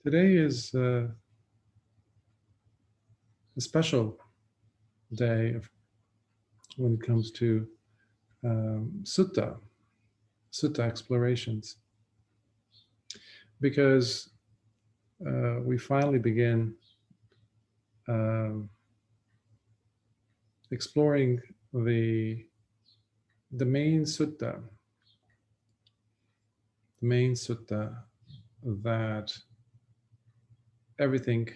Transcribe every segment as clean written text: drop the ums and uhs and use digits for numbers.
Today is a special day when it comes to Sutta explorations, because we finally begin exploring the main sutta, that everything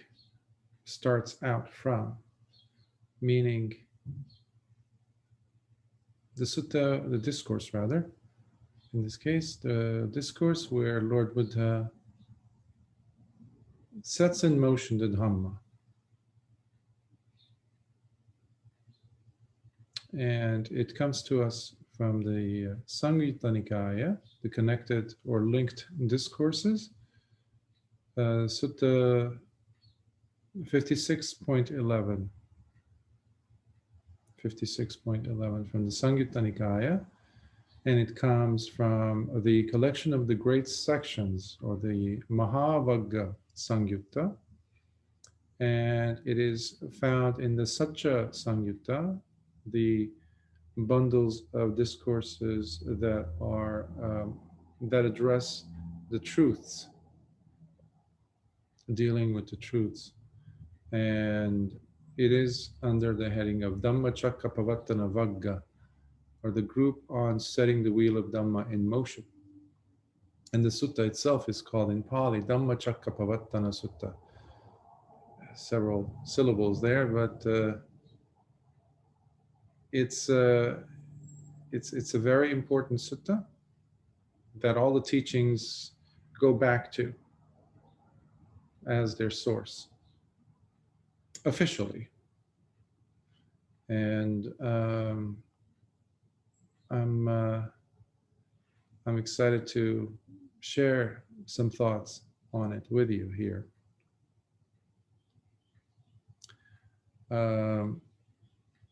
starts out from, meaning the sutta, the discourse rather, in this case, the discourse where Lord Buddha sets in motion the Dhamma. And it comes to us from the Saṁyutta Nikāya, the connected or linked discourses, Sutta 56.11. 56.11 from the Saṁyutta Nikāya, and it comes from the collection of the great sections, or the Mahāvagga Saṁyutta, and it is found in the Satcha Saṁyutta, the bundles of discourses that are that address the truths, dealing with the truths, and it is under the heading of Dhammacakkappavattana Vagga, or the group on setting the wheel of Dhamma in motion. And the sutta itself is called in Pali Dhammacakkappavattana Sutta. Several syllables there, but it's a very important sutta that all the teachings go back to as their source, officially. And I'm excited to share some thoughts on it with you here.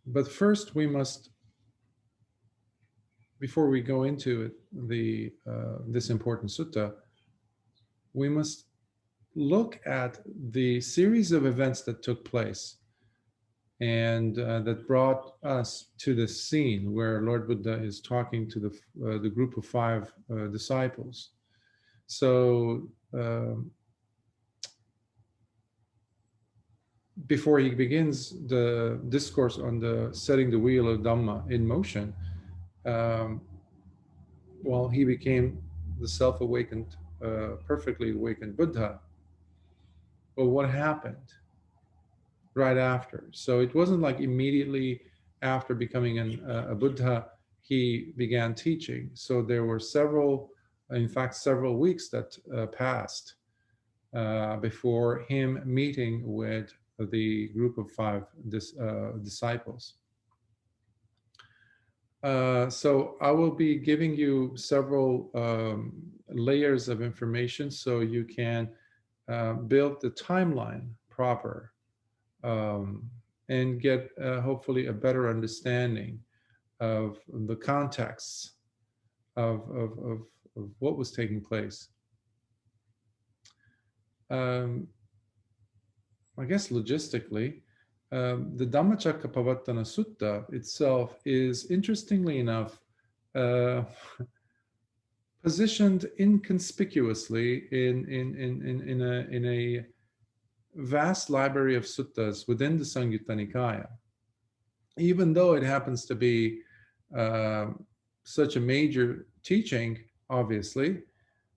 But first, we must, before we go into it, this important sutta, we must look at the series of events that took place and that brought us to the scene where Lord Buddha is talking to the group of 5 disciples. So before he begins the discourse on the setting the wheel of Dhamma in motion, well, he became the self-awakened, perfectly awakened Buddha. But what happened right after? So it wasn't like immediately after becoming a Buddha, he began teaching. So there were several weeks that passed before him meeting with the group of 5 disciples. So I will be giving you several layers of information so you can build the timeline proper and get hopefully a better understanding of the context of what was taking place. I guess logistically, the Dhammacakkappavattana Sutta itself is, interestingly enough, positioned inconspicuously in a vast library of suttas within the Saṁyutta Nikāya, even though it happens to be such a major teaching. Obviously,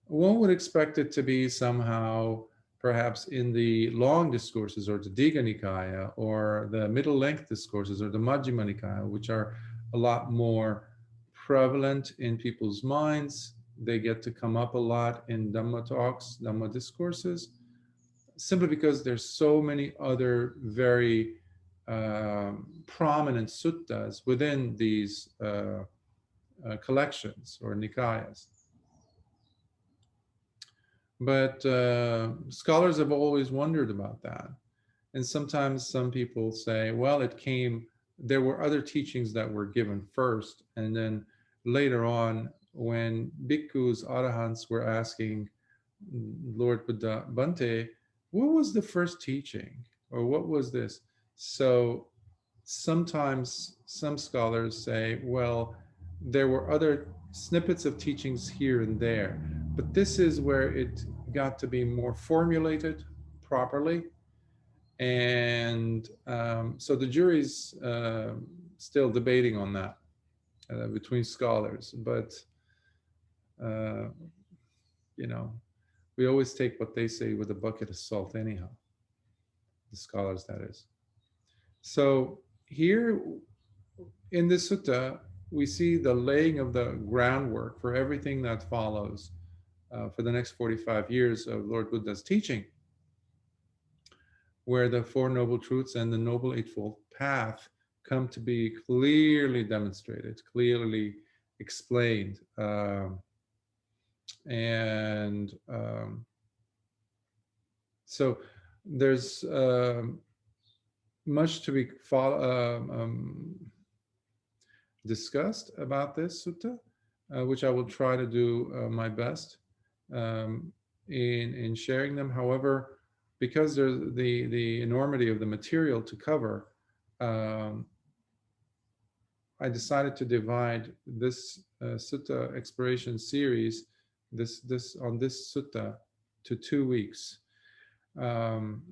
one would expect it to be somehow perhaps in the long discourses, or the Digha Nikāya, or the middle length discourses, or the Majjhima Nikāya, which are a lot more prevalent in people's minds. They get to come up a lot in Dhamma talks, Dhamma discourses, simply because there's so many other very prominent suttas within these collections or Nikāyas. But scholars have always wondered about that. And sometimes some people say, well, there were other teachings that were given first, and then later on, when bhikkhus, arahants were asking Lord Buddha, Bhante, what was the first teaching? Or what was this? So sometimes some scholars say, well, there were other snippets of teachings here and there, but this is where it got to be more formulated properly. And so the jury's still debating on that between scholars, but uh, you know, we always take what they say with a bucket of salt anyhow, the scholars, that is. So here in this sutta, we see the laying of the groundwork for everything that follows for the next 45 years of Lord Buddha's teaching, where the Four Noble Truths and the Noble Eightfold Path come to be clearly demonstrated, clearly explained. And so there's much to be discussed about this sutta, which I will try to do my best in sharing them. However, because there's the enormity of the material to cover, I decided to divide this Sutta Exploration Series, this on this sutta, to 2 weeks, in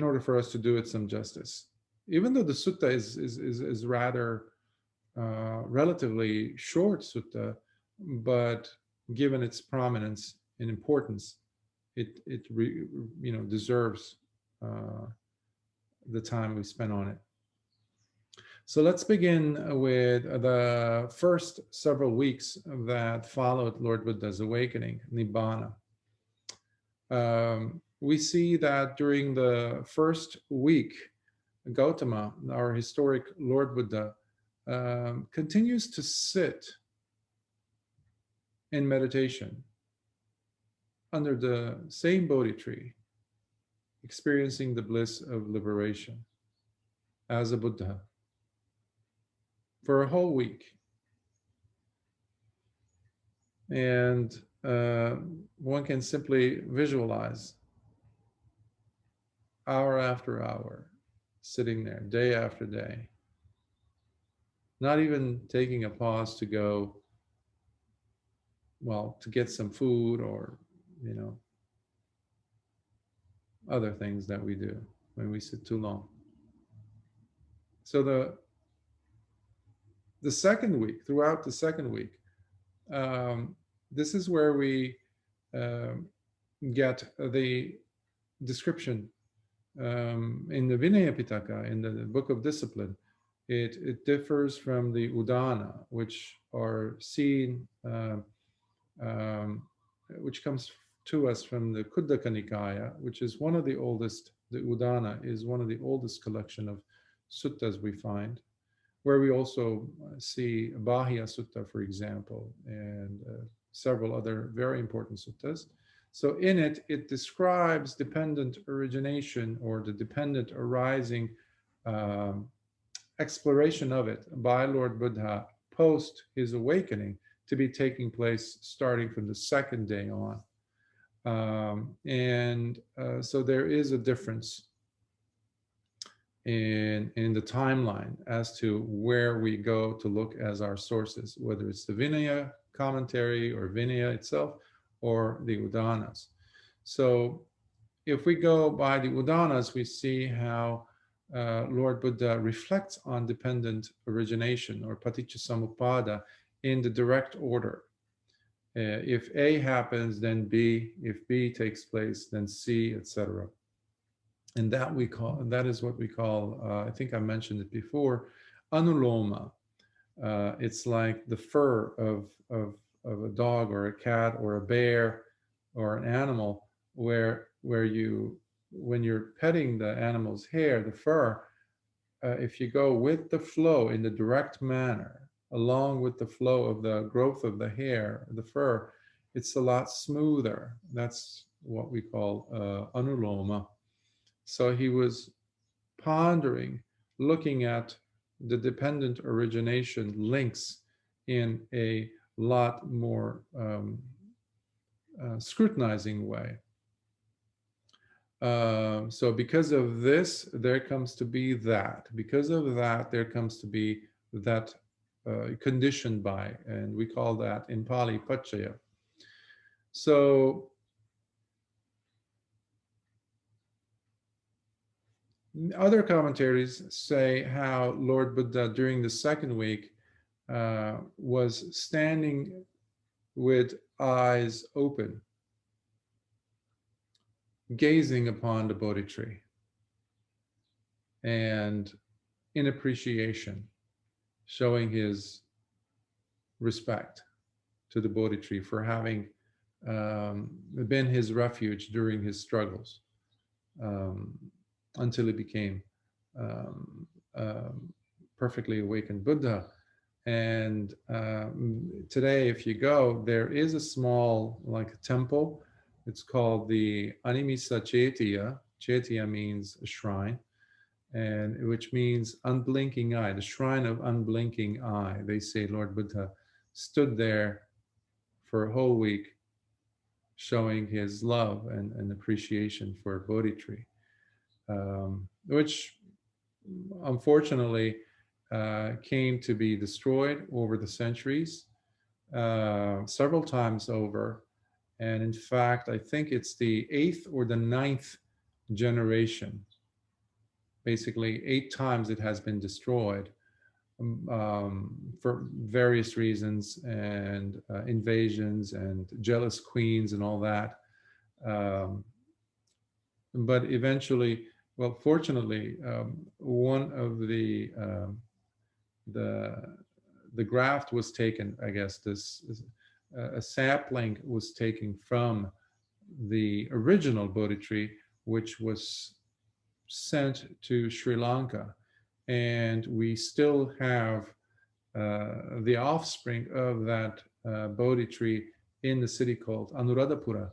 order for us to do it some justice. Even though the sutta is rather relatively short sutta, but given its prominence and importance, it deserves the time we spent on it. So let's begin with the first several weeks that followed Lord Buddha's awakening, Nibbana. We see that during the first week, Gautama, our historic Lord Buddha, continues to sit in meditation under the same Bodhi tree, experiencing the bliss of liberation as a Buddha for a whole week. And one can simply visualize hour after hour, sitting there day after day, not even taking a pause to go, well, to get some food or, other things that we do when we sit too long. So the second week, throughout the second week, this is where we get the description in the Vinaya Pitaka, in the Book of Discipline. It differs from the Udana, which are seen, which comes to us from the Khuddaka Nikāya, which is one of the oldest. The Udana is one of the oldest collection of suttas we find, where we also see Bahya Sutta, for example, and several other very important suttas. So in it, it describes dependent origination, or the dependent arising exploration of it by Lord Buddha post his awakening, to be taking place starting from the second day on. So there is a difference in the timeline as to where we go to look as our sources, whether it's the Vinaya commentary or Vinaya itself or the Udanas. So if we go by the Udanas, we see how Lord Buddha reflects on dependent origination, or paticcasamuppada, in the direct order. If A happens, then B. If B takes place, then C, etc. And that is what we call, I think I mentioned it before, anuloma. It's like the fur of a dog or a cat or a bear or an animal, where when you're petting the animal's hair, the fur, if you go with the flow in the direct manner, along with the flow of the growth of the hair, the fur, it's a lot smoother. That's what we call anuloma. So he was pondering, looking at the dependent origination links in a lot more scrutinizing way. So because of this, there comes to be that. Because of that, there comes to be that conditioned by, and we call that in Pali paccaya. So other commentaries say how Lord Buddha during the second week was standing with eyes open, gazing upon the Bodhi tree, and in appreciation, showing his respect to the Bodhi tree for having been his refuge during his struggles, until he became perfectly awakened Buddha. And today, if you go, there is a small, like a temple. It's called the Animisa Chetya. Chetya means a shrine, and which means unblinking eye, the shrine of unblinking eye. They say Lord Buddha stood there for a whole week, showing his love and appreciation for Bodhi tree, which unfortunately came to be destroyed over the centuries, several times over. And in fact, I think it's the 8th or the 9th generation. Basically, 8 times it has been destroyed for various reasons, and invasions and jealous queens and all that. But eventually, well, fortunately, one of the graft was taken. I guess a sapling was taken from the original Bodhi tree, which was sent to Sri Lanka, and we still have the offspring of that Bodhi tree in the city called Anuradhapura,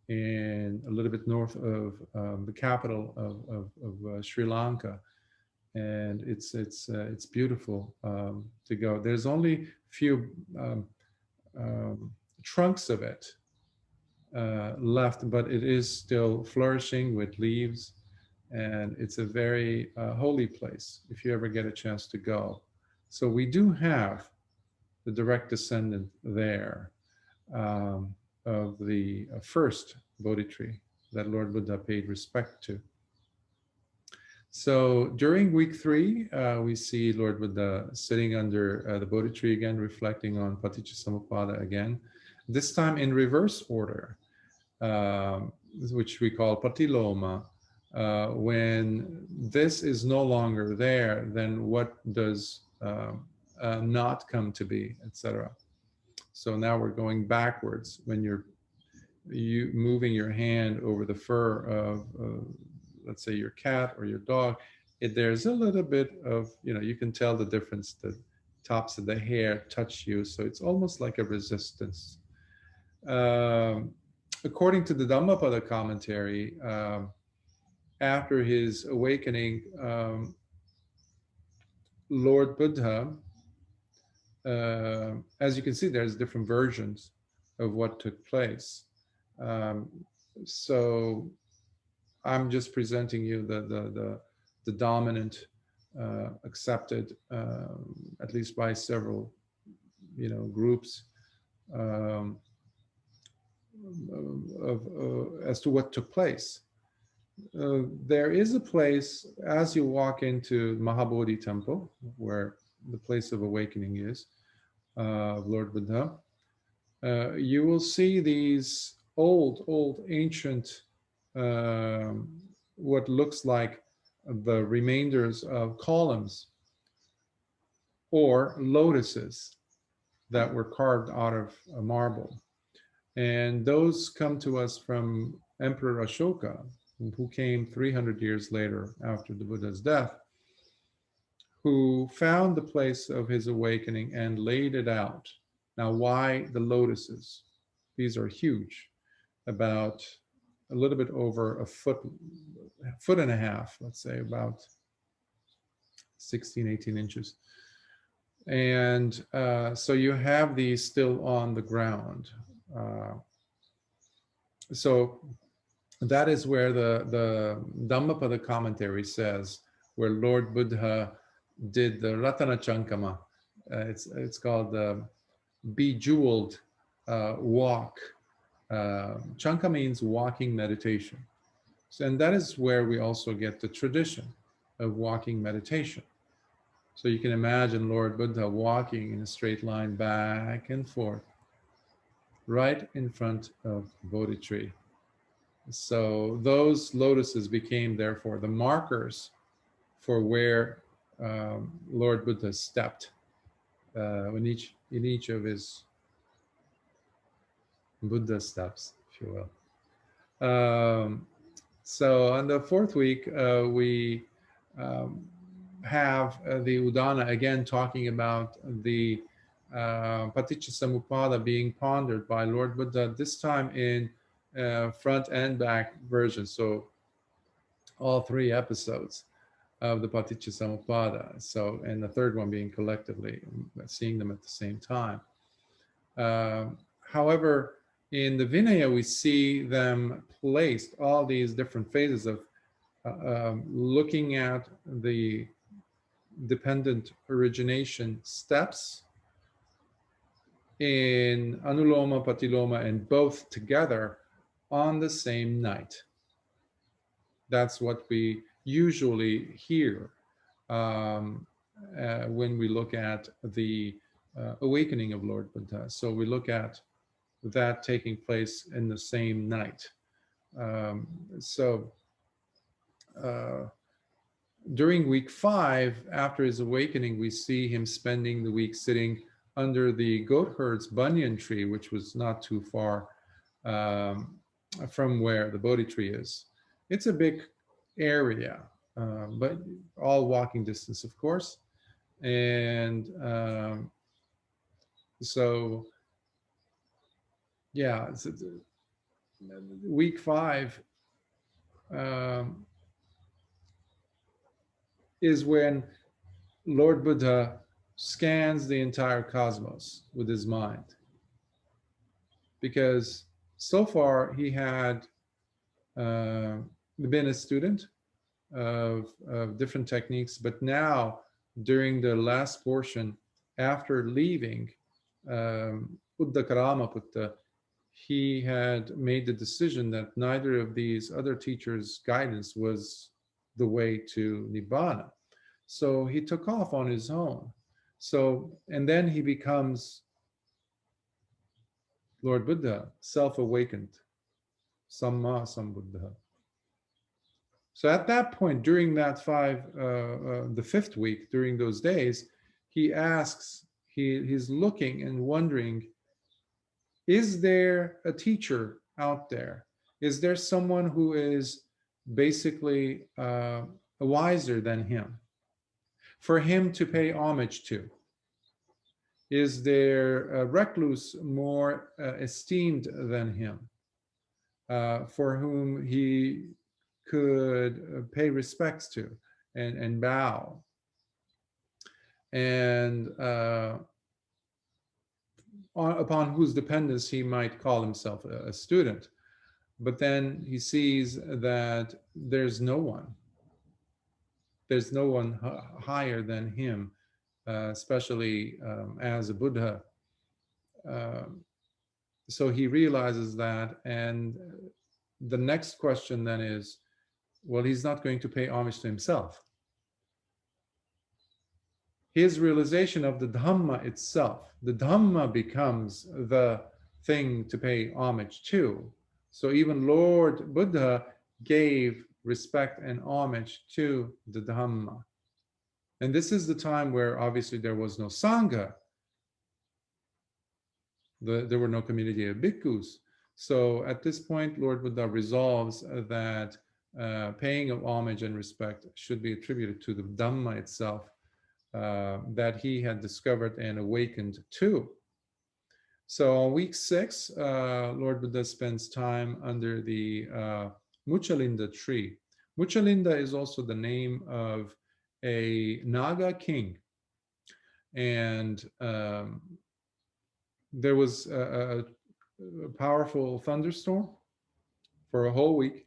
in a little bit north of the capital of Sri Lanka. And it's beautiful to go. There's only few trunks of it left, but it is still flourishing with leaves, and it's a very holy place if you ever get a chance to go. So we do have the direct descendant there of the first Bodhi tree that Lord Buddha paid respect to. So during week 3, we see Lord Buddha sitting under the Bodhi tree again, reflecting on Paticcasamuppada again, this time in reverse order, which we call Patiloma. When this is no longer there, then what does not come to be, etc. So now we're going backwards. When you moving your hand over the fur of let's say your cat or your dog, there's a little bit of, you can tell the difference. The tops of the hair touch you, so it's almost like a resistance. According to the Dhammapada commentary, after his awakening, Lord Buddha, as you can see, there's different versions of what took place. So I'm just presenting you the dominant, accepted, at least by several, groups, as to what took place. There is a place as you walk into Mahabodhi temple, where the place of awakening is, of Lord Buddha. You will see these old, ancient, what looks like the remainders of columns or lotuses that were carved out of marble. And those come to us from Emperor Ashoka, who came 300 years later after the Buddha's death, who found the place of his awakening and laid it out. Now, why the lotuses? These are huge, about a little bit over a foot and a half, let's say, about 16, 18 inches. And so you have these still on the ground. So that is where the Dhammapada commentary says, where Lord Buddha did the Ratana Chankama. It's called the bejeweled walk. Chanka means walking meditation. So, and that is where we also get the tradition of walking meditation. So you can imagine Lord Buddha walking in a straight line back and forth, right in front of Bodhi Tree. So those lotuses became, therefore, the markers for where Lord Buddha stepped in each of his Buddha steps, if you will. So on the fourth week, we have the Udana again talking about the Paticcasamuppada being pondered by Lord Buddha, this time in front and back version. So all three episodes of the Paticcasamuppada. So, and the third one being collectively, seeing them at the same time. However, in the Vinaya, we see them placed, all these different phases of looking at the dependent origination steps in Anuloma, Patiloma, and both together on the same night. That's what we usually hear when we look at the awakening of Lord Buddha. So we look at that taking place in the same night. During week 5, after his awakening, we see him spending the week sitting under the goat herd's banyan tree, which was not too far from where the Bodhi tree is. It's a big area, but all walking distance, of course. And so, yeah, week 5 is when Lord Buddha scans the entire cosmos with his mind. Because so far he had been a student of different techniques, but now during the last portion, after leaving Uddakaramaputta, he had made the decision that neither of these other teachers' guidance was the way to Nibbana. So he took off on his own. So, and then he becomes Lord Buddha, self-awakened, Sammā Sambuddha. So at that point, during that the 5th week, during those days, he asks, he's looking and wondering, is there a teacher out there? Is there someone who is basically wiser than him, for him to pay homage to? Is there a recluse more esteemed than him, for whom he could pay respects to and bow? And upon whose dependence he might call himself a student. But then he sees that there's no one. There's no one higher than him, especially as a Buddha. So he realizes that, and the next question then is, well, he's not going to pay homage to himself. His realization of the Dhamma itself, the Dhamma becomes the thing to pay homage to. So even Lord Buddha gave respect and homage to the Dhamma. And this is the time where obviously there was no Sangha. There were no community of bhikkhus. So at this point, Lord Buddha resolves that paying of homage and respect should be attributed to the Dhamma itself, that he had discovered and awakened to. So on week 6, Lord Buddha spends time under the Muchalinda tree. Muchalinda is also the name of a Naga king. And there was a powerful thunderstorm for a whole week.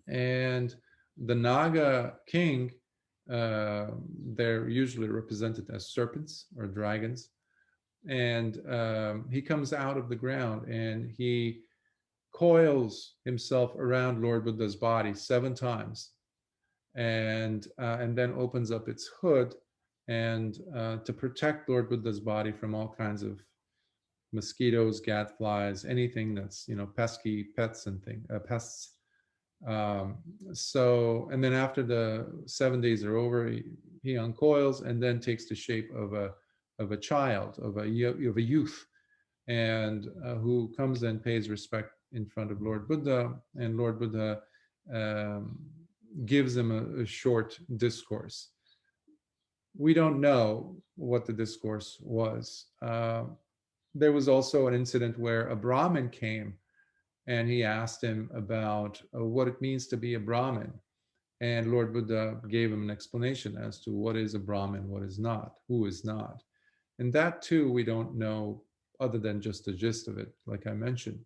And the Naga king, they're usually represented as serpents or dragons. And he comes out of the ground and he coils himself around Lord Buddha's body 7 times, and then opens up its hood, and to protect Lord Buddha's body from all kinds of mosquitoes, gadflies, anything that's, pesky pests and pests. So, and then after the 7 days are over, he uncoils and then takes the shape of a child, of a youth, and who comes and pays respect in front of Lord Buddha, and Lord Buddha gives him a short discourse. We don't know what the discourse was. There was also an incident where a Brahmin came and he asked him about what it means to be a Brahmin. And Lord Buddha gave him an explanation as to what is a Brahmin, what is not, who is not. And that too, we don't know other than just the gist of it, like I mentioned.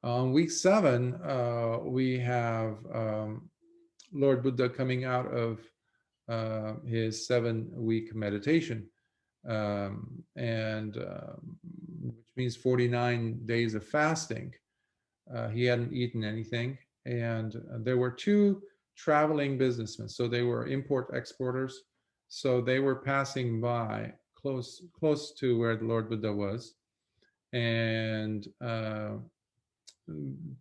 On week 7, we have Lord Buddha coming out of his 7-week meditation, which means 49 days of fasting. He hadn't eaten anything, and there were 2 traveling businessmen. So they were import-exporters. So they were passing by close to where the Lord Buddha was, and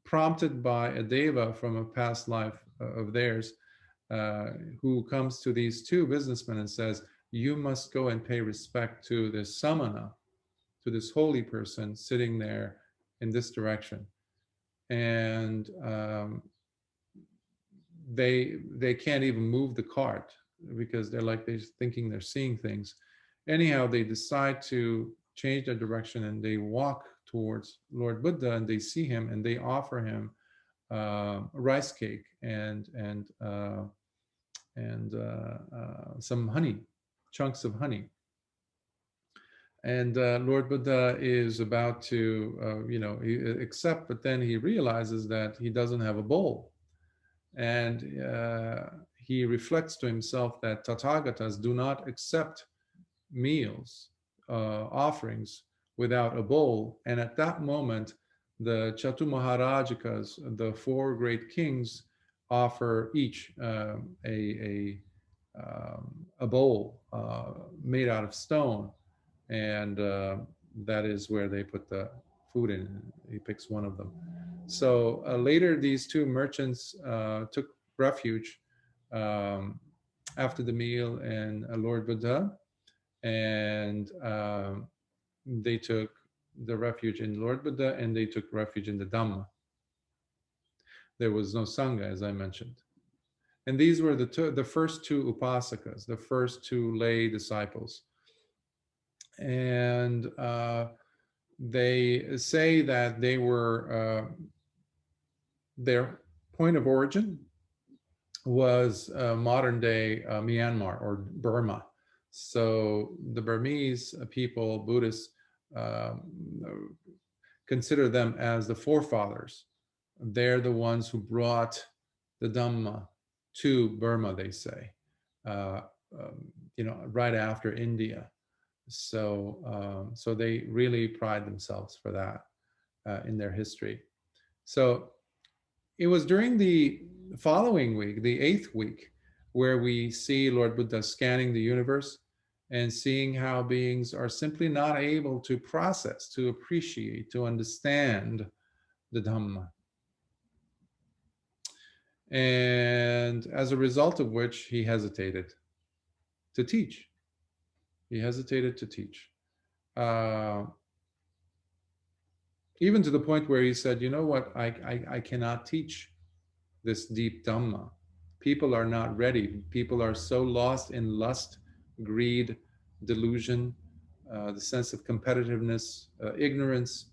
prompted by a deva from a past life of theirs, who comes to these 2 businessmen and says, you must go and pay respect to this samana, to this holy person sitting there in this direction. And they can't even move the cart because they're thinking they're seeing things. Anyhow, they decide to change their direction and they walk towards Lord Buddha, and they see him and they offer him a rice cake and some honey, chunks of honey. And Lord Buddha is about to, accept, but then he realizes that he doesn't have a bowl. And he reflects to himself that Tathagatas do not accept meals, offerings, without a bowl. And at that moment, the Chatu Maharajakas, the 4 great kings, offer each a bowl made out of stone, and that is where they put the food in. He picks one of them. So later, these 2 merchants took refuge after the meal in Lord Buddha, and they took the refuge in Lord Buddha, and they took refuge in the Dhamma. There was no Sangha, as I mentioned. And these were the first 2 upasakas, the first 2 lay disciples. And they say that they were, their point of origin was modern day Myanmar or Burma. So the Burmese people, Buddhists, consider them as the forefathers. They're the ones who brought the Dhamma to Burma, they say, right after India. So they really pride themselves for that in their history. So it was during the following week, the 8th week, where we see Lord Buddha scanning the universe and seeing how beings are simply not able to process, to appreciate, to understand the Dhamma. And as a result of which, he hesitated to teach. He hesitated to teach. Even to the point where he said, you know what, I cannot teach this deep Dhamma. People are not ready. People are so lost in lust, greed, delusion, the sense of competitiveness, ignorance.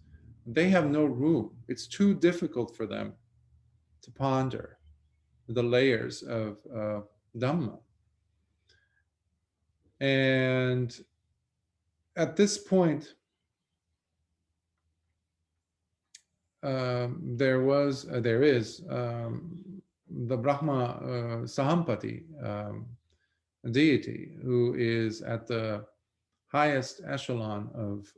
They have no room. It's too difficult for them to ponder the layers of Dhamma. And at this point, there is the Brahmā Sahampati deity, who is at the highest echelon of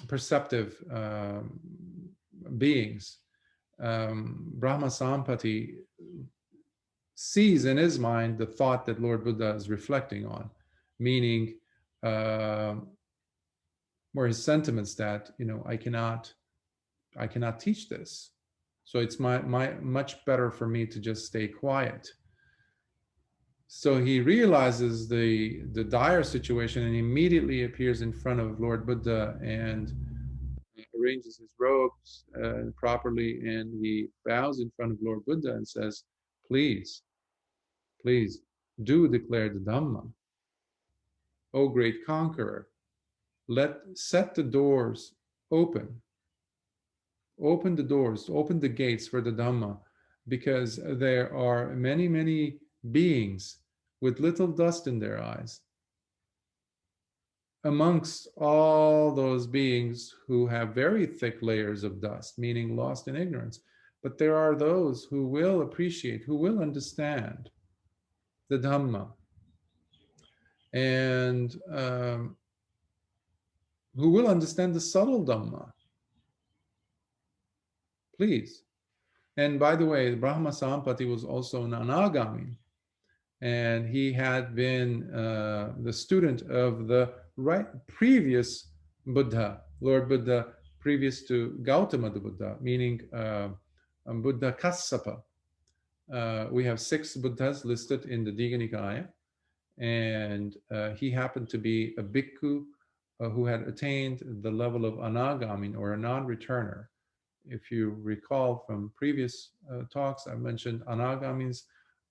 perceptive beings. Brahmā Sahampati sees in his mind the thought that Lord Buddha is reflecting on, meaning where his sentiments that, I cannot teach this, so it's much better for me to just stay quiet. So he realizes the dire situation and immediately appears in front of Lord Buddha and arranges his robes properly, and he bows in front of Lord Buddha and says, please do declare the Dhamma, O great conqueror. Set the doors open. Open the doors, open the gates for the Dhamma, because there are many, many beings with little dust in their eyes. Amongst all those beings who have very thick layers of dust, meaning lost in ignorance, but there are those who will appreciate, who will understand the Dhamma, and who will understand the subtle Dhamma. Please. And by the way, Brahmā Sahampati was also an anagami, and he had been the student of the previous Buddha, Lord Buddha, previous to Gautama the Buddha, meaning Buddha Kassapa. We have 6 Buddhas listed in the Digha Nikāya, and he happened to be a bhikkhu who had attained the level of anagami, or a non-returner. If you recall from previous talks, I mentioned anagamis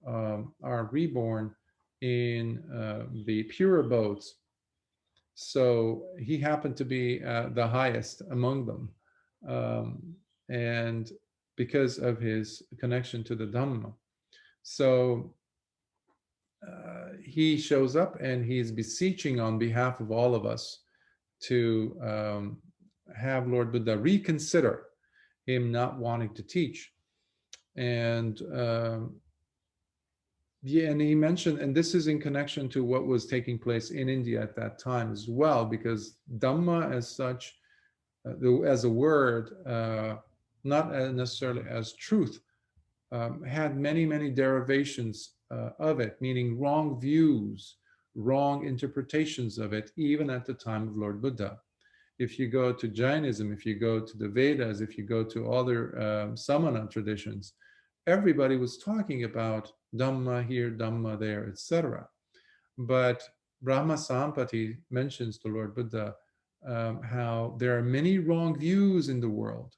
are reborn in the pure abodes. So he happened to be the highest among them, and because of his connection to the Dhamma. So he shows up and he's beseeching on behalf of all of us to have Lord Buddha reconsider him not wanting to teach. And and he mentioned, and this is in connection to what was taking place in India at that time as well, because Dhamma as such, as a word, not necessarily as truth, had many, many derivations of it, meaning wrong views, wrong interpretations of it, even at the time of Lord Buddha. If you go to Jainism, if you go to the Vedas, if you go to other Samana traditions, everybody was talking about Dhamma here, Dhamma there, etc. But Brahmā Sahampati mentions to Lord Buddha how there are many wrong views in the world,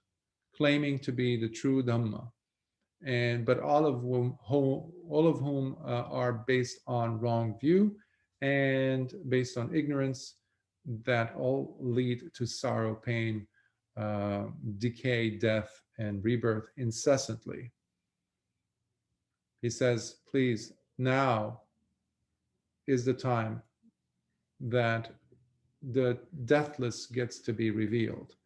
claiming to be the true Dhamma, but all of whom are based on wrong view and based on ignorance, that all lead to sorrow, pain, decay, death, and rebirth incessantly. He says, please, now is the time that the deathless gets to be revealed,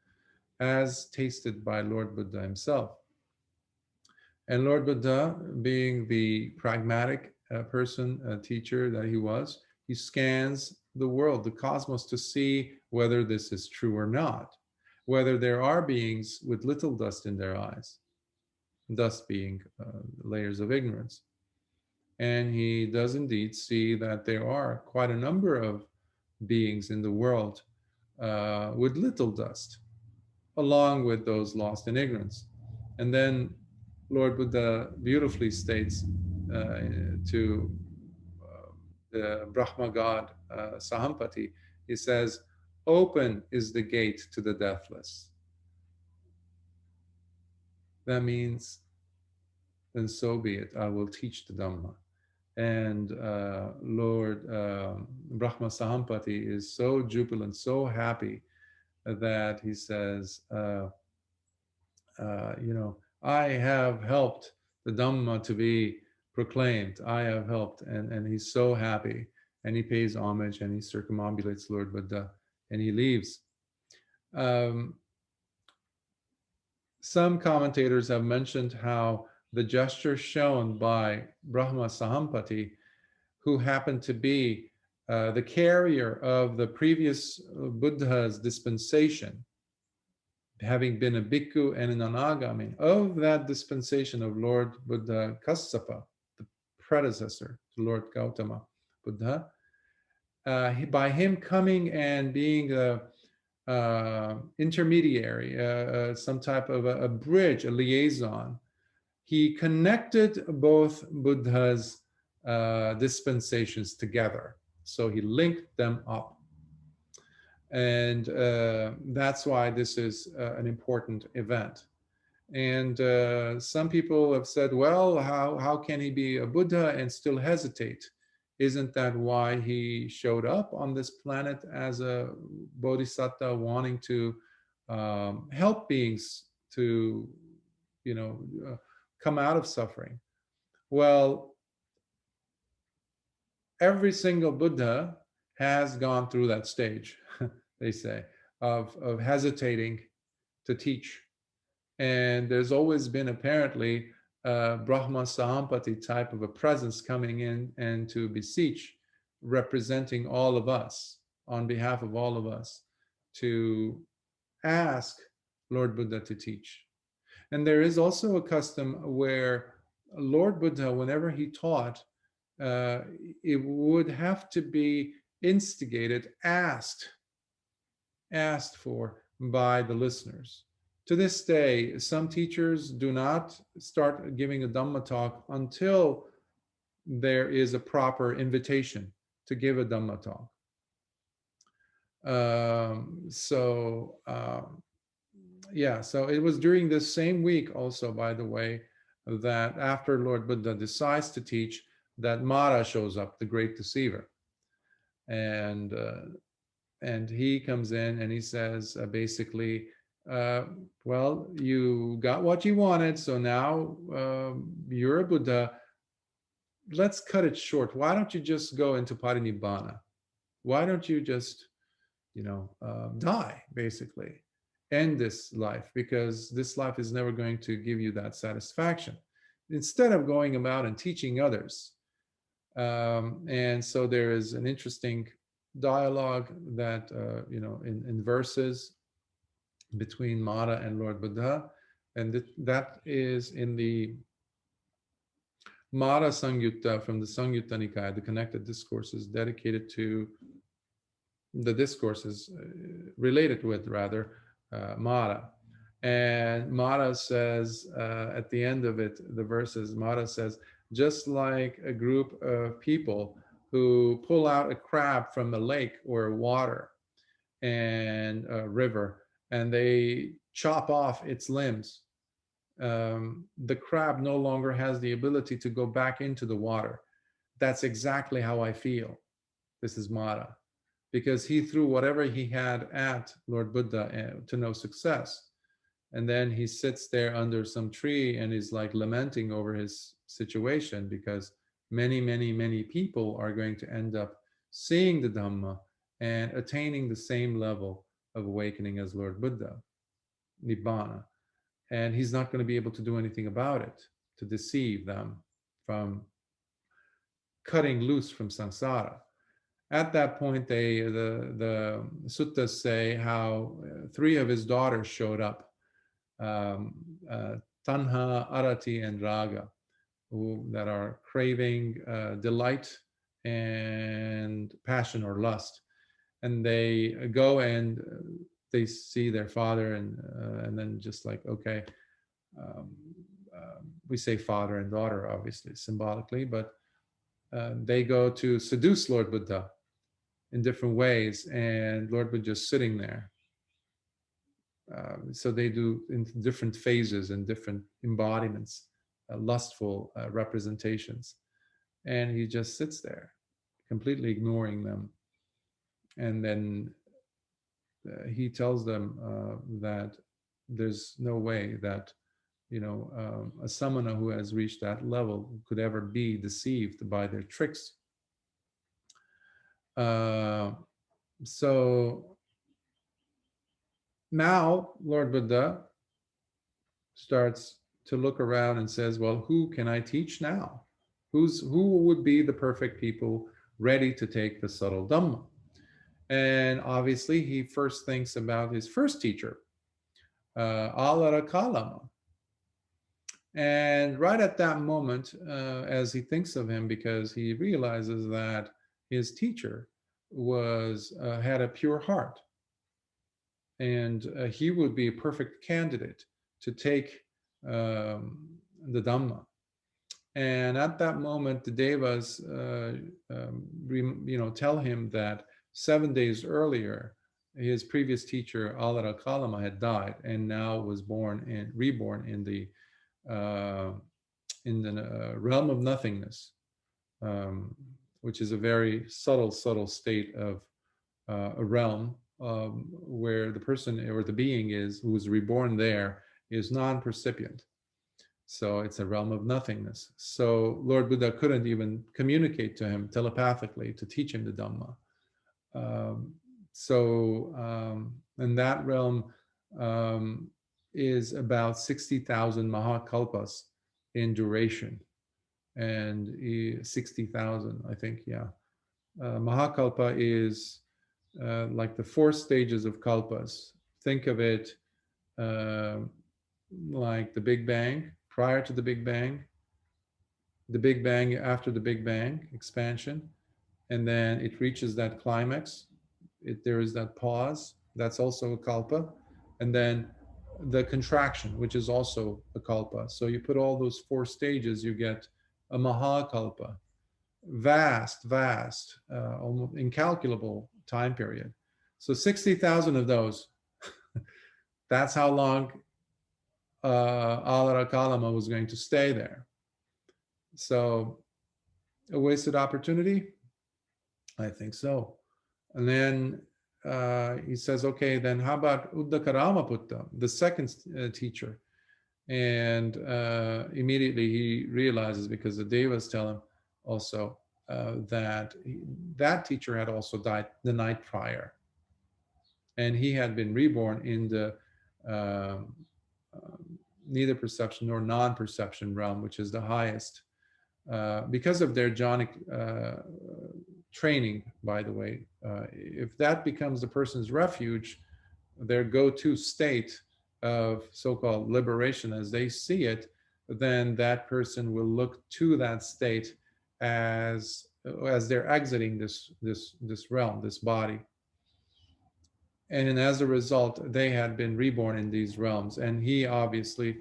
as tasted by Lord Buddha himself. And Lord Buddha, being the pragmatic person, teacher that he was, he scans the world, the cosmos, to see whether this is true or not, whether there are beings with little dust in their eyes, dust being layers of ignorance. And he does indeed see that there are quite a number of beings in the world with little dust, along with those lost in ignorance. And then Lord Buddha beautifully states to the Brahma god Sahampati, he says, open is the gate to the deathless. That means, then so be it, I will teach the Dhamma. And Lord Brahmā Sahampati is so jubilant, so happy that he says, I have helped the Dhamma to be proclaimed. I have helped. And he's so happy. And he pays homage and he circumambulates Lord Buddha and he leaves. Some commentators have mentioned how the gesture shown by Brahmā Sahampati, who happened to be the carrier of the previous Buddha's dispensation, having been a bhikkhu and an anagami of that dispensation of Lord Buddha Kassapa, the predecessor to Lord Gautama Buddha, by him coming and being a intermediary, some type of a bridge, a liaison, he connected both Buddha's dispensations together. So he linked them up. And that's why this is an important event. And some people have said, well, how can he be a Buddha and still hesitate? Isn't that why he showed up on this planet as a bodhisattva, wanting to help beings to, come out of suffering? Well, every single Buddha has gone through that stage, they say, of hesitating to teach. And there's always been apparently a Brahmā Sahampati type of a presence coming in and to beseech, representing all of us, on behalf of all of us, to ask Lord Buddha to teach. And there is also a custom where Lord Buddha, whenever he taught, it would have to be instigated, asked for by the listeners. To this day, some teachers do not start giving a Dhamma talk until there is a proper invitation to give a Dhamma talk. So it was during this same week also, by the way, that after Lord Buddha decides to teach, that Mara shows up, the great deceiver. And he comes in and he says, basically, well, you got what you wanted, so now you're a Buddha. Let's cut it short. Why don't you just go into parinibbana? Why don't you just, die, basically, end this life, because this life is never going to give you that satisfaction, instead of going about and teaching others. And so there is an interesting dialogue that, in verses between Mara and Lord Buddha, and that is in the Mara Saṁyutta from the Saṁyutta Nikāya, the connected discourses dedicated to the discourses related with, rather, Mara. And Mara says, at the end of it, the verses, Mara says, just like a group of people who pull out a crab from a lake or water and a river, and they chop off its limbs, the crab no longer has the ability to go back into the water. That's exactly how I feel. This is Mara, because he threw whatever he had at Lord Buddha to no success. And then he sits there under some tree and is like lamenting over his situation, because many, many, many people are going to end up seeing the Dhamma and attaining the same level of awakening as Lord Buddha, Nibbana. And he's not going to be able to do anything about it, to deceive them from cutting loose from samsara. At that point, the suttas say how three of his daughters showed up, Tanha, Arati, and Raga, that are craving delight and passion or lust. And they go and they see their father, and then just like, okay, we say father and daughter, obviously, symbolically, but they go to seduce Lord Buddha in different ways, and Lord Buddha just sitting there. So they do in different phases and different embodiments, lustful representations. And he just sits there, completely ignoring them. And then he tells them that there's no way that, a samana who has reached that level could ever be deceived by their tricks. So now Lord Buddha starts to look around and says, well, who can I teach now? Who would be the perfect people ready to take the subtle Dhamma? And obviously, he first thinks about his first teacher, Alara Kalama. And right at that moment, as he thinks of him, because he realizes that his teacher had a pure heart, and he would be a perfect candidate to take the Dhamma. And at that moment, the Devas, tell him that 7 days earlier, his previous teacher, Alara Kalama, had died, and now was reborn in the realm of nothingness, which is a very subtle state of a realm where the person or the being who is reborn there is non-percipient. So it's a realm of nothingness. So Lord Buddha couldn't even communicate to him telepathically to teach him the Dhamma. And that realm is about 60,000 Mahakalpas in duration. And 60,000, I think, yeah. Mahakalpa is like the 4 stages of kalpas. Think of it like the Big Bang, prior to the Big Bang after the Big Bang, expansion, and then it reaches that climax. There is that pause, that's also a kalpa, and then the contraction, which is also a kalpa. So you put all those 4 stages, you get a Mahakalpa, vast, almost incalculable time period. So 60,000 of those, that's how long Alara Kalama was going to stay there. So a wasted opportunity? I think so. And then he says, okay, then how about Uddakaramaputta, the second teacher? And immediately he realizes, because the Devas tell him also that teacher had also died the night prior. And he had been reborn in the neither perception nor non-perception realm, which is the highest. Because of their jhanic training, by the way, if that becomes the person's refuge, their go-to state of so-called liberation as they see it, then that person will look to that state as they're exiting this realm, this body. And as a result, they had been reborn in these realms. And he obviously,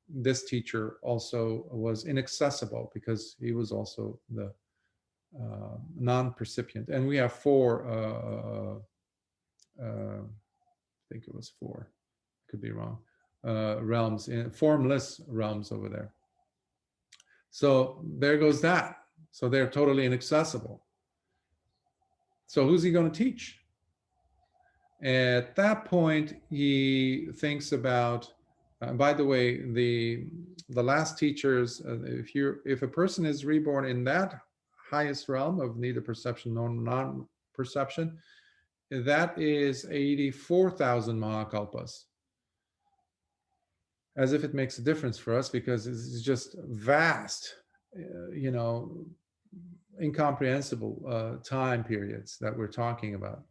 this teacher also was inaccessible, because he was also the non-percipient. And we have 4, I think it was 4, could be wrong, realms, formless realms over there. So there goes that. So they're totally inaccessible. So who's he going to teach? At that point, he thinks about, by the way, the last teachers, if a person is reborn in that highest realm of neither perception nor non-perception, that is 84,000 Mahakalpas. As if it makes a difference for us, because it's just vast, incomprehensible time periods that we're talking about.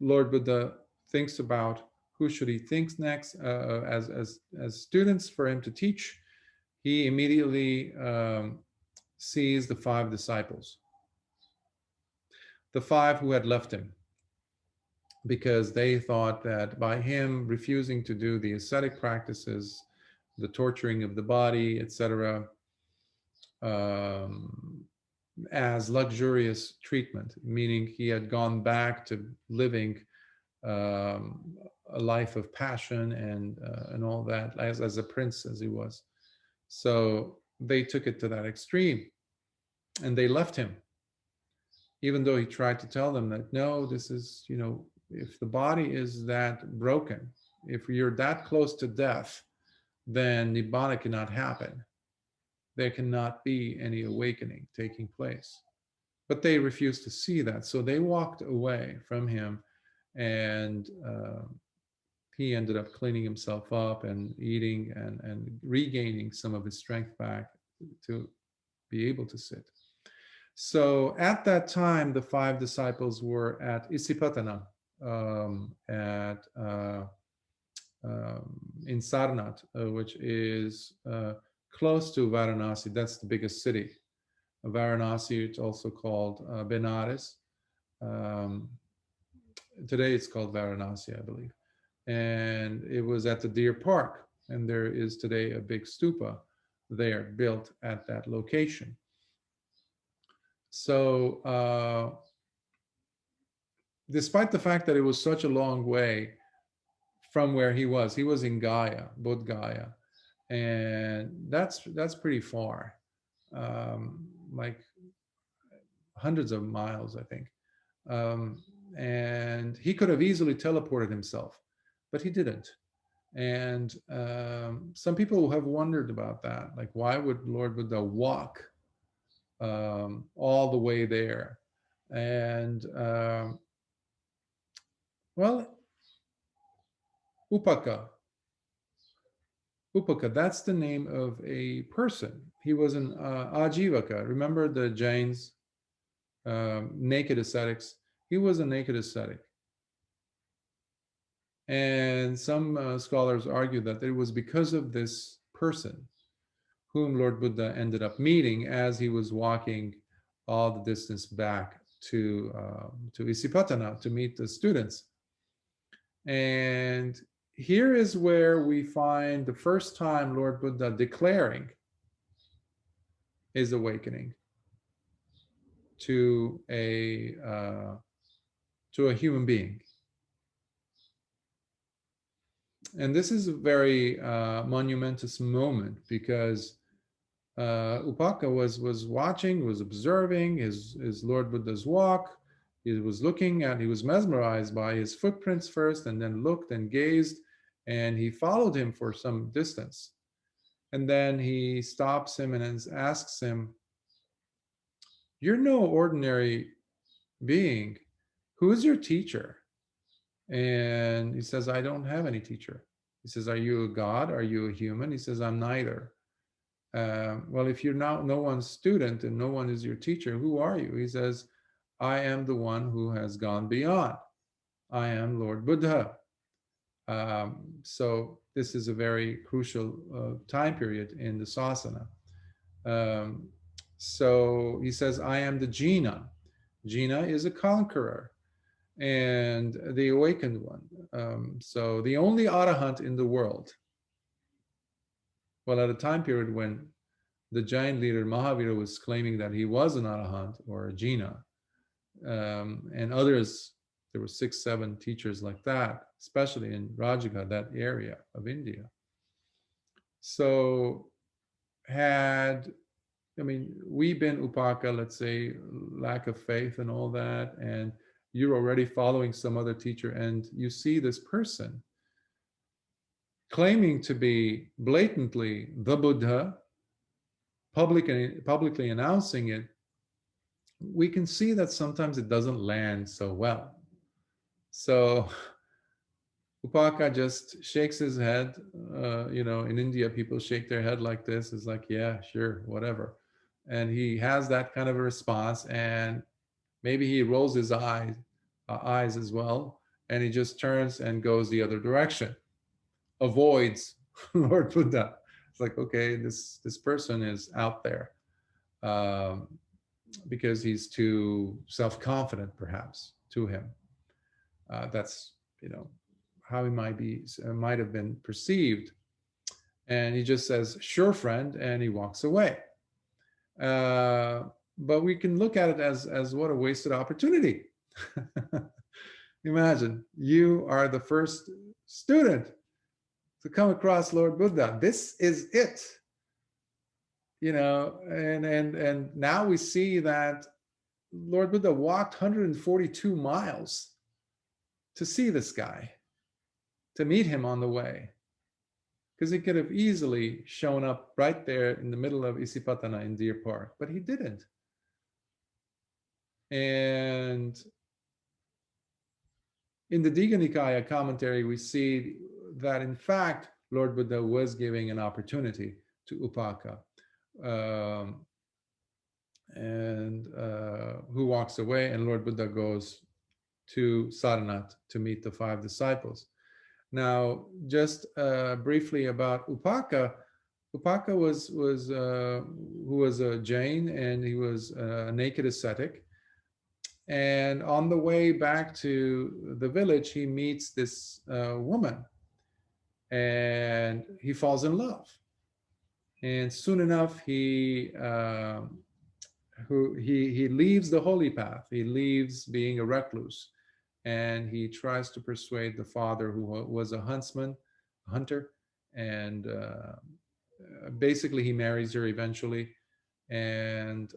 Lord Buddha thinks about who should he think next as students for him to teach. He immediately sees the 5 disciples, the 5 who had left him, because they thought that by him refusing to do the ascetic practices, the torturing of the body, etc., as luxurious treatment, meaning he had gone back to living a life of passion and all that, as a prince as he was. So they took it to that extreme, and they left him, even though he tried to tell them that, no, this is, if the body is that broken, if you're that close to death, then Nibbana cannot happen. There cannot be any awakening taking place. but they refused to see that. So they walked away from him, and he ended up cleaning himself up and eating and regaining some of his strength back to be able to sit. So at that time, the 5 disciples were at Isipatana, in Sarnath, which is close to Varanasi. That's the biggest city. Varanasi, it's also called Benares. Today it's called Varanasi, I believe. And it was at the Deer Park. And there is today a big stupa there built at that location. So despite the fact that it was such a long way from where he was in Gaya, Bodh Gaya, and that's pretty far, like hundreds of miles, I think. And he could have easily teleported himself, but he didn't. And some people have wondered about that, like, why would Lord Buddha walk all the way there? And well, Upaka, that's the name of a person. He was an Ajivaka. Remember the Jains, naked ascetics? He was a naked ascetic. And some scholars argue that it was because of this person whom Lord Buddha ended up meeting as he was walking all the distance back to Isipatana to meet the students. And here is where we find the first time Lord Buddha declaring his awakening to a human being. And this is a very monumentous moment, because Upaka was watching, was observing his Lord Buddha's walk. He was mesmerized by his footprints first, and then looked and gazed, and he followed him for some distance. And then he stops him and asks him, "You're no ordinary being. Who is your teacher?" And he says, "I don't have any teacher." He says, "Are you a god? Are you a human?" He says, "I'm neither." Well, if you're no one's student and no one is your teacher, who are you? He says, "I am the one who has gone beyond. I am Lord Buddha." So this is a very crucial time period in the Sasana. So he says, "I am the Jina." Jina is a conqueror and the awakened one. So the only Arahant in the world. Well, at a time period when the giant leader Mahavira was claiming that he was an Arahant or a Jina, and others, there were 6, 7 teachers like that, especially in Rajagha, that area of India. So we've been Upaka, let's say, lack of faith and all that, and you're already following some other teacher, and you see this person claiming to be blatantly the Buddha, publicly announcing it, we can see that sometimes it doesn't land so well. So Upaka just shakes his head. In India, people shake their head like this. It's like, yeah, sure, whatever. And he has that kind of a response, and maybe he rolls his eyes as well, and he just turns and goes the other direction, avoids Lord Buddha. It's like, okay, this person is out there, because he's too self-confident, perhaps, to him. That's how he might have been perceived. And he just says, "Sure, friend," and he walks away. But we can look at it as what a wasted opportunity. Imagine you are the first student to come across Lord Buddha. This is it. And now we see that Lord Buddha walked 142 miles to see this guy, to meet him on the way, because he could have easily shown up right there in the middle of Isipatana in Deer Park, but he didn't. And in the Digha Nikāya commentary, we see that in fact, Lord Buddha was giving an opportunity to Upaka, um, and who walks away, and Lord Buddha goes to Saranat to meet the 5 disciples. Now, just briefly about Upaka. Upaka was who was a Jain, and he was a naked ascetic. And on the way back to the village, he meets this woman, and he falls in love. And soon enough, he leaves the holy path. He leaves being a recluse, and he tries to persuade the father, who was a hunter, and basically he marries her eventually. And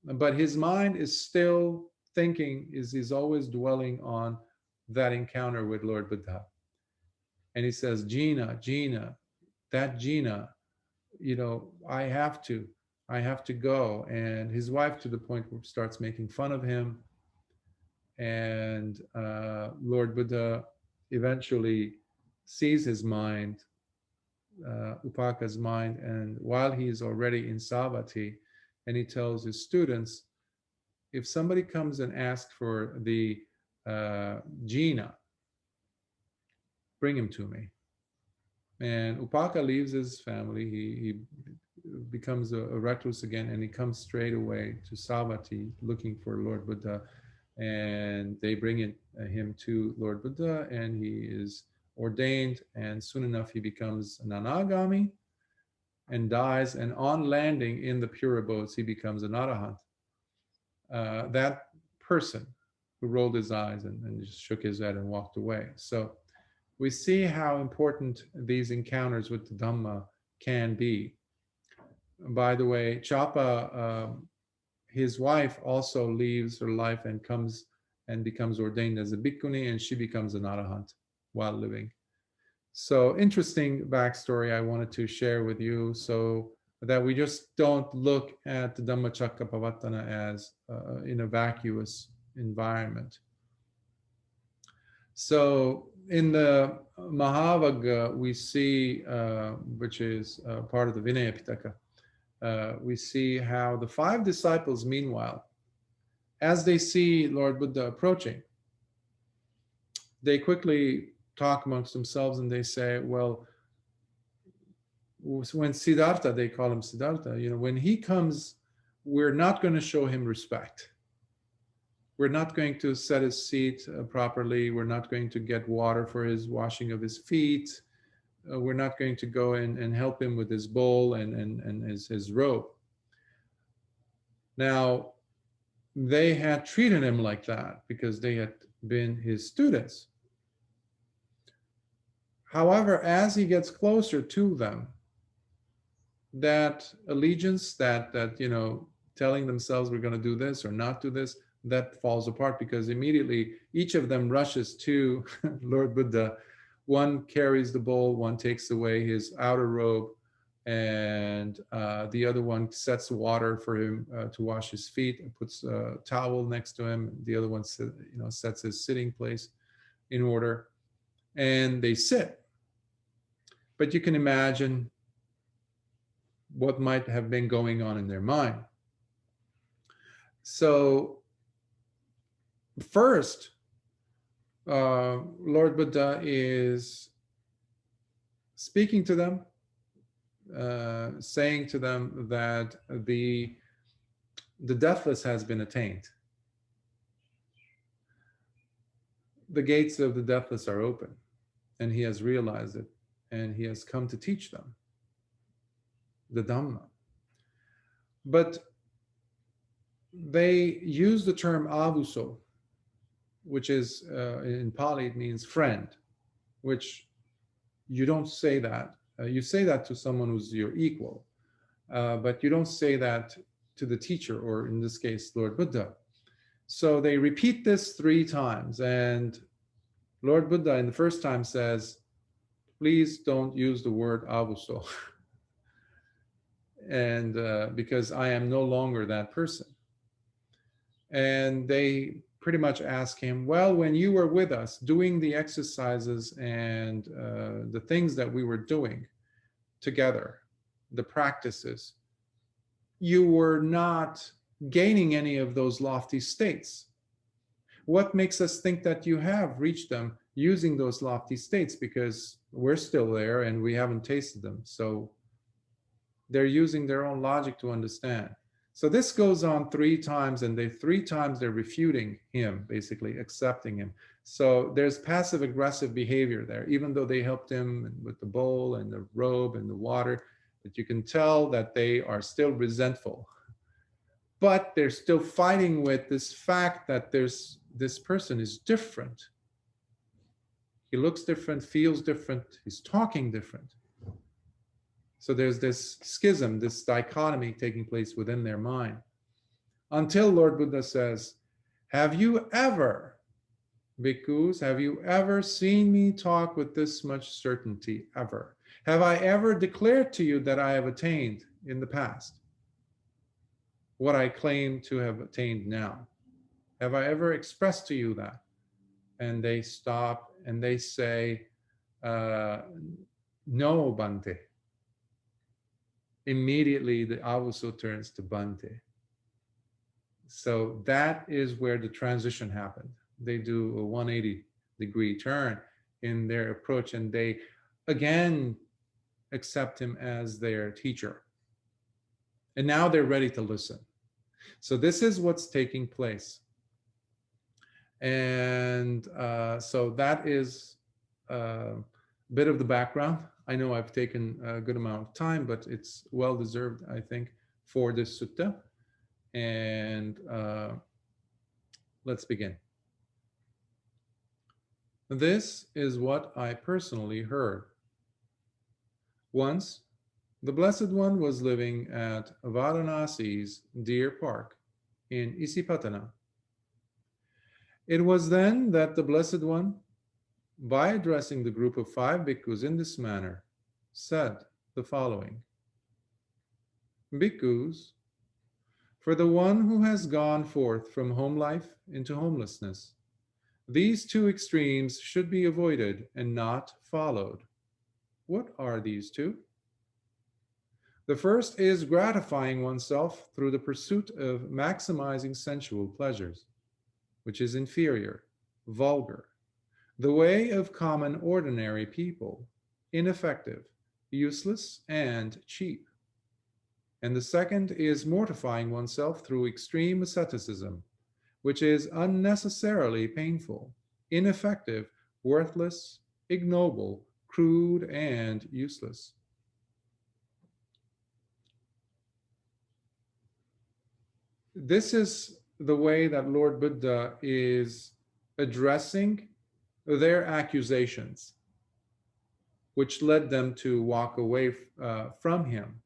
but his mind is still thinking, he's always dwelling on that encounter with Lord Buddha. And he says, Gina, that Gina, I have to go. And his wife, to the point where starts making fun of him. And Lord Buddha eventually sees his mind, Upaka's mind, and while he's already in Savatthi, and he tells his students, if somebody comes and asks for the Jina, bring him to me. And Upaka leaves his family. He becomes a recluse again, and he comes straight away to Savatthi looking for Lord Buddha. And they bring him to Lord Buddha, and he is ordained, and soon enough he becomes an anagami and dies, and on landing in the pure abodes he becomes an arahant. That person who rolled his eyes and just shook his head and walked away. So we see how important these encounters with the Dhamma can be. By the way, Chapa, his wife, also leaves her life and comes and becomes ordained as a bhikkhuni, and she becomes an arahant while living. So interesting backstory I wanted to share with you, so that we just don't look at the Dhammacakkappavattana as in a vacuous environment. So in the Mahavagga, we see, which is part of the Vinaya Pitaka, we see how the 5 disciples, meanwhile, as they see Lord Buddha approaching, they quickly talk amongst themselves, and they say, well, when Siddhartha, they call him Siddhartha, when he comes, we're not going to show him respect. We're not going to set his seat properly. We're not going to get water for his washing of his feet. We're not going to go and help him with his bowl and his robe. Now, they had treated him like that because they had been his students. However, as he gets closer to them, that allegiance, that telling themselves we're going to do this or not do this, that falls apart, because immediately each of them rushes to Lord Buddha. One carries the bowl, one takes away his outer robe, and the other one sets water for him to wash his feet and puts a towel next to him. The other one sets his sitting place in order, and they sit. But you can imagine what might have been going on in their mind. So first, Lord Buddha is speaking to them, saying to them that the deathless has been attained. The gates of the deathless are open, and he has realized it, and he has come to teach them the Dhamma. But they use the term avuso, which is, in Pali, it means friend, which you don't say that. You say that to someone who's your equal, but you don't say that to the teacher, or in this case, Lord Buddha. So they repeat this 3 times, and Lord Buddha in the first time says, please don't use the word avuso, and because I am no longer that person. And they pretty much ask him, well, when you were with us doing the exercises and the things that we were doing together, the practices, you were not gaining any of those lofty states. What makes us think that you have reached them using those lofty states? Because we're still there and we haven't tasted them. So they're using their own logic to understand. So this goes on 3 times, and three times they're refuting him, basically accepting him. So there's passive aggressive behavior there, even though they helped him with the bowl and the robe and the water, but you can tell that they are still resentful. But they're still fighting with this fact that this person is different. He looks different, feels different, he's talking different. So there's this schism, this dichotomy taking place within their mind. Until Lord Buddha says, have you ever, bhikkhus, have you ever seen me talk with this much certainty ever? Have I ever declared to you that I have attained in the past what I claim to have attained now? Have I ever expressed to you that? And they stop and they say, no, Bhante. Immediately the avuso turns to Bhante. So that is where the transition happened. They do a 180-degree turn in their approach, and they again accept him as their teacher. And now they're ready to listen. So this is what's taking place. And so that is a bit of the background. I know I've taken a good amount of time, but it's well deserved, I think, for this sutta. And let's begin. This is what I personally heard. Once, the Blessed One was living at Varanasi's Deer Park in Isipatana. It was then that the Blessed One, by addressing the group of 5 bhikkhus in this manner, said the following: Bhikkhus, for the one who has gone forth from home life into homelessness, these 2 extremes should be avoided and not followed. What are these 2? The first is gratifying oneself through the pursuit of maximizing sensual pleasures, which is inferior, vulgar, the way of common ordinary people, ineffective, useless, and cheap. And the second is mortifying oneself through extreme asceticism, which is unnecessarily painful, ineffective, worthless, ignoble, crude, and useless. This is the way that Lord Buddha is addressing their accusations, which led them to walk away from him.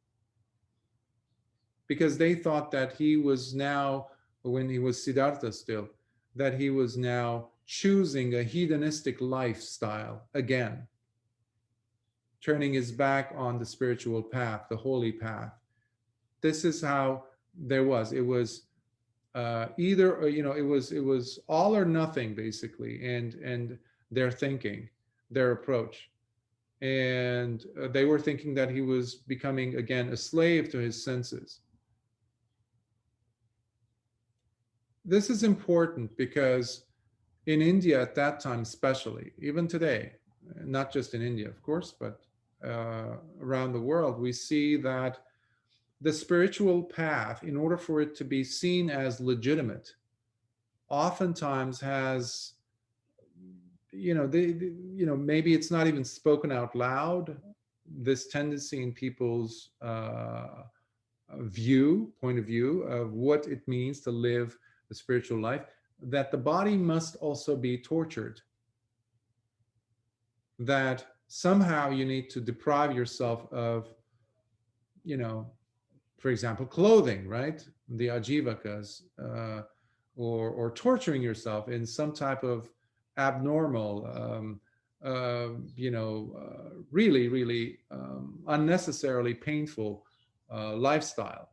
Because they thought that he was now, when he was Siddhartha still, that he was now choosing a hedonistic lifestyle again, turning his back on the spiritual path, the holy path. This is how there was. It was either, it was all or nothing, basically, and their thinking, their approach. And they were thinking that he was becoming, again, a slave to his senses. This is important because in India at that time, especially, even today, not just in India, of course, but around the world, we see that the spiritual path, in order for it to be seen as legitimate, oftentimes has, maybe it's not even spoken out loud, this tendency in people's point of view of what it means to live the spiritual life, that the body must also be tortured, that somehow you need to deprive yourself of, for example, clothing, right? The ajivakas, or torturing yourself in some type of abnormal, really, really unnecessarily painful lifestyle,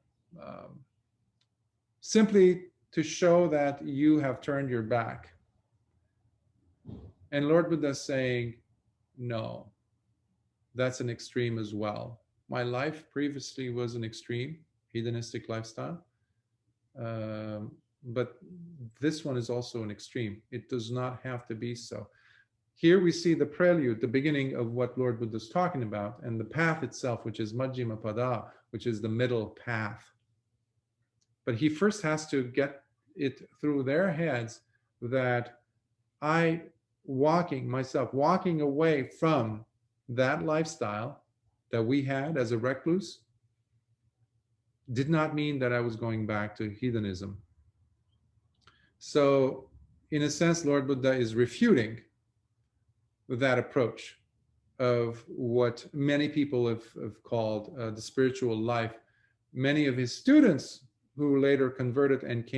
simply to show that you have turned your back. And Lord Buddha is saying, no, that's an extreme as well. My life previously was an extreme, hedonistic lifestyle. But this one is also an extreme. It does not have to be so. Here we see the prelude, the beginning of what Lord Buddha is talking about, and the path itself, which is Majjhima Pada, which is the middle path. But he first has to get it through their heads that walking away from that lifestyle that we had as a recluse did not mean that I was going back to hedonism. So, in a sense, Lord Buddha is refuting that approach of what many people have called the spiritual life. Many of his students who later converted and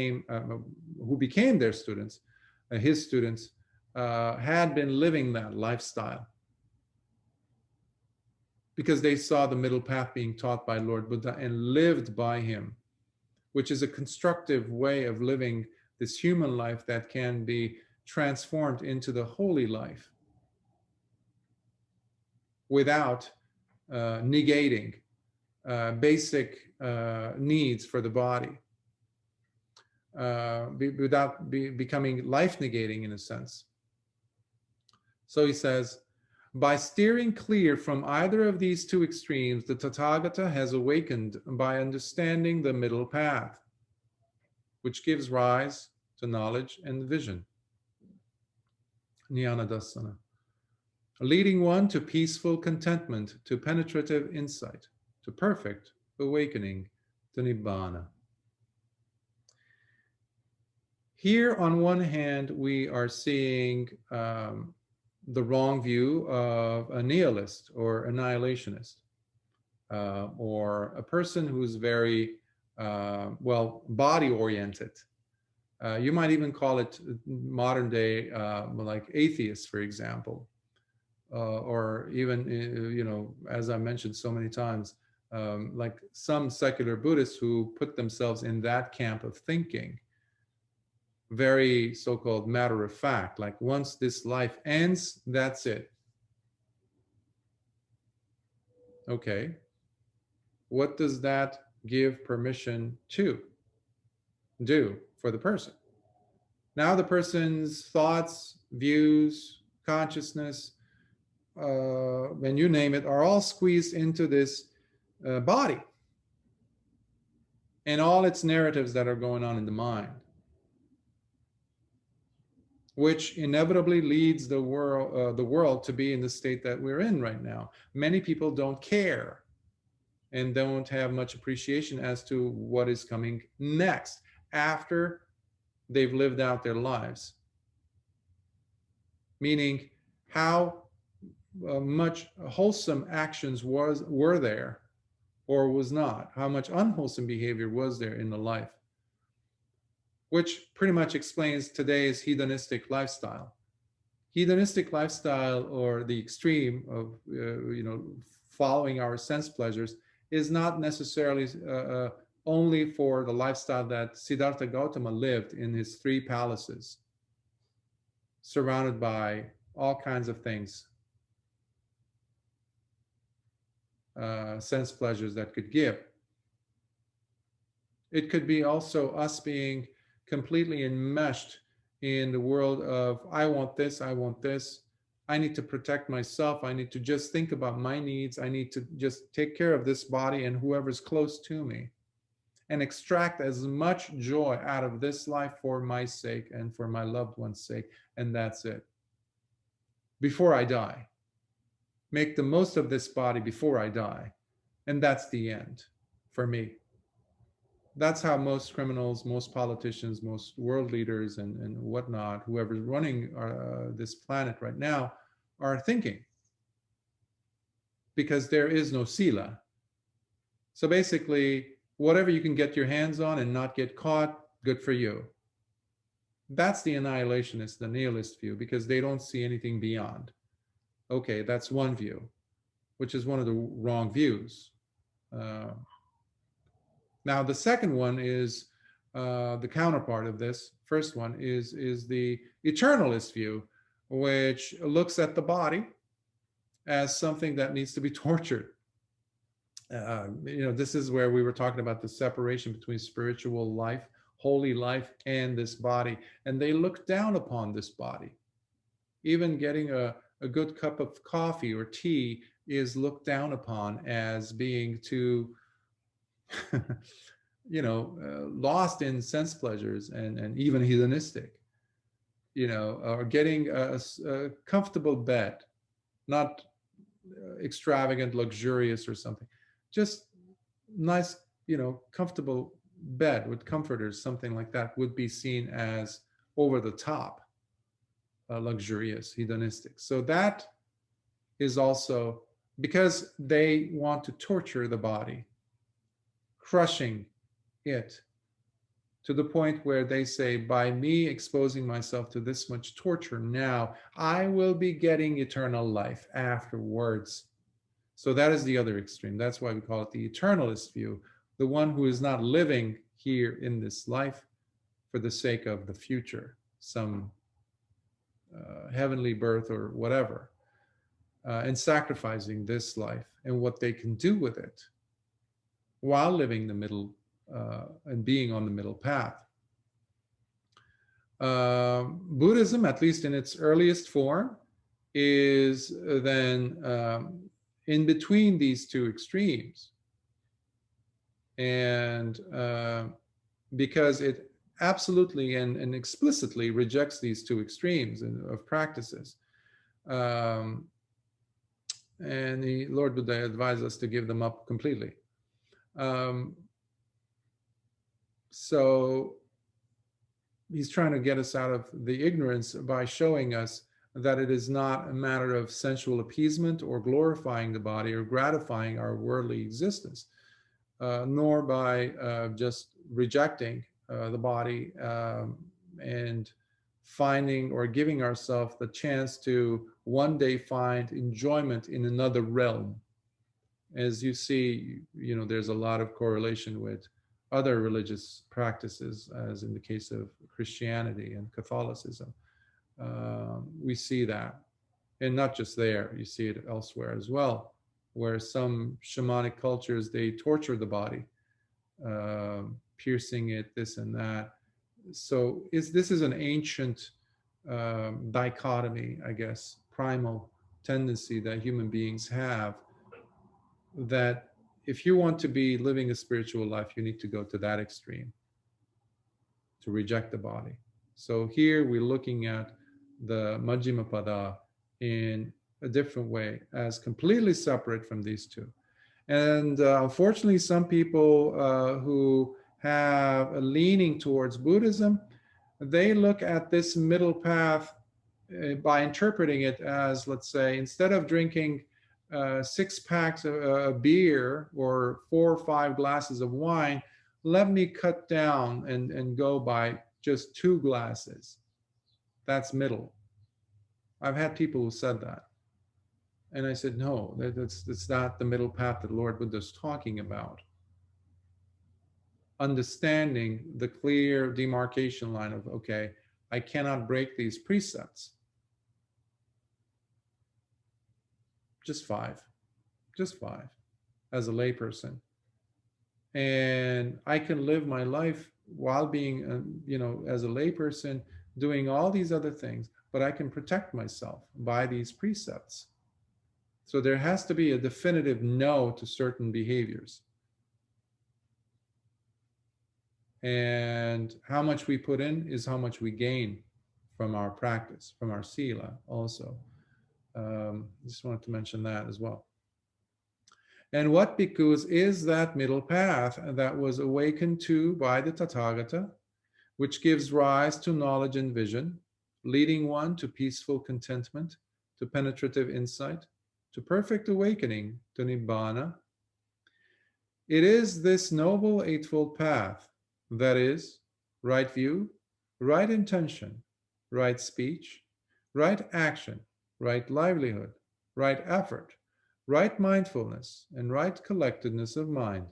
who became their students, his students, had been living that lifestyle because they saw the middle path being taught by Lord Buddha and lived by him, which is a constructive way of living this human life that can be transformed into the holy life without negating basic needs for the body, without becoming life-negating in a sense. So he says, by steering clear from either of these two extremes, the Tathagata has awakened by understanding the middle path, which gives rise to knowledge and vision. Jnanadasana. Leading one to peaceful contentment, to penetrative insight, to perfect awakening, to Nibbana. Here, on one hand, we are seeing the wrong view of a nihilist or annihilationist, or a person who's very, body-oriented. You might even call it modern day, like atheists, for example. Or even, as I mentioned so many times, like some secular Buddhists who put themselves in that camp of thinking, very so-called matter of fact, like once this life ends, that's it. Okay, what does that give permission to do for the person? Now the person's thoughts, views, consciousness, when you name it, are all squeezed into this body and all its narratives that are going on in the mind, which inevitably leads the world to be in the state that we're in right now. Many people don't care and don't have much appreciation as to what is coming next after they've lived out their lives. Meaning, how much wholesome actions were there or was not, how much unwholesome behavior was there in the life, which pretty much explains today's hedonistic lifestyle. Hedonistic lifestyle, or the extreme of following our sense pleasures, is not necessarily only for the lifestyle that Siddhartha Gautama lived in his 3 palaces, surrounded by all kinds of things, sense pleasures that could give. It could be also us being completely enmeshed in the world of, I want this, I need to protect myself, I need to just think about my needs, I need to just take care of this body and whoever's close to me, and extract as much joy out of this life for my sake and for my loved one's sake, and that's it. Before I die. Make the most of this body before I die. And that's the end for me. That's how most criminals, most politicians, most world leaders and whatnot, whoever's running this planet right now, are thinking. Because there is no sila. So basically, whatever you can get your hands on and not get caught, good for you. That's the annihilationist, the nihilist view, because they don't see anything beyond. Okay, that's one view, which is one of the wrong views. Now, the second one is the counterpart of this first one is the Eternalist view, which looks at the body as something that needs to be tortured. This is where we were talking about the separation between spiritual life, holy life, and this body. And they look down upon this body. Even getting a good cup of coffee or tea is looked down upon as being too, lost in sense pleasures and even hedonistic. Or getting a comfortable bed, not extravagant, luxurious or something, just nice, comfortable bed with comforters, something like that would be seen as over the top, luxurious, hedonistic. So that is also because they want to torture the body, crushing it to the point where they say, by me exposing myself to this much torture now, I will be getting eternal life afterwards. So that is the other extreme. That's why we call it the Eternalist view, the one who is not living here in this life for the sake of the future, some heavenly birth or whatever, and sacrificing this life and what they can do with it while living the middle and being on the middle path. Buddhism, at least in its earliest form, is then in between these two extremes. And because it absolutely and explicitly rejects these two extremes of practices. And the Lord Buddha advised us to give them up completely. So he's trying to get us out of the ignorance by showing us that it is not a matter of sensual appeasement or glorifying the body or gratifying our worldly existence, nor by just rejecting the body and finding or giving ourselves the chance to one day find enjoyment in another realm. As you see, there's a lot of correlation with other religious practices, as in the case of Christianity and Catholicism. We see that. And not just there, you see it elsewhere as well, where some shamanic cultures, they torture the body, piercing it, this and that. So this is an ancient dichotomy, I guess, primal tendency that human beings have, that if you want to be living a spiritual life, you need to go to that extreme, to reject the body. So here we're looking at the Majjhima Pada in a different way, as completely separate from these two. And unfortunately, some people who have a leaning towards Buddhism, they look at this middle path by interpreting it as, let's say, instead of drinking 6 packs of beer or 4 or 5 glasses of wine, let me cut down and go by just 2 glasses. That's middle. I've had people who said that. And I said, no, that's not the middle path that Lord Buddha is talking about. Understanding the clear demarcation line of, okay, I cannot break these precepts. Just 5 as a layperson. And I can live my life while being, as a layperson, doing all these other things, but I can protect myself by these precepts. So there has to be a definitive no to certain behaviors. And how much we put in is how much we gain from our practice, from our sila also. Just wanted to mention that as well. And what bhikkhus is that middle path that was awakened to by the Tathagata, which gives rise to knowledge and vision, leading one to peaceful contentment, to penetrative insight, to perfect awakening, to Nibbana. It is this noble eightfold path, that is, right view, right intention, right speech, right action, right livelihood, right effort, right mindfulness, and right collectedness of mind.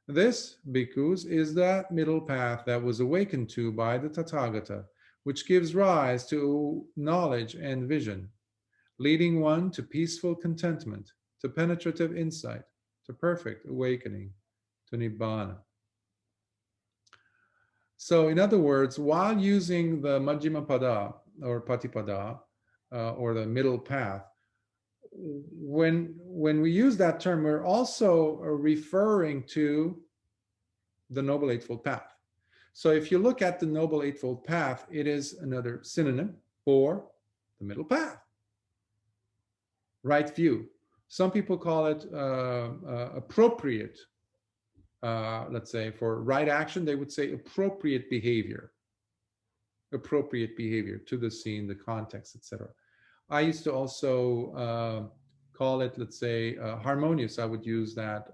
This, bhikkhus, is that middle path that was awakened to by the Tathagata, which gives rise to knowledge and vision, leading one to peaceful contentment, to penetrative insight, to perfect awakening, to Nibbana. So, in other words, while using the Majjhima Pada or Patipada or the middle path, when we use that term, we're also referring to the Noble Eightfold Path. So, if you look at the Noble Eightfold Path, it is another synonym for the middle path, right view. Some people call it appropriate. Let's say for right action, they would say appropriate behavior to the scene, the context, etc. I used to also call it, let's say, harmonious. I would use that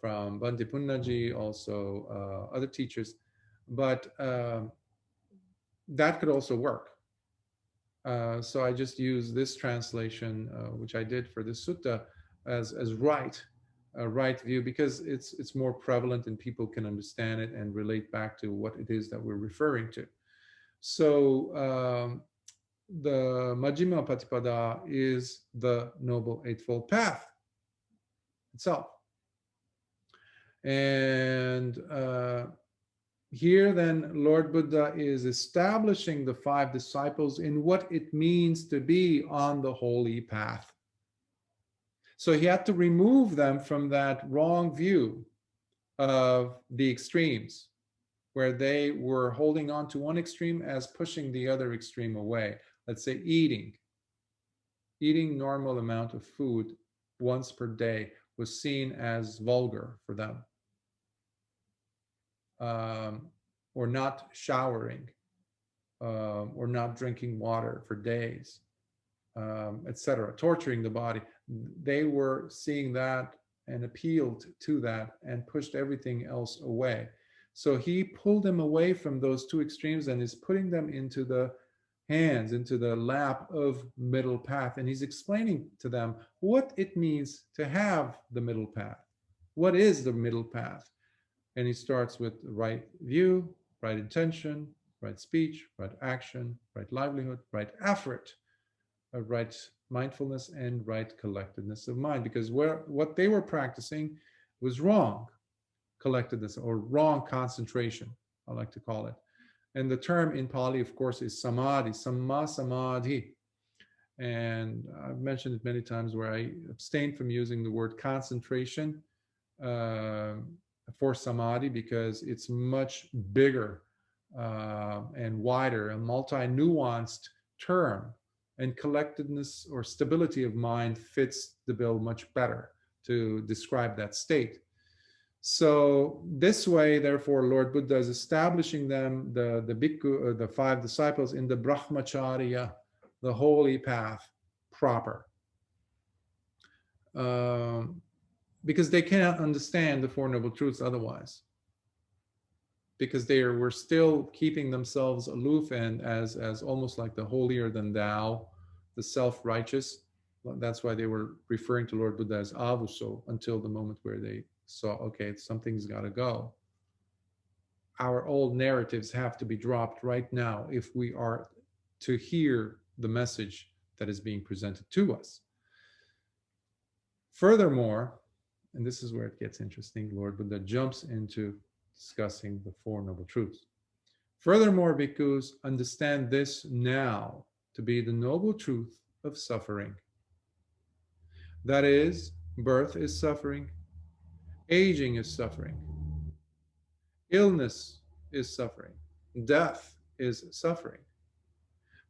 from Bhante Punnaji, also other teachers, but that could also work. So I just use this translation, which I did for this sutta, as right, a right view, because it's more prevalent and people can understand it and relate back to what it is that we're referring to. So the Majjhima Patipada is the Noble Eightfold Path itself. And here then Lord Buddha is establishing the 5 disciples in what it means to be on the holy path. So he had to remove them from that wrong view of the extremes, where they were holding on to one extreme as pushing the other extreme away. Let's say eating normal amount of food once per day was seen as vulgar for them. Or not showering, or not drinking water for days, etc., torturing the body. They were seeing that and appealed to that and pushed everything else away. So he pulled them away from those 2 extremes and is putting them into the hands, into the lap of middle path. And he's explaining to them what it means to have the middle path. What is the middle path? And he starts with right view, right intention, right speech, right action, right livelihood, right effort, right mindfulness, and right collectedness of mind. Because what they were practicing was wrong collectedness or wrong concentration, I like to call it. And the term in Pali, of course, is samadhi, samma samadhi. And I've mentioned it many times where I abstain from using the word concentration for samadhi, because it's much bigger and wider, a multi-nuanced term, and collectedness or stability of mind fits the bill much better to describe that state. So this way, therefore, Lord Buddha is establishing them, the bhikkhu, the 5 disciples, in the brahmacharya, the holy path proper. Because they cannot understand the 4 Noble Truths otherwise. Because they were still keeping themselves aloof and as almost like the holier than thou, the self-righteous. That's why they were referring to Lord Buddha as avuso, until the moment where they saw, okay, something's got to go. Our old narratives have to be dropped right now if we are to hear the message that is being presented to us. Furthermore, and this is where it gets interesting, Lord Buddha jumps into discussing the 4 Noble Truths. Furthermore, bhikkhus, understand this now to be the noble truth of suffering. That is, birth is suffering, aging is suffering, illness is suffering, death is suffering.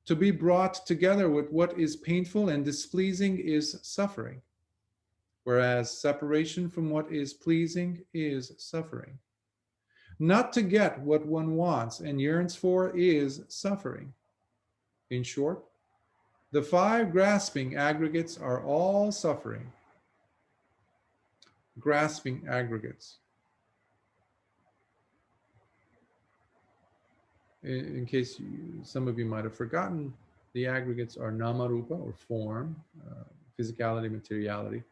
To be brought together with what is painful and displeasing is suffering, whereas separation from what is pleasing is suffering. Not to get what one wants and yearns for is suffering. In short, the 5 grasping aggregates are all suffering. Grasping aggregates. In case some of you might have forgotten, the aggregates are nama rupa, or form, physicality, materiality.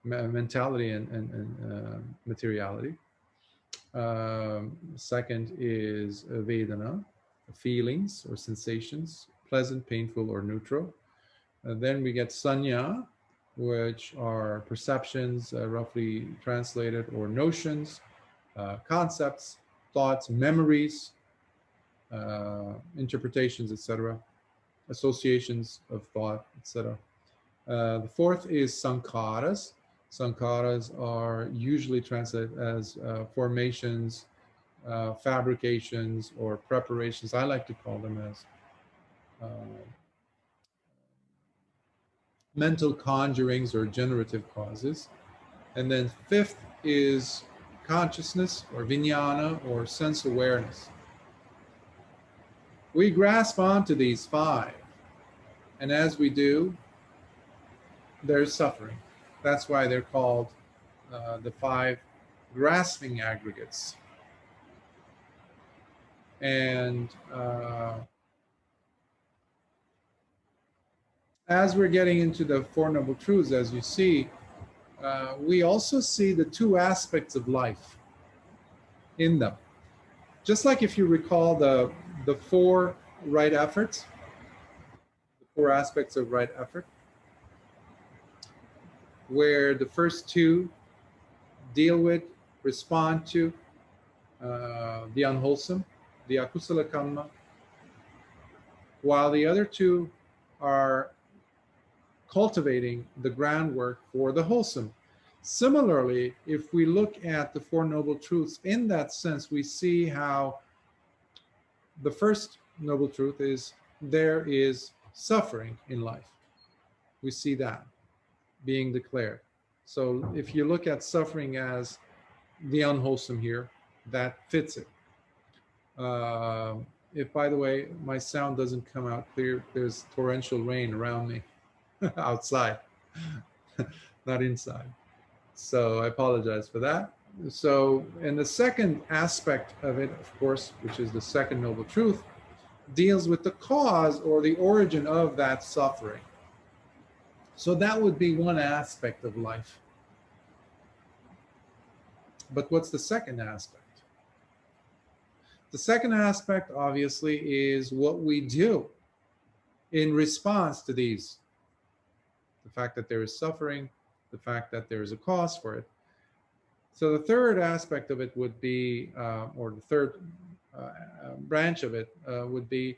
mentality and materiality. Second is Vedana, feelings or sensations, pleasant, painful, or neutral. Then we get Sanya, which are perceptions, roughly translated, or notions, concepts, thoughts, memories, interpretations, etc., associations of thought, etc. The fourth is Sankharas. Sankharas are usually translated as formations, fabrications, or preparations. I like to call them as mental conjurings or generative causes. And then fifth is consciousness or vijnana or sense awareness. We grasp onto these five, and as we do, there's suffering. That's why they're called the five grasping aggregates. And as we're getting into the Four Noble Truths, as you see, we also see the two aspects of life in them. Just like if you recall the four right efforts, the four aspects of right effort, where the first two deal with, respond to the unwholesome, the akusala karma, while the other two are cultivating the groundwork for the wholesome. Similarly, if we look at the Four Noble Truths in that sense, we see how the first noble truth is there is suffering in life. We see that being declared. So if you look at suffering as the unwholesome here, that fits it. If, by the way, my sound doesn't come out clear, there's torrential rain around me outside, not inside. So I apologize for that. So, and the second aspect of it, of course, which is the second noble truth, deals with the cause or the origin of that suffering. So that would be one aspect of life. But what's the second aspect? The second aspect, obviously, is what we do in response to these. The fact that there is suffering, the fact that there is a cause for it. So the third aspect of it would be, or the third branch of it would be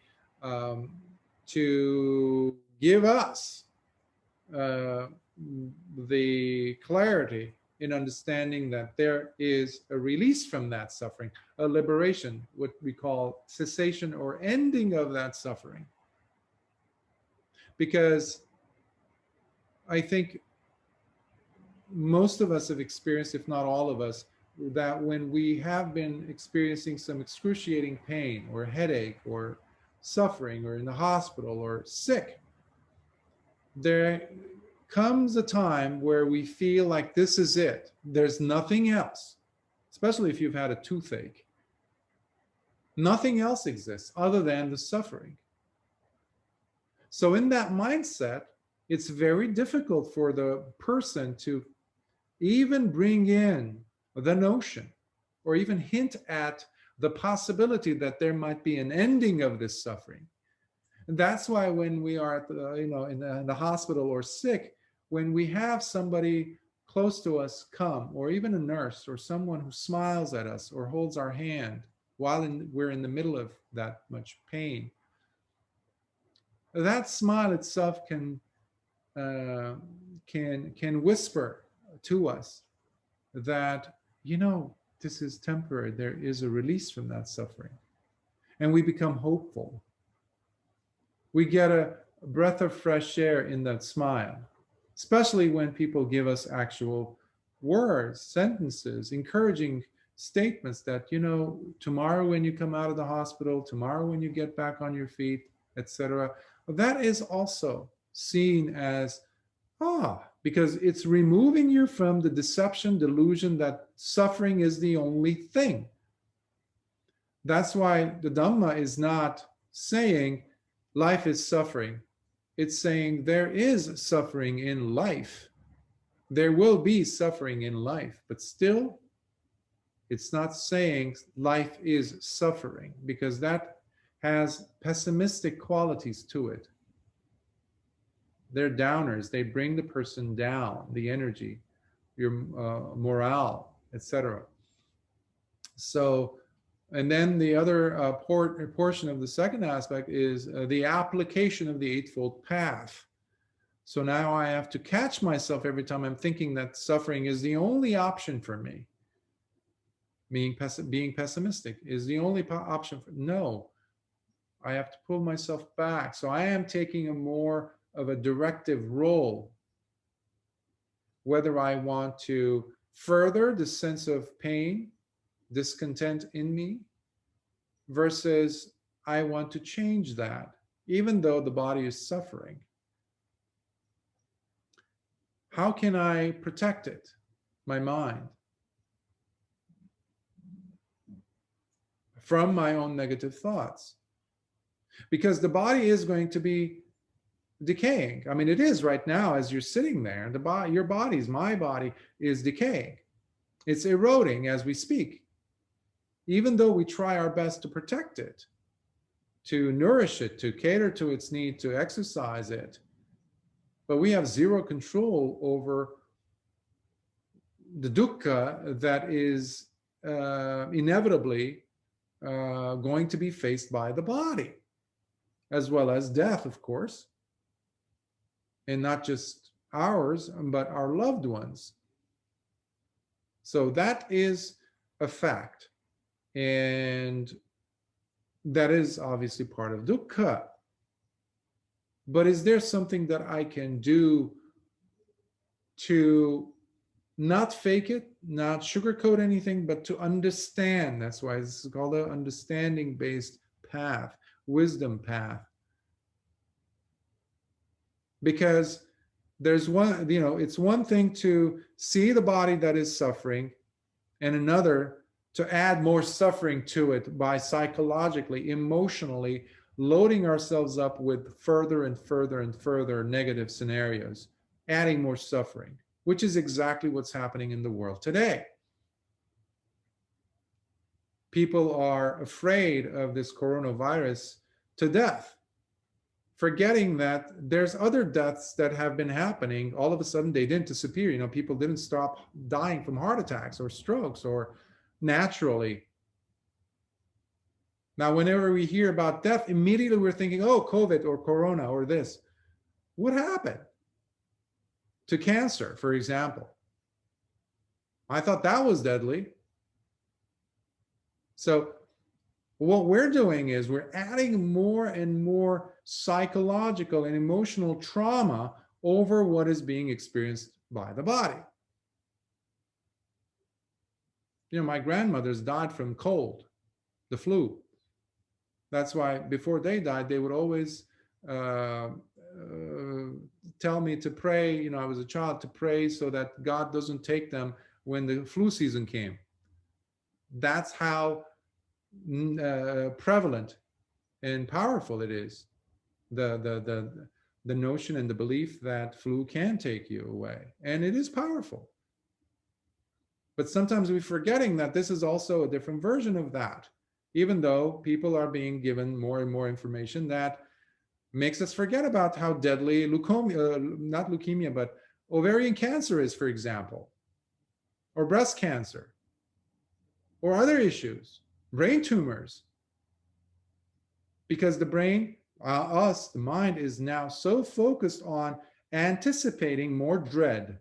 to give us the clarity in understanding that there is a release from that suffering, a liberation, what we call cessation or ending of that suffering. Because I think most of us have experienced, if not all of us, that when we have been experiencing some excruciating pain or headache or suffering or in the hospital or sick, there comes a time where we feel like this is it. There's nothing else, especially if you've had a toothache. Nothing else exists other than the suffering. So in that mindset, it's very difficult for the person to even bring in the notion or even hint at the possibility that there might be an ending of this suffering. And that's why when we are at the, in the hospital or sick, when we have somebody close to us come, or even a nurse or someone who smiles at us or holds our hand while we're in the middle of that much pain, that smile itself can whisper to us that, this is temporary. There is a release from that suffering. And we become hopeful. We get a breath of fresh air in that smile, especially when people give us actual words, sentences, encouraging statements that, tomorrow when you come out of the hospital, tomorrow when you get back on your feet, etc. That is also seen as, because it's removing you from the deception, delusion that suffering is the only thing. That's why the Dhamma is not saying life is suffering. It's saying there is suffering in life. There will be suffering in life, but still, it's not saying life is suffering, because that has pessimistic qualities to it. They're downers. They bring the person down, the energy, your morale, etc. So, and then the other portion of the second aspect is the application of the Eightfold Path. So now I have to catch myself every time I'm thinking that suffering is the only option for me. Being pessimistic is the only option. No, I have to pull myself back. So I am taking a more of a directive role, whether I want to further the sense of pain, discontent in me, versus I want to change that, even though the body is suffering. How can I protect it? My mind. From my own negative thoughts. Because the body is going to be decaying. I mean, it is right now as you're sitting there. Your body's, my body is decaying. It's eroding as we speak. Even though we try our best to protect it, to nourish it, to cater to its need, to exercise it. But we have zero control over the dukkha that is inevitably going to be faced by the body, as well as death, of course. And not just ours, but our loved ones. So that is a fact. And that is obviously part of dukkha. But is there something that I can do to not fake it, not sugarcoat anything, but to understand? That's why this is called an understanding-based path, wisdom path. Because there's one, it's one thing to see the body that is suffering, and another to add more suffering to it by psychologically, emotionally loading ourselves up with further and further and further negative scenarios, adding more suffering, which is exactly what's happening in the world today. People are afraid of this coronavirus to death, forgetting that there's other deaths that have been happening. All of a sudden, they didn't disappear. People didn't stop dying from heart attacks or strokes or naturally. Now, whenever we hear about death, immediately we're thinking, oh, COVID or corona or this. What happened to cancer, for example? I thought that was deadly. So what we're doing is we're adding more and more psychological and emotional trauma over what is being experienced by the body. My grandmothers died from cold, the flu. That's why before they died, they would always tell me to pray. I was a child, to pray so that God doesn't take them when the flu season came. That's how prevalent and powerful it is. The notion and the belief that flu can take you away, and it is powerful. But sometimes we're forgetting that this is also a different version of that, even though people are being given more and more information that makes us forget about how deadly not leukemia, but ovarian cancer is, for example, or breast cancer, or other issues, brain tumors. Because the brain, the mind, is now so focused on anticipating more dread,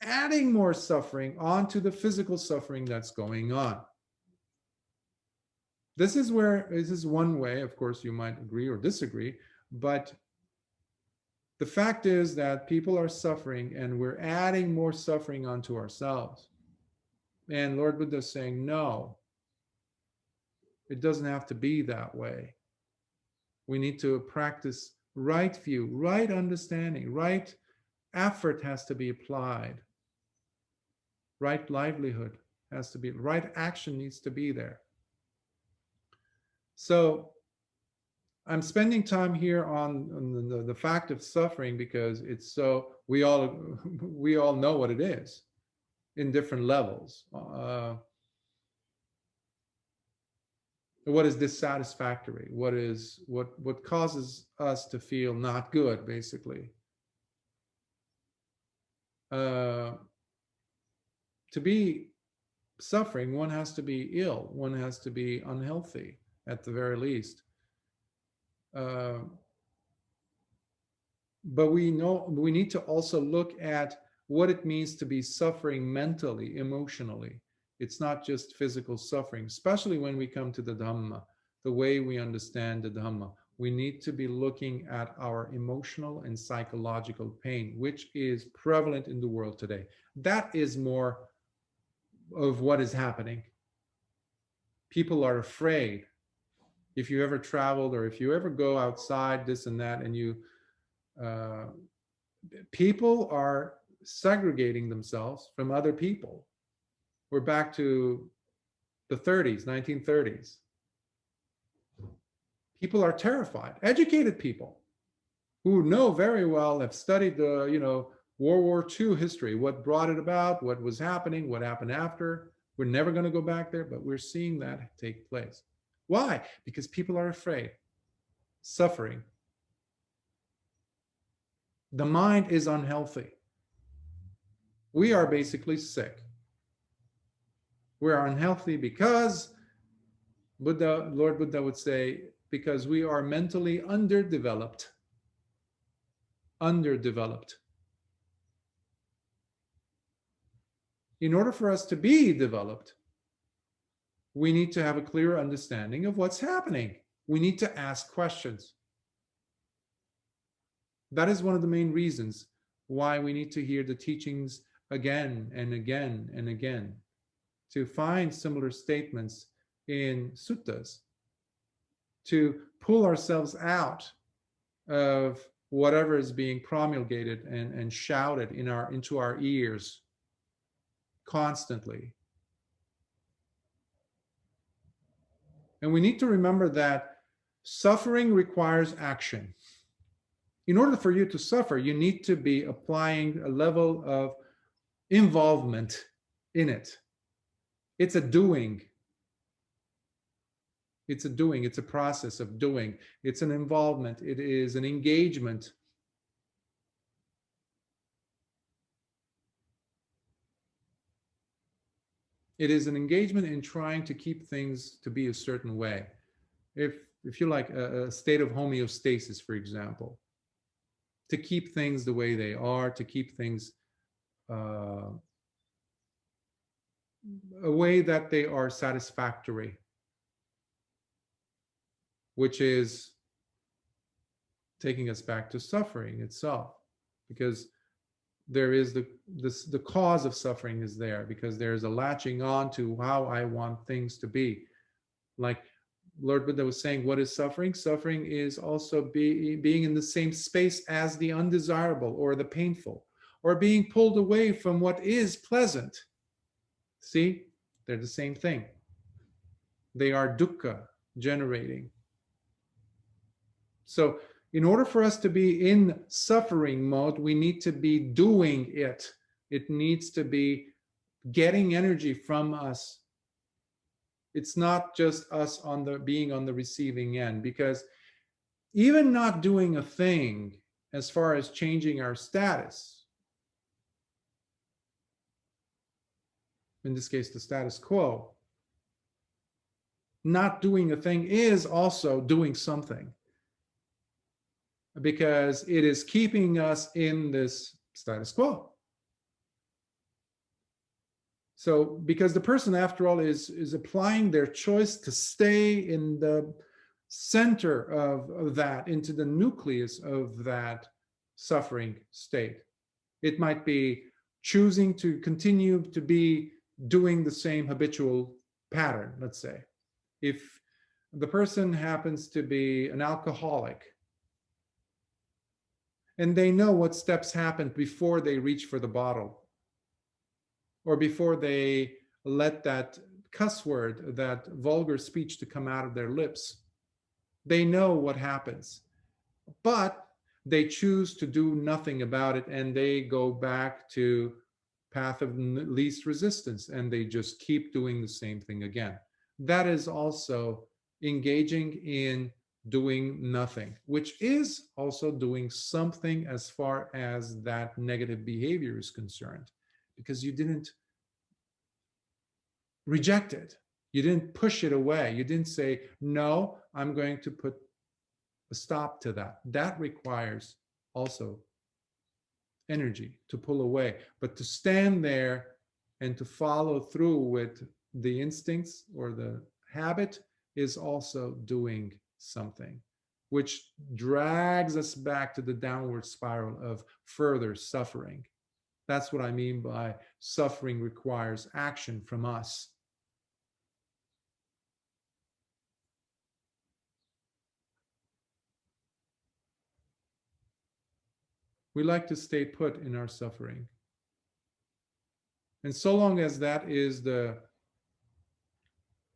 adding more suffering onto the physical suffering that's going on. This is one way, of course, you might agree or disagree, but the fact is that people are suffering and we're adding more suffering onto ourselves. And Lord Buddha is saying, no, it doesn't have to be that way. We need to practice right view, right understanding, right effort has to be applied. Right livelihood has to be, right action needs to be there. So I'm spending time here on the fact of suffering because it's so, we all we all know what it is in different levels. What is dissatisfactory? What causes us to feel not good, basically? To be suffering, one has to be ill, one has to be unhealthy at the very least. But we know we need to also look at what it means to be suffering mentally, emotionally. It's not just physical suffering, especially when we come to the Dhamma, the way we understand the Dhamma. We need to be looking at our emotional and psychological pain, which is prevalent in the world today. That is more of what is happening. People are afraid. If you ever traveled or if you ever go outside, this and that, and you people are segregating themselves from other people. We're back to the 30s, 1930s. People are terrified. Educated people who know very well, have studied the, World War II history, what brought it about, what was happening, what happened after. We're never going to go back there, but we're seeing that take place. Why? Because people are afraid, suffering. The mind is unhealthy. We are basically sick. We are unhealthy because Lord Buddha would say, because we are mentally underdeveloped. Underdeveloped. In order for us to be developed, we need to have a clear understanding of what's happening. We need to ask questions. That is one of the main reasons why we need to hear the teachings again and again and again, to find similar statements in suttas, to pull ourselves out of whatever is being promulgated and shouted into our ears constantly. And we need to remember that suffering requires action. In order for you to suffer, you need to be applying a level of involvement in it. It's a doing. It's a doing. It's a process of doing. It's an involvement. It is an engagement. It is an engagement in trying to keep things to be a certain way. If you like a state of homeostasis, for example, to keep things the way they are, to keep things a way that they are satisfactory, which is taking us back to suffering itself, because there is the cause of suffering is there, because there's a latching on to how I want things to be. Like Lord Buddha was saying, what is suffering? Suffering is also being in the same space as the undesirable or the painful, or being pulled away from what is pleasant. See, they're the same thing. They are dukkha generating. So in order for us to be in suffering mode, we need to be doing it. It needs to be getting energy from us. It's not just us being on the receiving end, because even not doing a thing as far as changing our status, in this case, the status quo, not doing a thing is also doing something, because it is keeping us in this status quo. So, because the person, after all, is applying their choice to stay in the center of that, into the nucleus of that suffering state. It might be choosing to continue to be doing the same habitual pattern, let's say. If the person happens to be an alcoholic, and they know what steps happened before they reach for the bottle, or before they let that cuss word, that vulgar speech to come out of their lips. They know what happens, but they choose to do nothing about it, and they go back to path of least resistance, and they just keep doing the same thing again. That is also engaging in doing nothing, which is also doing something as far as that negative behavior is concerned, because you didn't reject it. You didn't push it away. You didn't say, no, I'm going to put a stop to that. That requires also energy to pull away, but to stand there and to follow through with the instincts or the habit is also doing something, which drags us back to the downward spiral of further suffering. That's what I mean by suffering requires action from us. We like to stay put in our suffering. And so long as that is the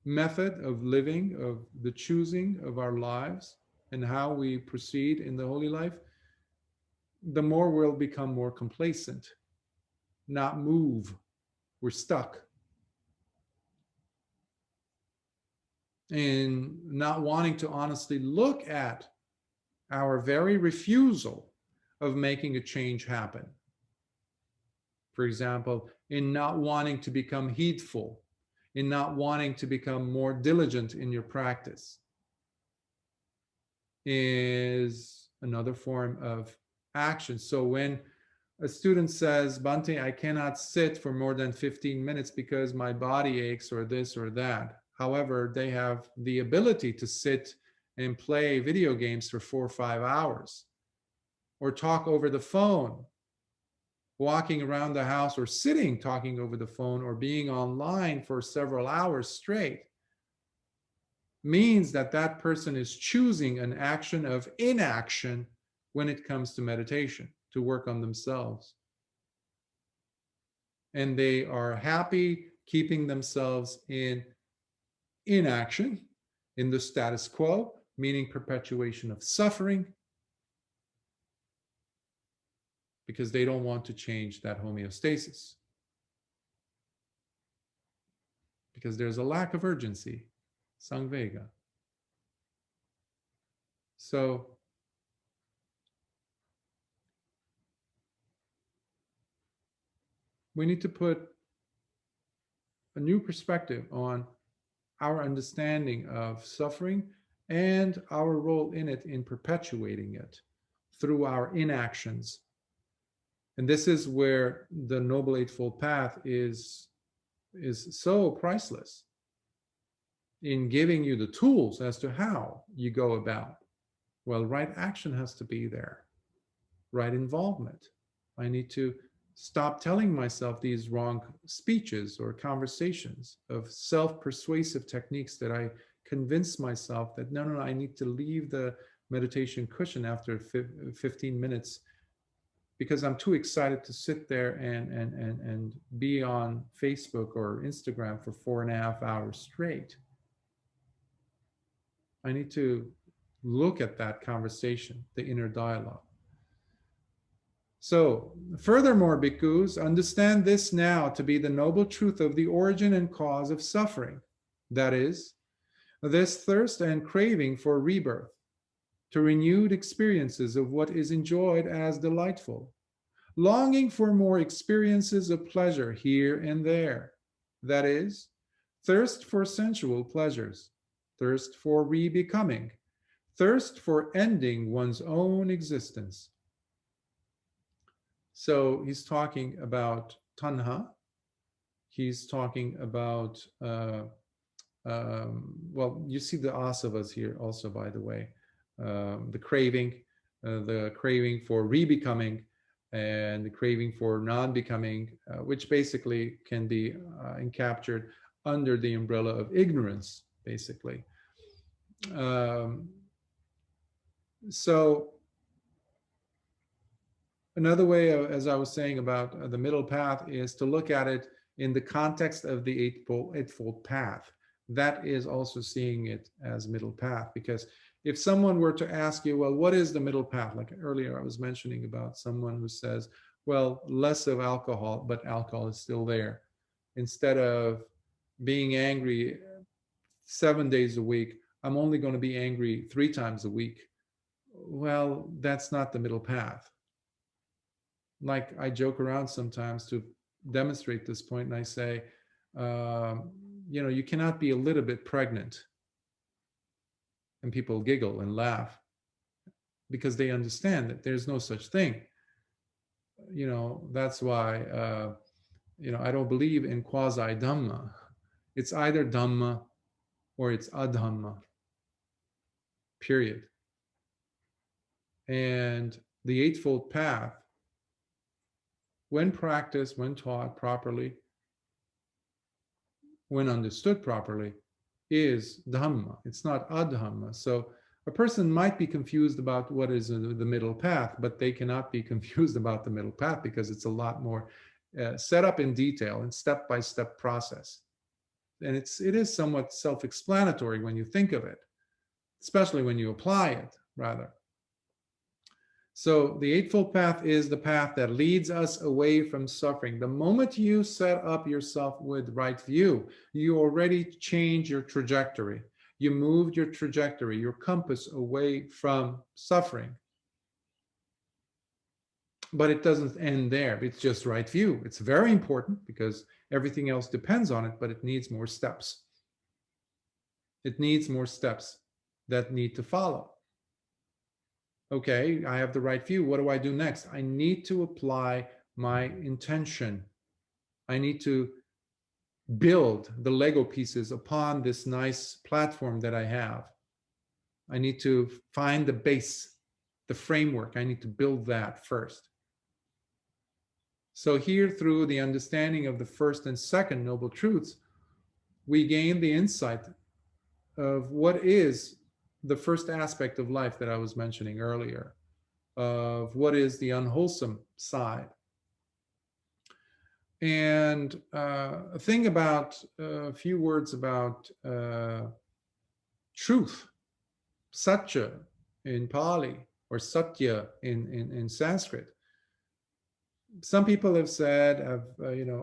method of living, of the choosing of our lives and how we proceed in the holy life, the more we'll become more complacent, not move. We're stuck. And not wanting to honestly look at our very refusal of making a change happen. For example, in not wanting to become heedful, in not wanting to become more diligent in your practice, is another form of action. So when a student says, Bhante, I cannot sit for more than 15 minutes because my body aches or this or that. However, they have the ability to sit and play video games for 4 or 5 hours, or talk over the phone, walking around the house, or sitting talking over the phone, or being online for several hours straight, means that that person is choosing an action of inaction when it comes to meditation, to work on themselves. And they are happy keeping themselves in inaction, in the status quo, meaning perpetuation of suffering, because they don't want to change that homeostasis, because there's a lack of urgency, samvega. So we need to put a new perspective on our understanding of suffering and our role in it, in perpetuating it through our inactions. And this is where the Noble Eightfold Path is so priceless, in giving you the tools as to how you go about. Well, right action has to be there, right involvement. I need to stop telling myself these wrong speeches or conversations of self-persuasive techniques that I convince myself that no, I need to leave the meditation cushion after 15 minutes because I'm too excited to sit there and be on Facebook or Instagram for 4.5 hours straight. I need to look at that conversation, the inner dialogue. So, furthermore, bhikkhus, understand this now to be the noble truth of the origin and cause of suffering. That is, this thirst and craving for rebirth, to renewed experiences of what is enjoyed as delightful, longing for more experiences of pleasure here and there. That is, thirst for sensual pleasures, thirst for re-becoming, thirst for ending one's own existence. So he's talking about tanha. He's talking about, well, you see the asavas here also, by the way, the craving for re-becoming, and the craving for non-becoming, which basically can be captured under the umbrella of ignorance, basically. So another way, as I was saying about the middle path, is to look at it in the context of the Eightfold Path. That is also seeing it as middle path, because If someone were to ask you, well, what is the middle path? Like earlier I was mentioning about someone who says, well, less of alcohol, but alcohol is still there. Instead of being angry 7 days a week, I'm only going to be angry 3 times a week. Well, that's not the middle path. Like I joke around sometimes to demonstrate this point, and I say, you cannot be a little bit pregnant. And people giggle and laugh because they understand that there's no such thing. That's why, I don't believe in quasi-Dhamma. It's either Dhamma or it's Adhamma, period. And the Eightfold Path, when practiced, when taught properly, when understood properly, is Dhamma. It's not Adhamma. So a person might be confused about what is the middle path, but they cannot be confused about the middle path because it's a lot more set up in detail and step-by-step process. And it is somewhat self-explanatory when you think of it, especially when you apply it, rather. So the Eightfold Path is the path that leads us away from suffering. The moment you set up yourself with right view, you already change your trajectory. You moved your trajectory, your compass away from suffering. But it doesn't end there. It's just right view. It's very important because everything else depends on it, but it needs more steps. It needs more steps that need to follow. Okay, I have the right view. What do I do next? I need to apply my intention. I need to build the Lego pieces upon this nice platform that I have. I need to find the base, the framework. I need to build that first. So here, through the understanding of the first and second noble truths, we gain the insight of what is the first aspect of life that I was mentioning earlier, of what is the unwholesome side. And a few words about truth, satya in Pali, or satya in Sanskrit. Some people have said,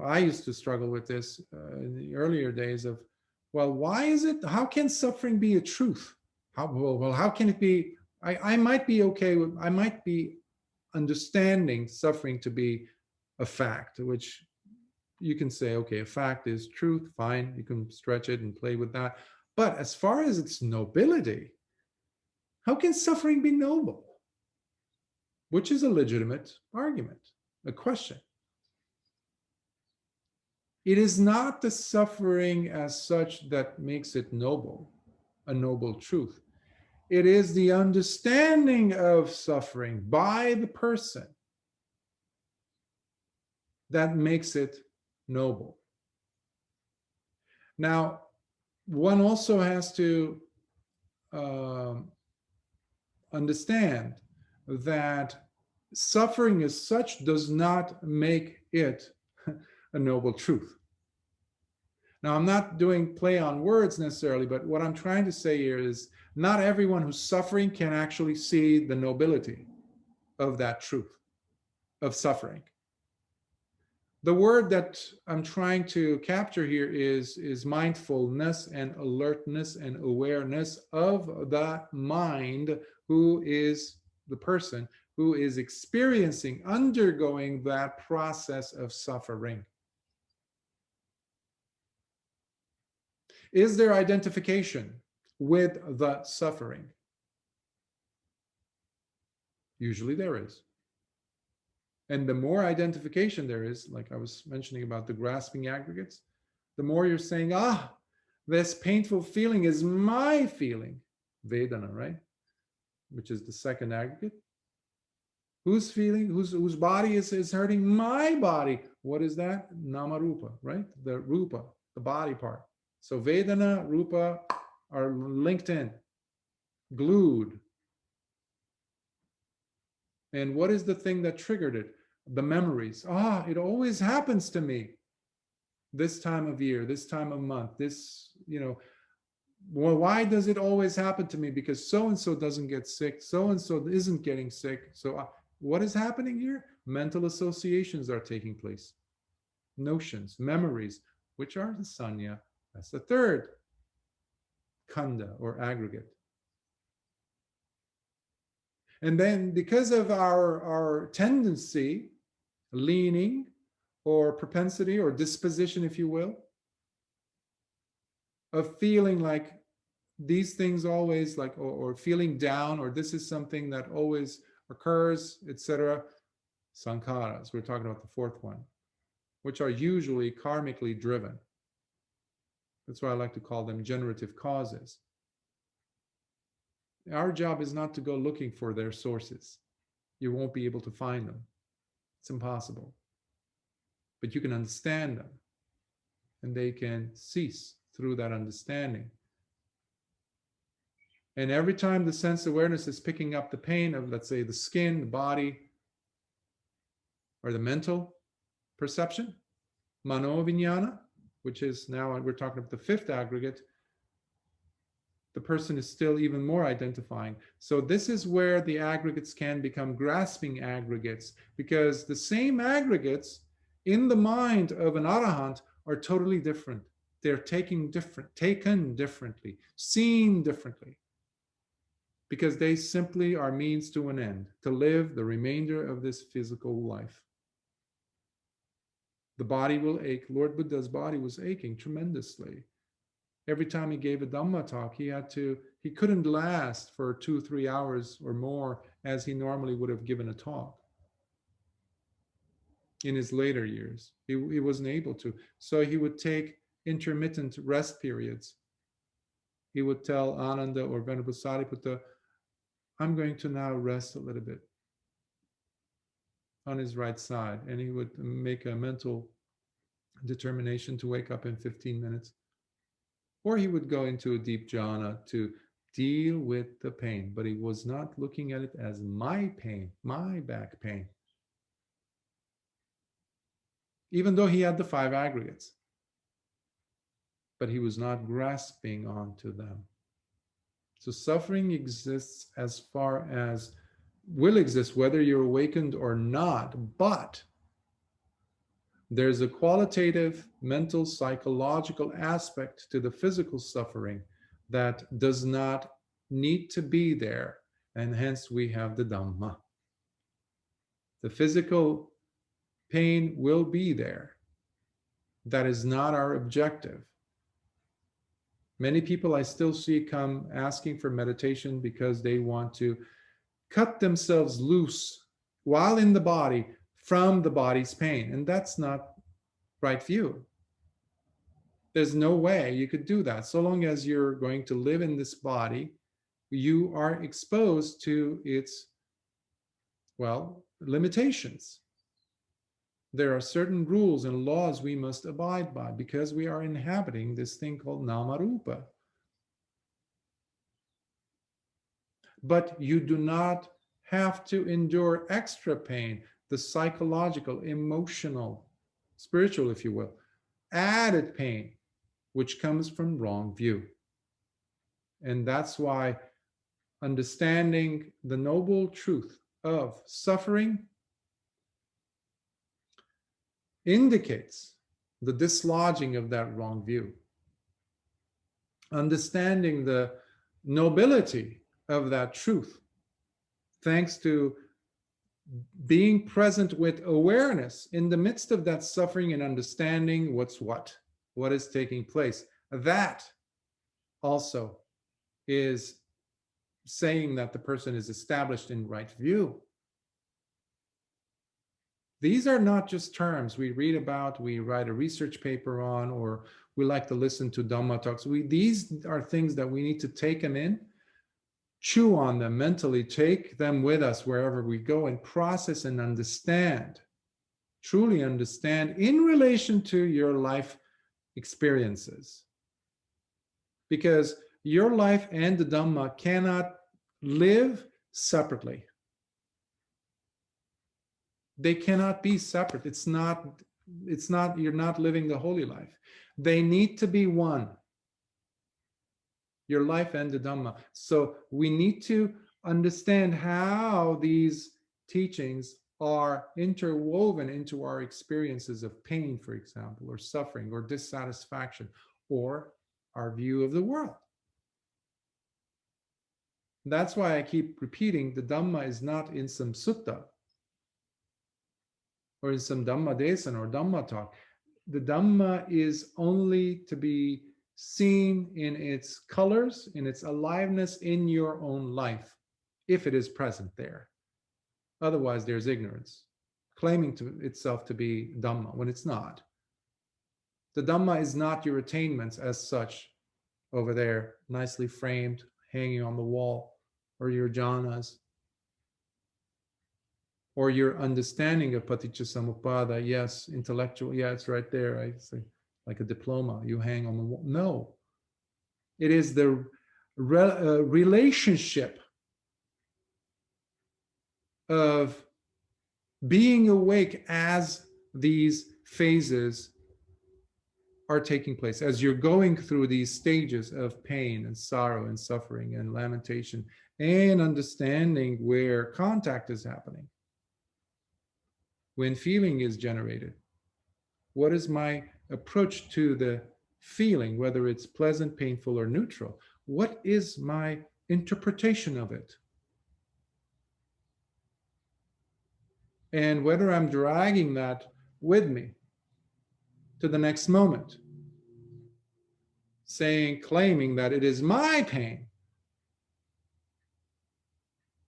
I used to struggle with this in the earlier days of, well, why is it, how can suffering be a truth? How can it be? I might be okay with, I might be understanding suffering to be a fact, which you can say, okay, a fact is truth, fine, you can stretch it and play with that. But as far as its nobility, how can suffering be noble? Which is a legitimate argument, a question. It is not the suffering as such that makes it noble, a noble truth. It is the understanding of suffering by the person that makes it noble. Now, one also has to understand that suffering as such does not make it a noble truth. Now, I'm not doing play on words necessarily, but what I'm trying to say here is not everyone who's suffering can actually see the nobility of that truth, of suffering. The word that I'm trying to capture here is mindfulness and alertness and awareness of that mind who is the person who is experiencing, undergoing that process of suffering. Is there identification with the suffering? Usually there is. And the more identification there is, like I was mentioning about the grasping aggregates, the more you're saying, this painful feeling is my feeling. Vedana, right? Which is the second aggregate. Whose feeling, whose body is hurting? My body. What is that? Nama-rupa, right? The rupa, the body part. So Vedana, Rupa are linked in, glued. And what is the thing that triggered it? The memories. It always happens to me. This time of year, this time of month, this, Well, why does it always happen to me? Because so-and-so doesn't get sick, so-and-so isn't getting sick. So what is happening here? Mental associations are taking place. Notions, memories, which are the sanya. That's the third khanda or aggregate. And then because of our tendency, leaning, or propensity, or disposition, if you will, of feeling like these things always, like, or feeling down, or this is something that always occurs, etc. Sankharas, we're talking about the fourth one, which are usually karmically driven. That's why I like to call them generative causes. Our job is not to go looking for their sources. You won't be able to find them. It's impossible. But you can understand them, and they can cease through that understanding. And every time the sense awareness is picking up the pain of, let's say, the skin, the body, or the mental perception, mano vijnana, which is now we're talking about the fifth aggregate, the person is still even more identifying. So this is where the aggregates can become grasping aggregates, because the same aggregates in the mind of an arahant are totally different. They're taken differently, seen differently, because they simply are means to an end, to live the remainder of this physical life. The body will ache. Lord Buddha's body was aching tremendously. Every time he gave a Dhamma talk, he couldn't last for 2-3 hours or more as he normally would have given a talk. In his later years, he wasn't able to. So he would take intermittent rest periods. He would tell Ananda or Venerable Sariputta, I'm going to now rest a little bit on his right side. And he would make a mental determination to wake up in 15 minutes. Or he would go into a deep jhana to deal with the pain, but he was not looking at it as my pain, my back pain. Even though he had the 5 aggregates, but he was not grasping onto them. So suffering exists as far as will exist whether you're awakened or not, but there's a qualitative, mental, psychological aspect to the physical suffering that does not need to be there, and hence we have the Dhamma. The physical pain will be there. That is not our objective. Many people I still see come asking for meditation because they want to cut themselves loose while in the body from the body's pain. And that's not right view. There's no way you could do that. So long as you're going to live in this body, you are exposed to its, well, limitations. There are certain rules and laws we must abide by because we are inhabiting this thing called Namarupa. But you do not have to endure extra pain, the psychological, emotional, spiritual, if you will, added pain, which comes from wrong view. And that's why understanding the noble truth of suffering indicates the dislodging of that wrong view. Understanding the nobility of that truth, thanks to being present with awareness in the midst of that suffering and understanding what's what is taking place. That also is saying that the person is established in right view. These are not just terms we read about, we write a research paper on, or we like to listen to Dhamma talks. These are things that we need to take them in, chew on them mentally, take them with us wherever we go, and process and understand, truly understand in relation to your life experiences. Because your life and the Dhamma cannot live separately. They cannot be separate. It's not, you're not living the holy life. They need to be one. your life and the Dhamma. So we need to understand how these teachings are interwoven into our experiences of pain, for example, or suffering, or dissatisfaction, or our view of the world. That's why I keep repeating the Dhamma is not in some sutta or in some Dhamma desana or Dhamma talk. The Dhamma is only to be seen in its colors, in its aliveness in your own life, if it is present there. Otherwise, there's ignorance, claiming to itself to be Dhamma when it's not. The Dhamma is not your attainments as such over there, nicely framed, hanging on the wall, or your jhanas, or your understanding of Paticcasamuppada. Yes, intellectual, yeah, it's right there. I say, like a diploma you hang on the wall. No, it is the relationship of being awake as these phases are taking place, as you're going through these stages of pain and sorrow and suffering and lamentation, and understanding where contact is happening, when feeling is generated. What is my approach to the feeling, whether it's pleasant, painful, or neutral? What is my interpretation of it? And whether I'm dragging that with me to the next moment, claiming that it is my pain,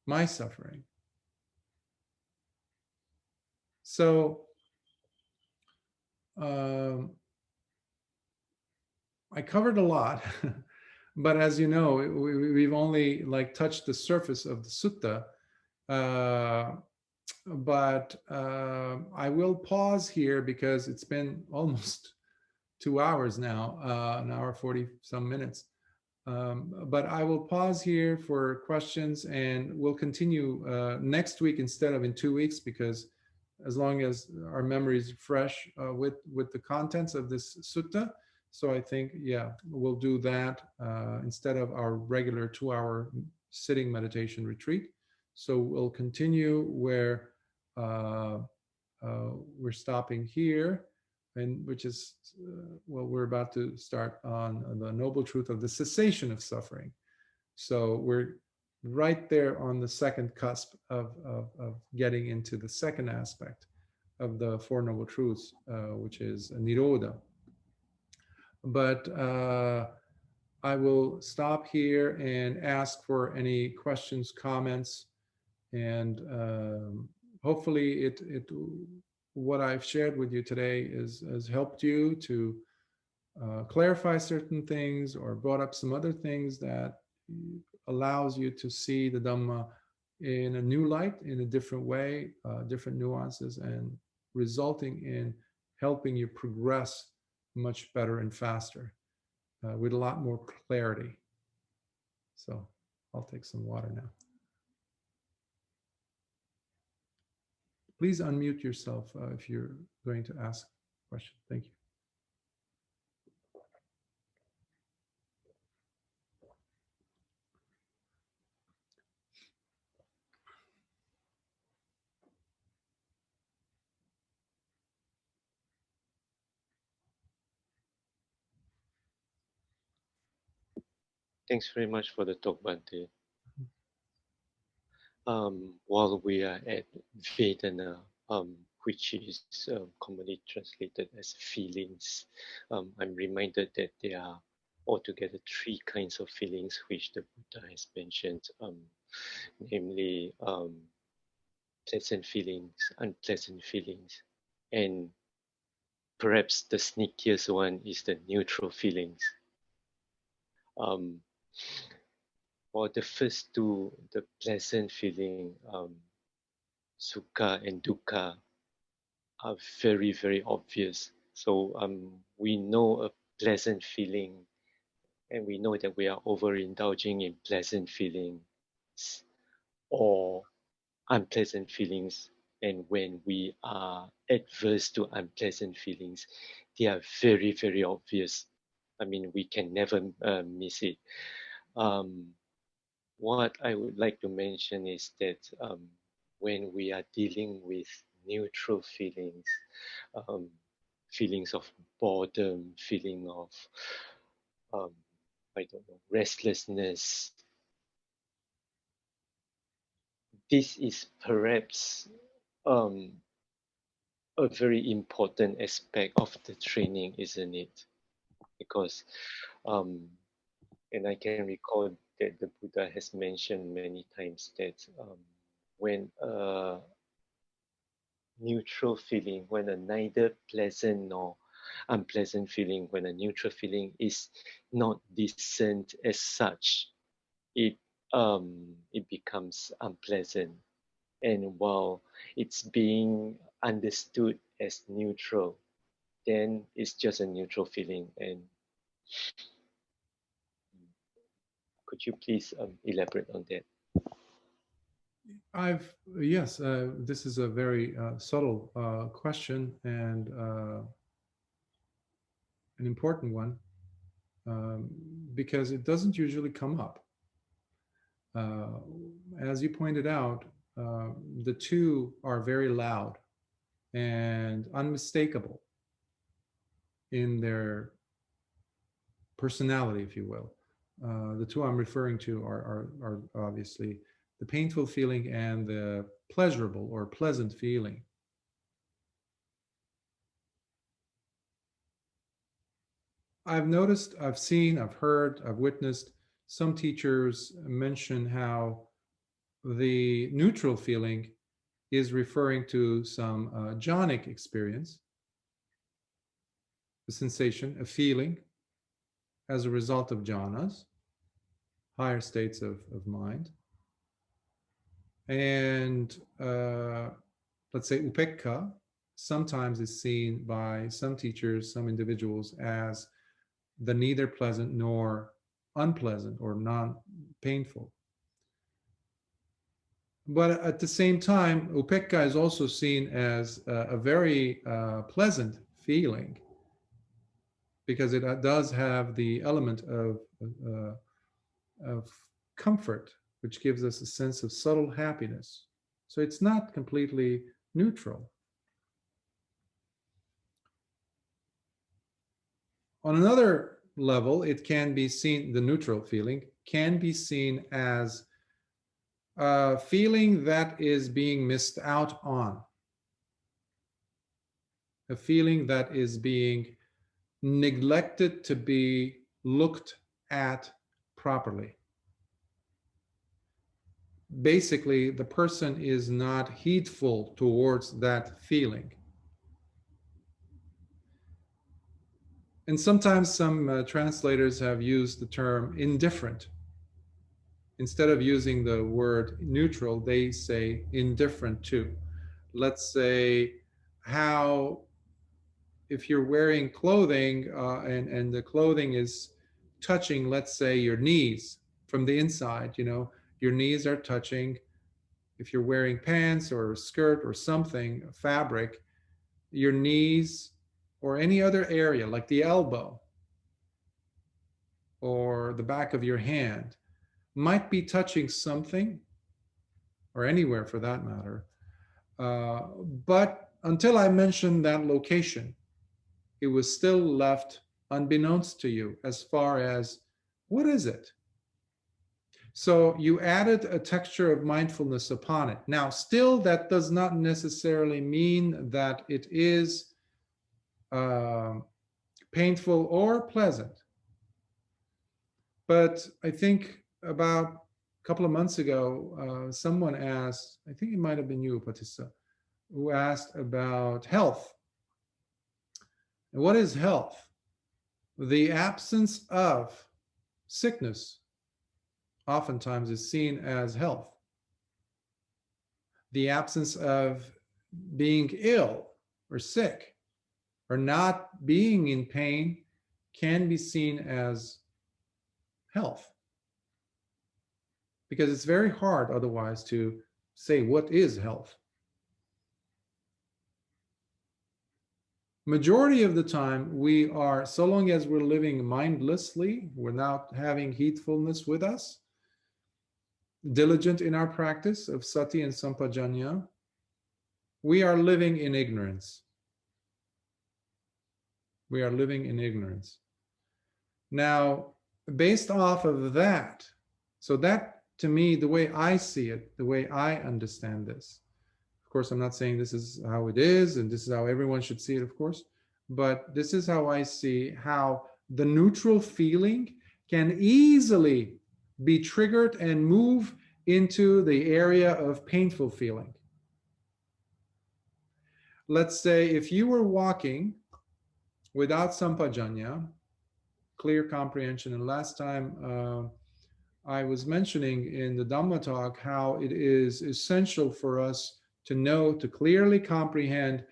my suffering. So I covered a lot, but as you know, we've only like touched the surface of the sutta. But I will pause here because it's been almost 2 hours now, an hour 40 some minutes. But I will pause here for questions, and we'll continue next week instead of in 2 weeks, because as long as our memory is fresh with the contents of this sutta. So I think, yeah, we'll do that instead of our regular 2-hour sitting meditation retreat. So we'll continue where we're stopping here, and which is, well, we're about to start on the noble truth of the cessation of suffering. So we're right there on the second cusp of getting into the second aspect of the Four Noble Truths, which is Nirodha. But I will stop here and ask for any questions, comments, and hopefully what I've shared with you today has helped you to clarify certain things, or brought up some other things that allows you to see the Dhamma in a new light, in a different way, different nuances, and resulting in helping you progress much better and faster with a lot more clarity. So I'll take some water now. Please unmute yourself if you're going to ask a question. Thank you. Thanks very much for the talk, Bhante. While we are at Vedana, which is commonly translated as feelings, I'm reminded that there are altogether 3 kinds of feelings which the Buddha has mentioned, namely pleasant feelings, unpleasant feelings, and perhaps the sneakiest one is the neutral feelings. For the first 2, the pleasant feeling, sukha and dukkha, are very, very obvious. So we know a pleasant feeling, and we know that we are overindulging in pleasant feelings or unpleasant feelings. And when we are adverse to unpleasant feelings, they are very, very obvious. I mean, we can never miss it. What I would like to mention is that when we are dealing with neutral feelings, um, feelings of boredom, feeling of I don't know, restlessness, this is perhaps a very important aspect of the training, isn't it? Because and I can recall that the Buddha has mentioned many times that when a neutral feeling, when a neither pleasant nor unpleasant feeling, when a neutral feeling is not discerned as such, it becomes unpleasant. And while it's being understood as neutral, then it's just a neutral feeling. And could you please elaborate on that? Yes, this is a very subtle question and an important one, because it doesn't usually come up. As you pointed out, the two are very loud and unmistakable in their personality, if you will. The two I'm referring to are obviously the painful feeling and the pleasurable or pleasant feeling. I've noticed, I've seen, I've heard, I've witnessed some teachers mention how the neutral feeling is referring to some jhanic experience, a sensation, a feeling as a result of jhanas, higher states of mind. And let's say upekkha sometimes is seen by some teachers, some individuals, as the neither pleasant nor unpleasant or non-painful. But at the same time, upekkha is also seen as a very pleasant feeling, because it does have the element of comfort, which gives us a sense of subtle happiness. So it's not completely neutral. On another level, it can be seen, the neutral feeling can be seen as a feeling that is being missed out on, a feeling that is being neglected to be looked at properly. Basically, the person is not heedful towards that feeling. And sometimes some translators have used the term indifferent. Instead of using the word neutral, they say indifferent to. Let's say how if you're wearing clothing and the clothing is touching, let's say, your knees from the inside, your knees are touching. If you're wearing pants or a skirt or something, fabric, your knees or any other area like the elbow or the back of your hand might be touching something, or anywhere for that matter. But until I mentioned that location, it was still left unbeknownst to you as far as what is it? So you added a texture of mindfulness upon it. Now, still, that does not necessarily mean that it is painful or pleasant. But I think about a couple of months ago, someone asked, I think it might have been you, Patissa, who asked about health. And what is health? The absence of sickness oftentimes is seen as health. The absence of being ill or sick or not being in pain can be seen as health. Because it's very hard otherwise to say what is health. Majority of the time, we are, so long as we're living mindlessly, we're not having heedfulness with us, diligent in our practice of sati and sampajanya, we are living in ignorance. We are living in ignorance. Now, based off of that, so that to me, the way I see it, the way I understand this, of course, I'm not saying this is how it is and this is how everyone should see it, of course, but this is how I see how the neutral feeling can easily be triggered and move into the area of painful feeling. Let's say if you were walking without sampajanya, clear comprehension, and last time I was mentioning in the Dhamma talk how it is essential for us to know, to clearly comprehend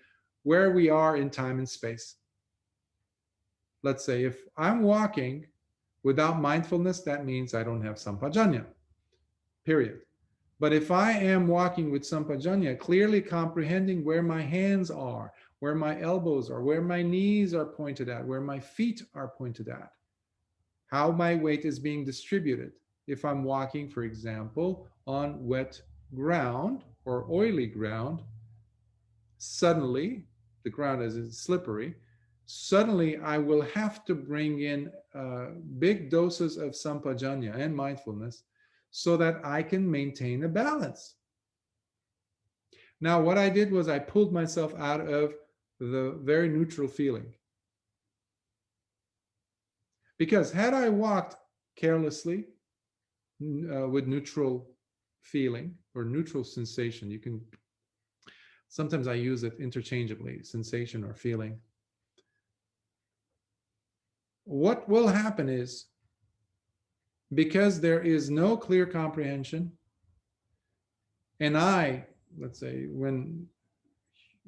where we are in time and space. Let's say if I'm walking without mindfulness, that means I don't have sampajanya, period. But if I am walking with sampajanya, clearly comprehending where my hands are, where my elbows are, where my knees are pointed at, where my feet are pointed at, how my weight is being distributed. If I'm walking, for example, on wet ground or oily ground, suddenly, the ground is slippery, suddenly I will have to bring in big doses of sampajanya and mindfulness so that I can maintain a balance. Now, what I did was I pulled myself out of the very neutral feeling. Because had I walked carelessly with neutral feeling or neutral sensation, you can, sometimes I use it interchangeably, sensation or feeling. What will happen is, because there is no clear comprehension, and let's say when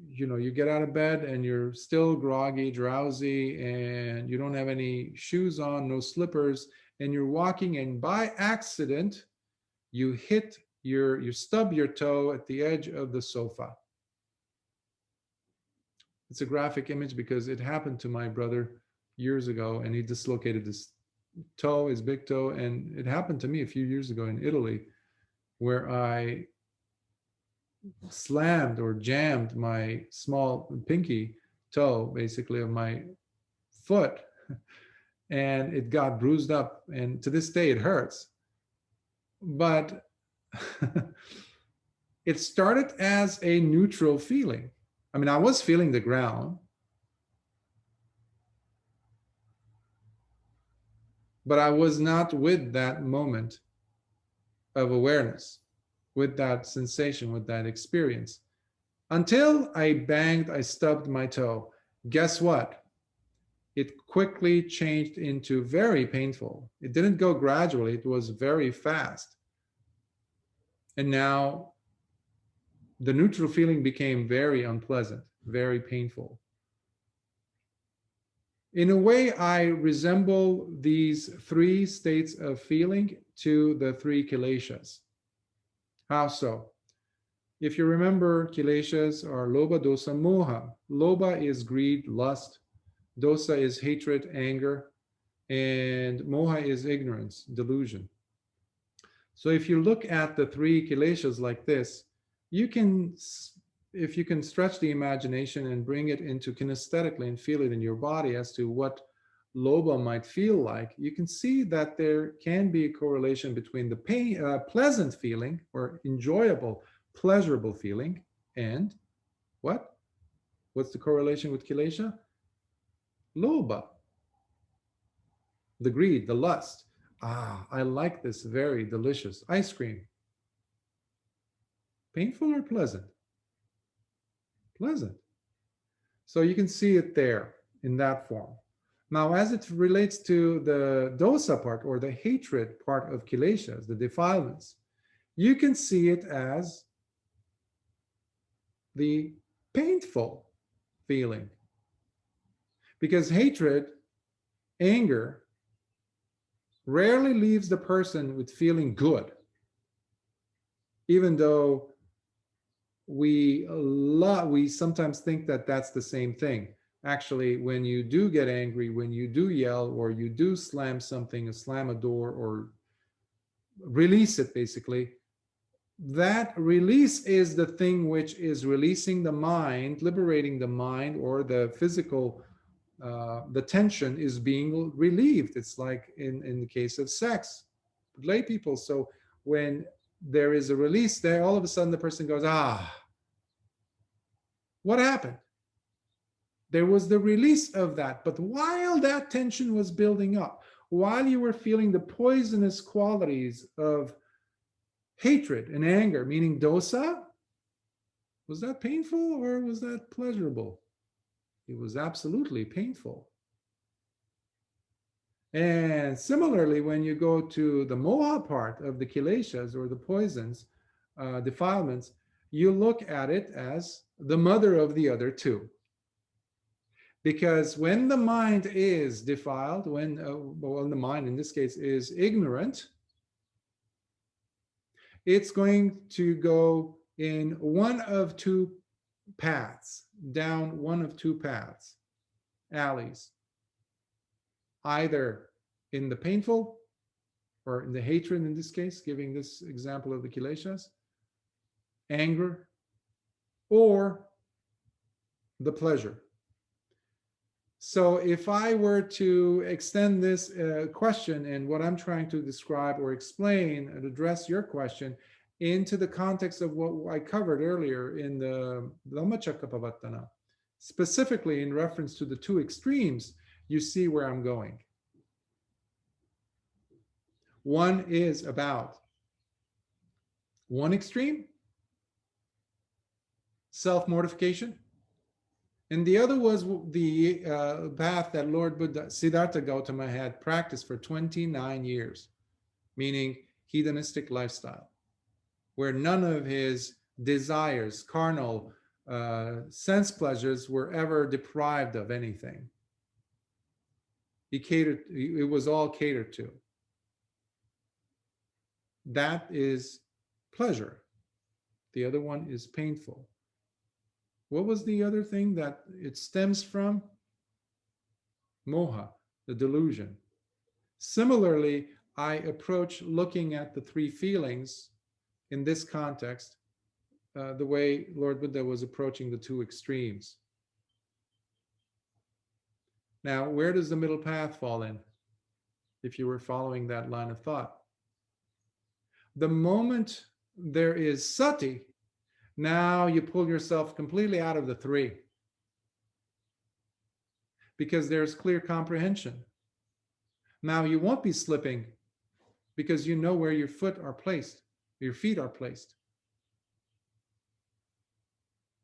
you get out of bed and you're still groggy, drowsy, and you don't have any shoes on, no slippers, and you're walking, and by accident you stub your toe at the edge of the sofa. It's a graphic image because it happened to my brother years ago, and he dislocated his toe, his big toe, and it happened to me a few years ago in Italy, where I slammed or jammed my small pinky toe, basically, of my foot, and it got bruised up, and to this day it hurts. But it started as a neutral feeling. I mean, I was feeling the ground, but I was not with that moment of awareness, with that sensation, with that experience, until I stubbed my toe. Guess what? It quickly changed into very painful. It didn't go gradually, it was very fast. And now the neutral feeling became very unpleasant, very painful. In a way, I resemble these three states of feeling to the three kileshas. How so? If you remember, kileshas are lobha, dosa, moha. Lobha is greed, lust. Dosa is hatred, anger. And moha is ignorance, delusion. So if you look at the three kileshas like this, you can, if you can stretch the imagination and bring it into kinesthetically and feel it in your body as to what lobha might feel like, you can see that there can be a correlation between the pleasant feeling or enjoyable, pleasurable feeling and what? What's the correlation with kilesha? Lobha, the greed, the lust. I like this very delicious ice cream. Painful or pleasant? Pleasant. So you can see it there in that form. Now, as it relates to the dosa part or the hatred part of kileshas, the defilements, you can see it as the painful feeling. Because hatred, anger, rarely leaves the person with feeling good, even though we sometimes think that that's the same thing. Actually, when you do get angry, when you do yell, or you do slam something, slam a door, or release it, basically, that release is the thing which is releasing the mind, liberating the mind, or the physical, the tension is being relieved. It's like in the case of sex, lay people. So when there is a release there, all of a sudden the person goes, ah, what happened? There was the release of that. But while that tension was building up, while you were feeling the poisonous qualities of hatred and anger, meaning dosa, was that painful or was that pleasurable? It was absolutely painful. And similarly, when you go to the moha part of the kileshas, or the poisons, defilements, you look at it as the mother of the other two. Because when the mind is defiled, when the mind in this case is ignorant, it's going to go in one of two paths, down one of two paths, alleys. Either in the painful, or in the hatred in this case, giving this example of the kileshas, anger, or the pleasure. So if I were to extend this question and what I'm trying to describe or explain and address your question into the context of what I covered earlier in the Dhammacakkappavattana, specifically in reference to the two extremes, you see where I'm going. One is about one extreme, self-mortification, and the other was the path that Lord Buddha, Siddhartha Gautama, had practiced for 29 years, meaning hedonistic lifestyle, where none of his desires, carnal sense pleasures, were ever deprived of anything. It was all catered to. That is pleasure. The other one is painful. What was the other thing that it stems from? Moha, the delusion. Similarly, I approach looking at the three feelings in this context the way Lord Buddha was approaching the two extremes. Now, where does the middle path fall in, if you were following that line of thought? The moment there is sati, now you pull yourself completely out of the three, because there's clear comprehension. Now you won't be slipping because you know where your feet are placed.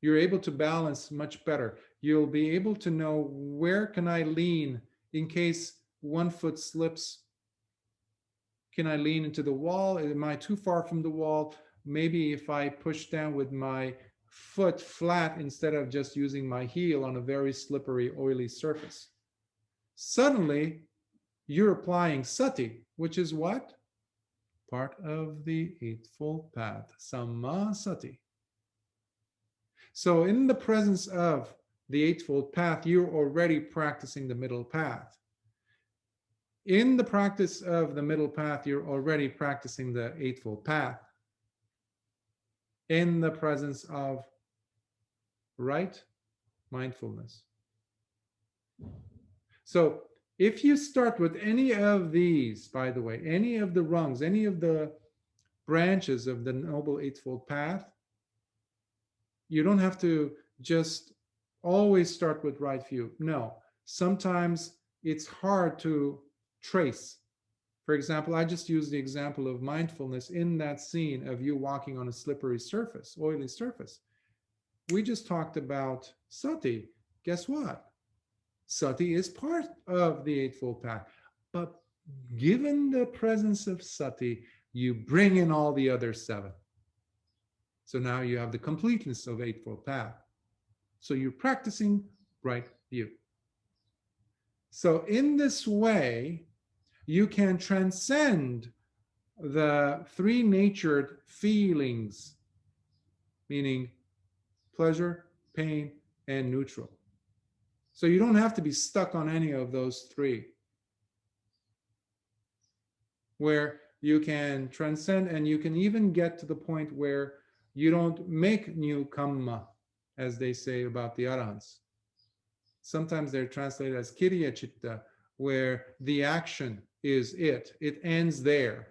You're able to balance much better. You'll be able to know, where can I lean in case one foot slips? Can I lean into the wall? Am I too far from the wall? Maybe if I push down with my foot flat instead of just using my heel on a very slippery, oily surface. Suddenly, you're applying sati, which is what? Part of the Eightfold Path, Samma Sati. So in the presence of the Eightfold Path, you're already practicing the middle path. In the practice of the middle path, you're already practicing the Eightfold Path. In the presence of right mindfulness. So if you start with any of these, by the way, any of the rungs, any of the branches of the Noble Eightfold Path, you don't have to just always start with right view. No, sometimes it's hard to trace. For example, I just used the example of mindfulness in that scene of you walking on a slippery surface, oily surface. We just talked about sati. Guess what? Sati is part of the Eightfold Path. But given the presence of sati, you bring in all the other seven. So now you have the completeness of Eightfold Path. So you're practicing right view. So in this way, you can transcend the three-natured feelings, meaning pleasure, pain, and neutral. So you don't have to be stuck on any of those three, where you can transcend, and you can even get to the point where you don't make new kamma, as they say about the arahants. Sometimes they're translated as kiriya chitta, where the action is it. It ends there.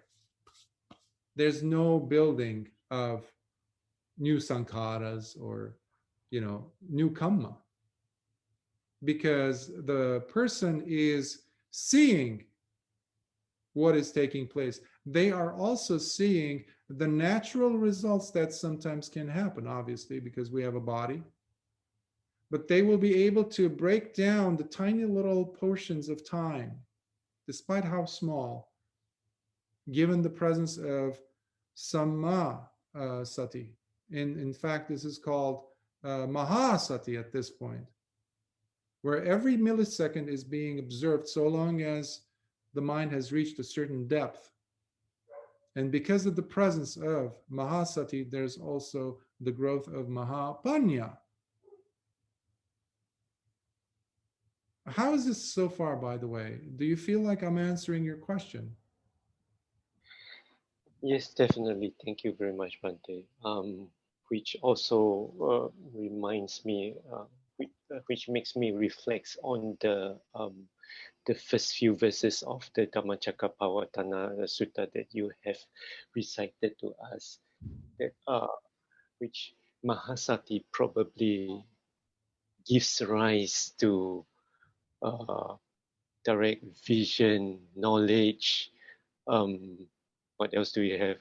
There's no building of new sankharas or, new kamma, because the person is seeing what is taking place. They are also seeing the natural results that sometimes can happen, obviously, because we have a body. But they will be able to break down the tiny little portions of time, despite how small, given the presence of Samma Sati. In fact, this is called Mahasati at this point, where every millisecond is being observed so long as the mind has reached a certain depth. And because of the presence of Mahasati, there's also the growth of Mahapanya. How is this so far, by the way? Do you feel like I'm answering your question? Yes, definitely. Thank you very much, Bhante. Which also reminds me, which makes me reflect on the first few verses of the Dhammacakkappavattana Sutta that you have recited to us, that which Mahasati probably gives rise to direct vision, knowledge. What else do we have?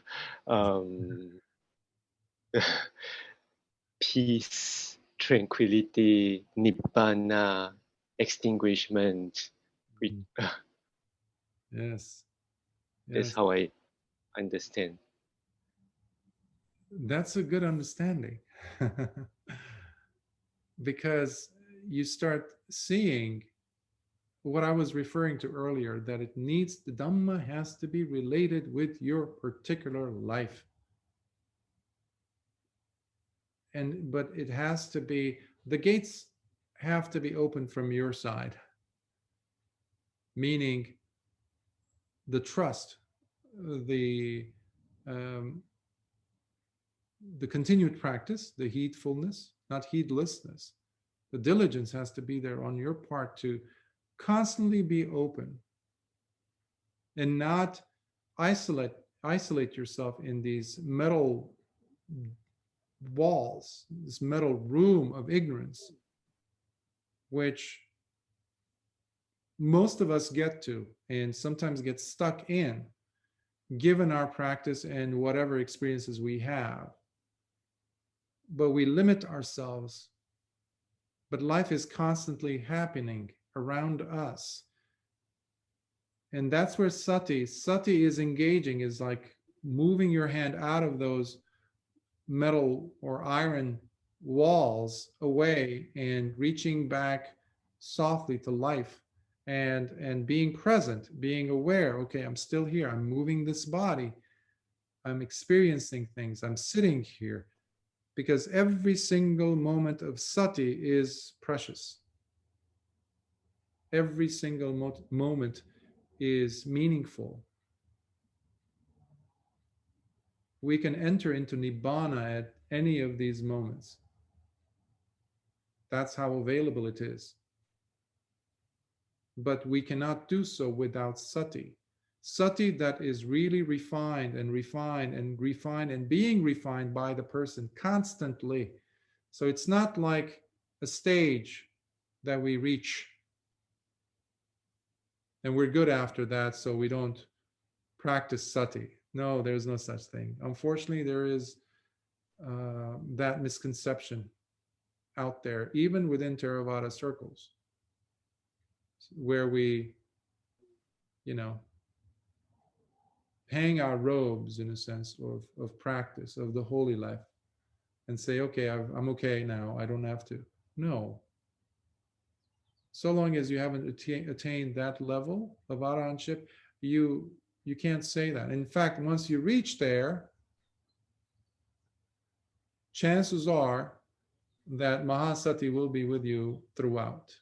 Peace, tranquility, nibbana, extinguishment. Yes. That's how I understand. That's a good understanding. Because you start seeing what I was referring to earlier, that the Dhamma has to be related with your particular life. But it has to be, the gates have to be open from your side, meaning the trust, the continued practice, the heedfulness, not heedlessness. The diligence has to be there on your part to constantly be open and not isolate yourself in these metal walls, this metal room of ignorance, which most of us get to and sometimes get stuck in, given our practice and whatever experiences we have. But we limit ourselves. But life is constantly happening around us. And that's where sati is engaging, is like moving your hand out of those metal or iron walls away and reaching back softly to life, and being present, being aware. Okay, I'm still here. I'm moving this body. I'm experiencing things. I'm sitting here. Because every single moment of sati is precious. Every single moment is meaningful. We can enter into nibbana at any of these moments. That's how available it is. But we cannot do so without sati. Sati that is really refined and refined and refined and being refined by the person constantly. So it's not like a stage that we reach and we're good after that, so we don't practice sati. No, there's no such thing. Unfortunately, there is that misconception out there, even within Theravada circles, where we, hang our robes, in a sense, of practice, of the holy life, and say, okay, I'm okay now, I don't have to. No. So long as you haven't attained that level of arahantship, you can't say that. In fact, once you reach there, chances are that Mahasati will be with you throughout.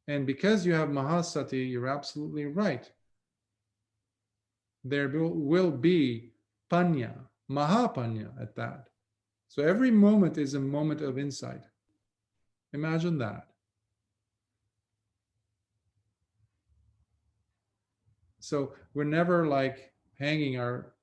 And because you have Mahasati, you're absolutely right. There will be Panya, Mahapanya at that. So every moment is a moment of insight. Imagine that. So we're never like hanging our,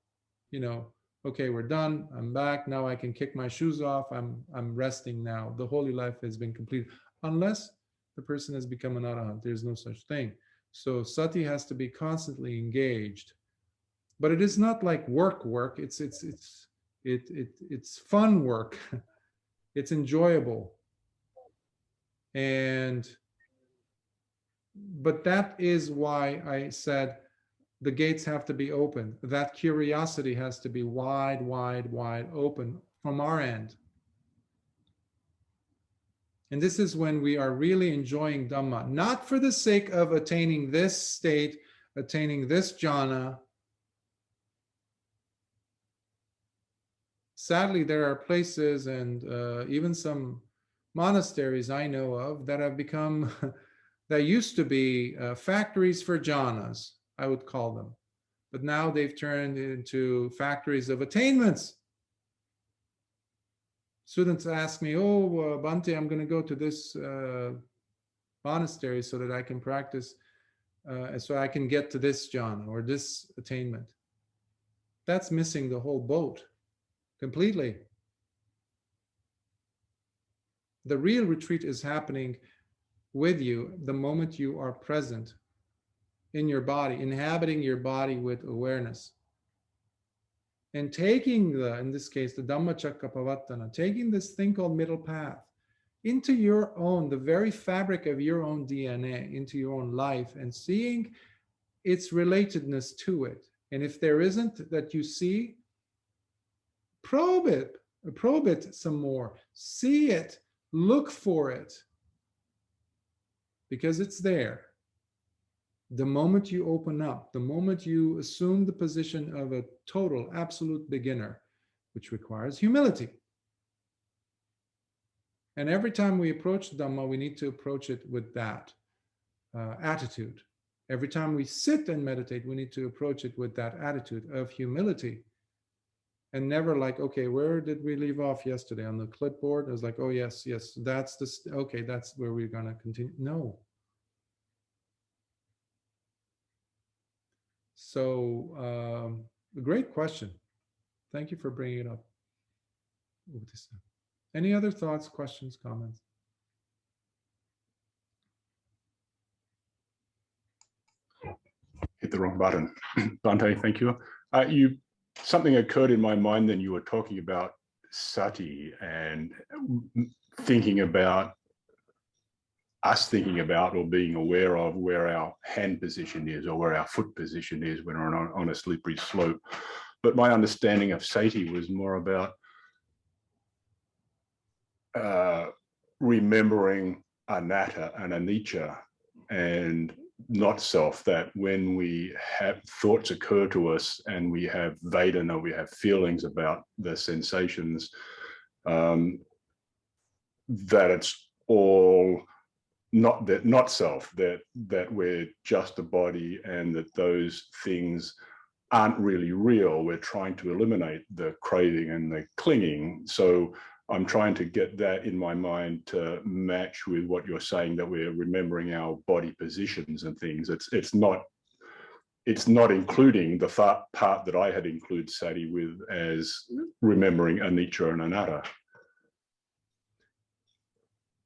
okay, we're done. I'm back. Now I can kick my shoes off. I'm resting now. The holy life has been completed. Unless the person has become an arahant, there's no such thing. So sati has to be constantly engaged. But it is not like work. It's fun work. It's enjoyable. But that is why I said the gates have to be open. That curiosity has to be wide open from our end. And this is when we are really enjoying Dhamma, not for the sake of attaining this state, attaining this jhana. Sadly, there are places and even some monasteries I know of that have become, that used to be factories for jhanas, I would call them. But now they've turned into factories of attainments. Students ask me, Bhante, I'm going to go to this monastery so that I can practice, so I can get to this jhana or this attainment. That's missing the whole boat completely. The real retreat is happening with you the moment you are present in your body, inhabiting your body with awareness. And taking in this case, the Dhammacakkappavattana, taking this thing called middle path into your own, the very fabric of your own DNA, into your own life, and seeing its relatedness to it. And if there isn't that you see, probe it some more, see it, look for it, because it's there. The moment you open up, the moment you assume the position of a total, absolute beginner, which requires humility. And every time we approach Dhamma, we need to approach it with that attitude. Every time we sit and meditate, we need to approach it with that attitude of humility. And never like, okay, where did we leave off yesterday? On the clipboard? I was like, oh, yes, that's okay, that's where we're going to continue. No. So, a great question. Thank you for bringing it up. Any other thoughts, questions, comments? Hit the wrong button. Bhante, thank you. Something occurred in my mind then you were talking about sati and thinking about or being aware of where our hand position is or where our foot position is when we're on a slippery slope. But my understanding of sati was more about remembering anatta and anicca and not self, that when we have thoughts occur to us and we have vedana, we have feelings about the sensations, that it's all not self, that we're just a body and that those things aren't really real. We're trying to eliminate the craving and the clinging. So I'm trying to get that in my mind to match with what you're saying, that we're remembering our body positions and things. It's not including the part that I had included sati with as remembering anicca and anatta.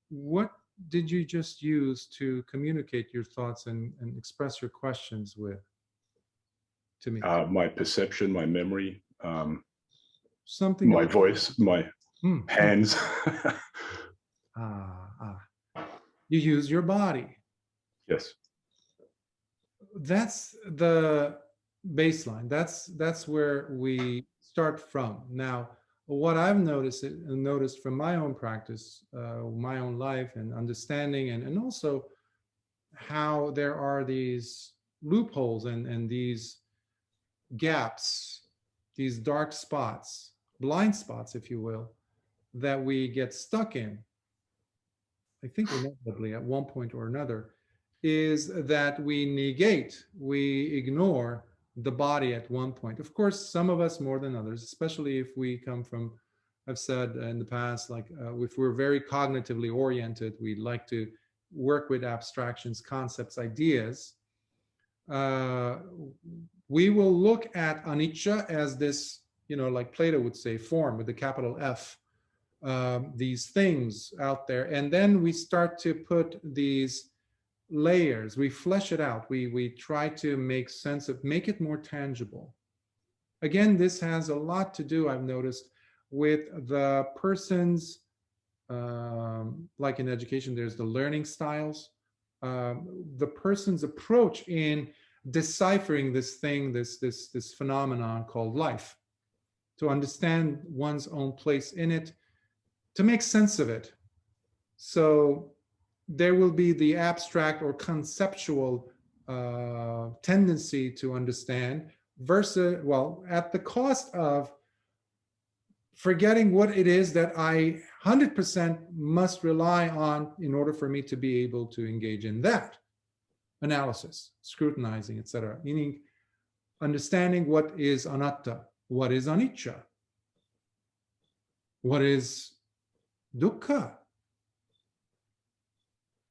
What did you just use to communicate your thoughts and express your questions with to me? My perception, my memory, something my voice, my hands. You use your body. Yes. That's the baseline. That's where we start from. Now, what I've noticed from my own practice, my own life and understanding, and also how there are these loopholes and these gaps, these dark spots, blind spots, if you will, that we get stuck in, I think inevitably at one point or another. is that we negate, we ignore the body at one point. Of course, some of us more than others, especially if we come from, I've said in the past, like if we're very cognitively oriented, we like to work with abstractions, concepts, ideas. We will look at anicca as this, like Plato would say, form with the capital F, these things out there. And then we start to put these layers, we flesh it out, we try to make sense of, make it more tangible. Again, this has a lot to do, I've noticed, with the person's, like in education, there's the learning styles, the person's approach in deciphering this thing, this phenomenon called life, to understand one's own place in it, to make sense of it. So there will be the abstract or conceptual tendency to understand versus, well, at the cost of forgetting what it is that I 100% must rely on in order for me to be able to engage in that analysis, scrutinizing, etc. Meaning understanding what is anatta, what is anicca, what is dukkha.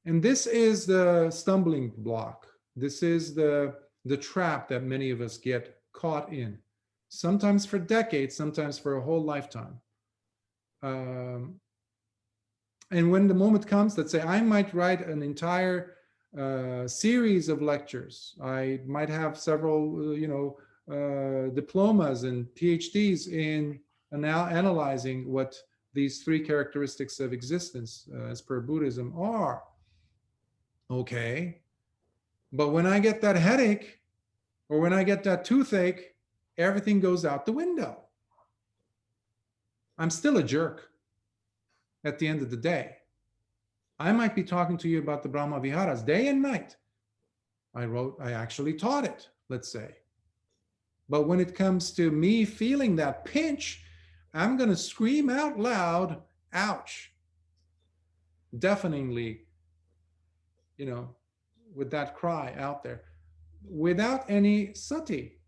And this is the stumbling block. This is the trap that many of us get caught in, sometimes for decades, sometimes for a whole lifetime. And when the moment comes, let's say I might write an entire series of lectures. I might have several, diplomas and PhDs in analyzing what these three characteristics of existence, as per Buddhism, are. Okay, but when I get that headache or when I get that toothache, everything goes out the window. I'm still a jerk at the end of the day. I might be talking to you about the Brahma Viharas day and night. I actually taught it, let's say. But when it comes to me feeling that pinch, I'm going to scream out loud, ouch, deafeningly, with that cry out there, without any sati.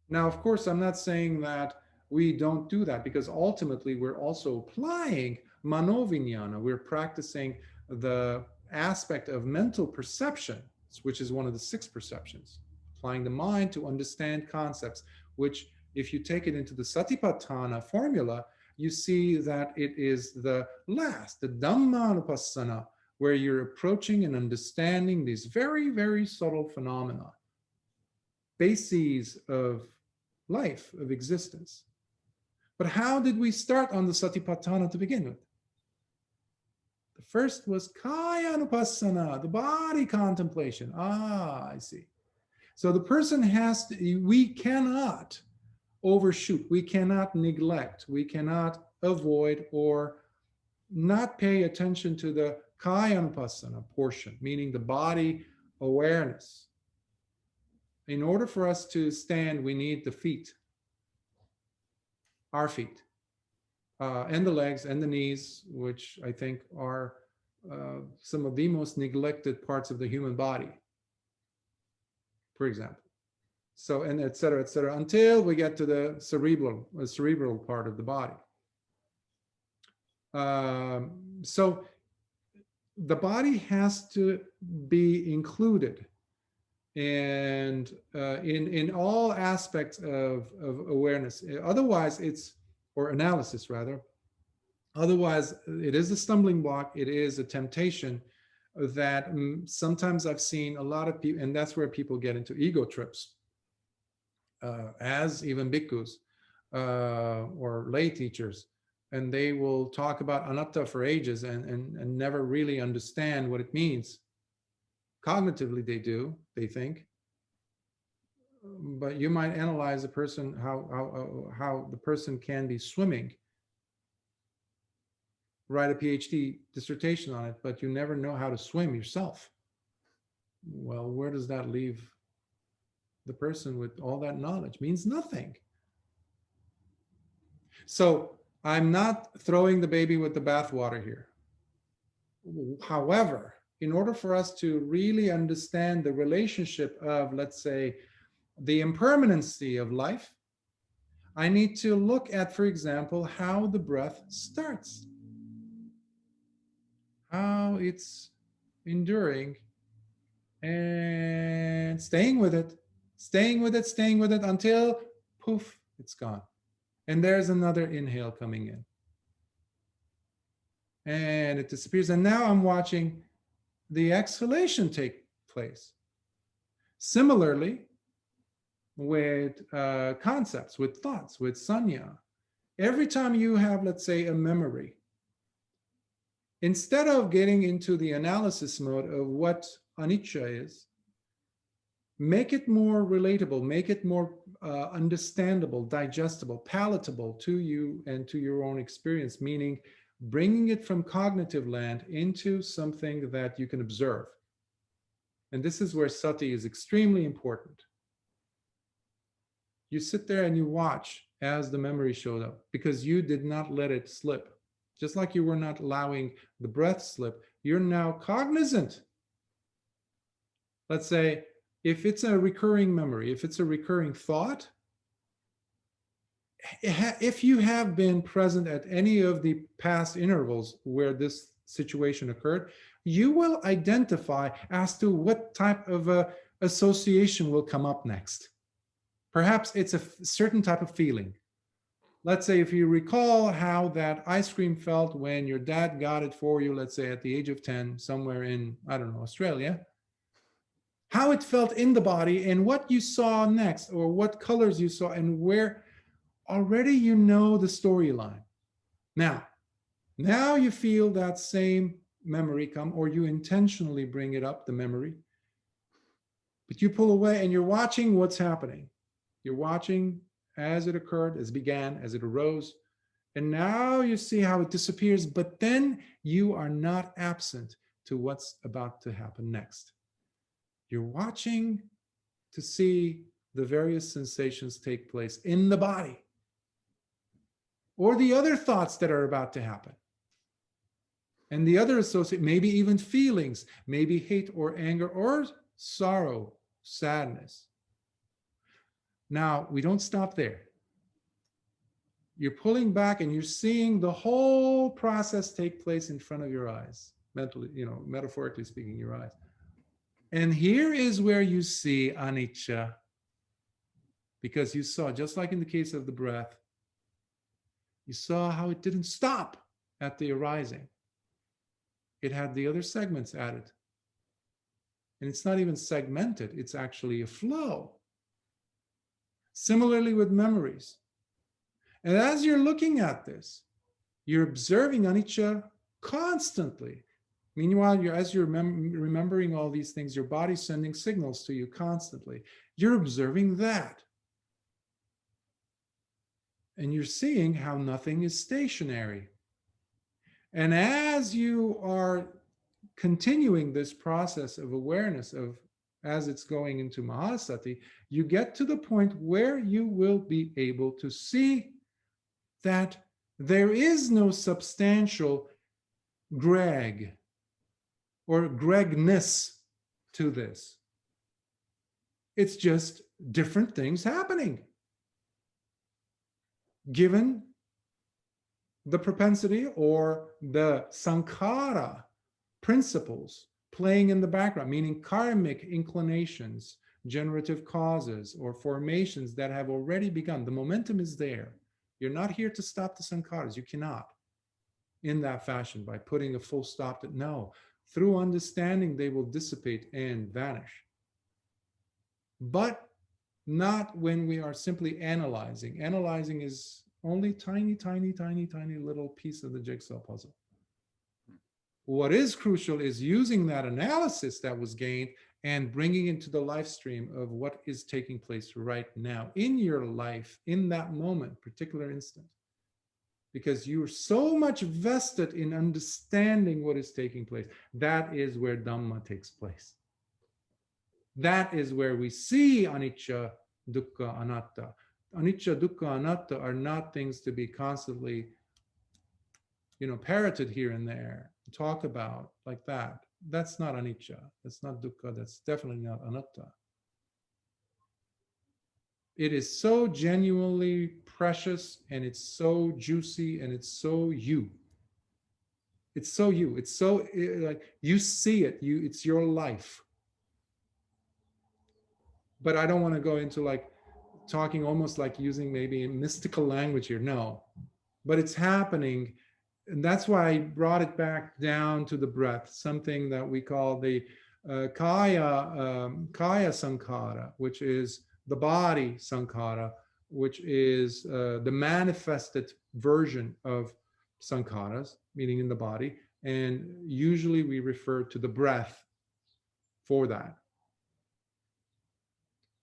Now, of course, I'm not saying that we don't do that, because ultimately we're also applying manovinyana. We're practicing the aspect of mental perception, which is one of the 6 perceptions, applying the mind to understand concepts, which if you take it into the Satipatthana formula, you see that it is the last, the Dhammanupassana, where you're approaching and understanding these very, very subtle phenomena, bases of life, of existence. But how did we start on the Satipatthana to begin with? The first was Kayanupassana, the body contemplation. I see. So the person has to, we cannot overshoot, we cannot neglect, we cannot avoid or not pay attention to the Kayanupassana portion, meaning the body awareness. In order for us to stand, we need the feet, our feet, and the legs and the knees, which I think are some of the most neglected parts of the human body, for example. So, and et cetera, until we get to the cerebral part of the body. So the body has to be included and in all aspects of awareness. Otherwise it's, or analysis rather, otherwise it is a stumbling block, it is a temptation that sometimes I've seen a lot of people, and that's where people get into ego trips, as even bhikkhus or lay teachers, and they will talk about anatta for ages and never really understand what it means. Cognitively they do, they think, but you might analyze a person, how the person can be swimming, write a PhD dissertation on it, but you never know how to swim yourself. Well, where does that leave the person with all that knowledge? Means nothing. So I'm not throwing the baby with the bathwater here. However, in order for us to really understand the relationship of, let's say, the impermanency of life, I need to look at, for example, how the breath starts, how it's enduring and staying with it, staying with it, staying with it until poof, it's gone. And there's another inhale coming in. And it disappears. And now I'm watching the exhalation take place. Similarly, with concepts, with thoughts, with sanya, every time you have, let's say, a memory, instead of getting into the analysis mode of what anicca is, make it more relatable, make it more understandable, digestible, palatable to you and to your own experience, meaning bringing it from cognitive land into something that you can observe. And this is where sati is extremely important. You sit there and you watch as the memory showed up, because you did not let it slip. Just like you were not allowing the breath slip, you're now cognizant. Let's say, if it's a recurring memory, if it's a recurring thought, if you have been present at any of the past intervals where this situation occurred, you will identify as to what type of association will come up next. Perhaps it's a certain type of feeling. Let's say if you recall how that ice cream felt when your dad got it for you, let's say at the age of 10, somewhere in, I don't know, Australia, how it felt in the body and what you saw next, or what colors you saw, and where already you know the storyline. Now you feel that same memory come, or you intentionally bring it up, the memory, but you pull away and you're watching what's happening. You're watching as it occurred, as it began, as it arose, and now you see how it disappears, but then you are not absent to what's about to happen next. You're watching to see the various sensations take place in the body, or the other thoughts that are about to happen. And the other associate, maybe even feelings, maybe hate or anger or sorrow, sadness. Now, we don't stop there. You're pulling back and you're seeing the whole process take place in front of your eyes, mentally, metaphorically speaking, your eyes. And here is where you see anicca, because you saw, just like in the case of the breath, you saw how it didn't stop at the arising. It had the other segments added. And it's not even segmented, it's actually a flow. Similarly with memories. And as you're looking at this, you're observing anicca constantly. Meanwhile, as you're remembering all these things, your body's sending signals to you constantly. You're observing that. And you're seeing how nothing is stationary. And as you are continuing this process of awareness as it's going into Mahasati, you get to the point where you will be able to see that there is no substantial Greg or Gregness to this. It's just different things happening, given the propensity or the Sankara principles playing in the background, meaning karmic inclinations, generative causes, or formations that have already begun. The momentum is there. You're not here to stop the Sankaras. You cannot in that fashion by putting a full stop to, no. Through understanding, they will dissipate and vanish. But not when we are simply analyzing. Analyzing is only tiny little piece of the jigsaw puzzle. What is crucial is using that analysis that was gained and bringing into the life stream of what is taking place right now in your life, in that moment, particular instant. Because you're so much vested in understanding what is taking place. That is where Dhamma takes place. That is where we see anicca, dukkha, anatta. Anicca, dukkha, anatta are not things to be constantly, parroted here and there, talk about like that. that's not anicca, that's not dukkha, that's definitely not anatta. It is so genuinely precious, and it's so juicy, and it's so you. It's so you. It's so like you see it. It's your life. But I don't want to go into like talking almost like using maybe mystical language here. No, but it's happening, and that's why I brought it back down to the breath. Something that we call the Kaya Sankara, which is the body Sankara, which is the manifested version of Sankharas, meaning in the body. And usually we refer to the breath for that.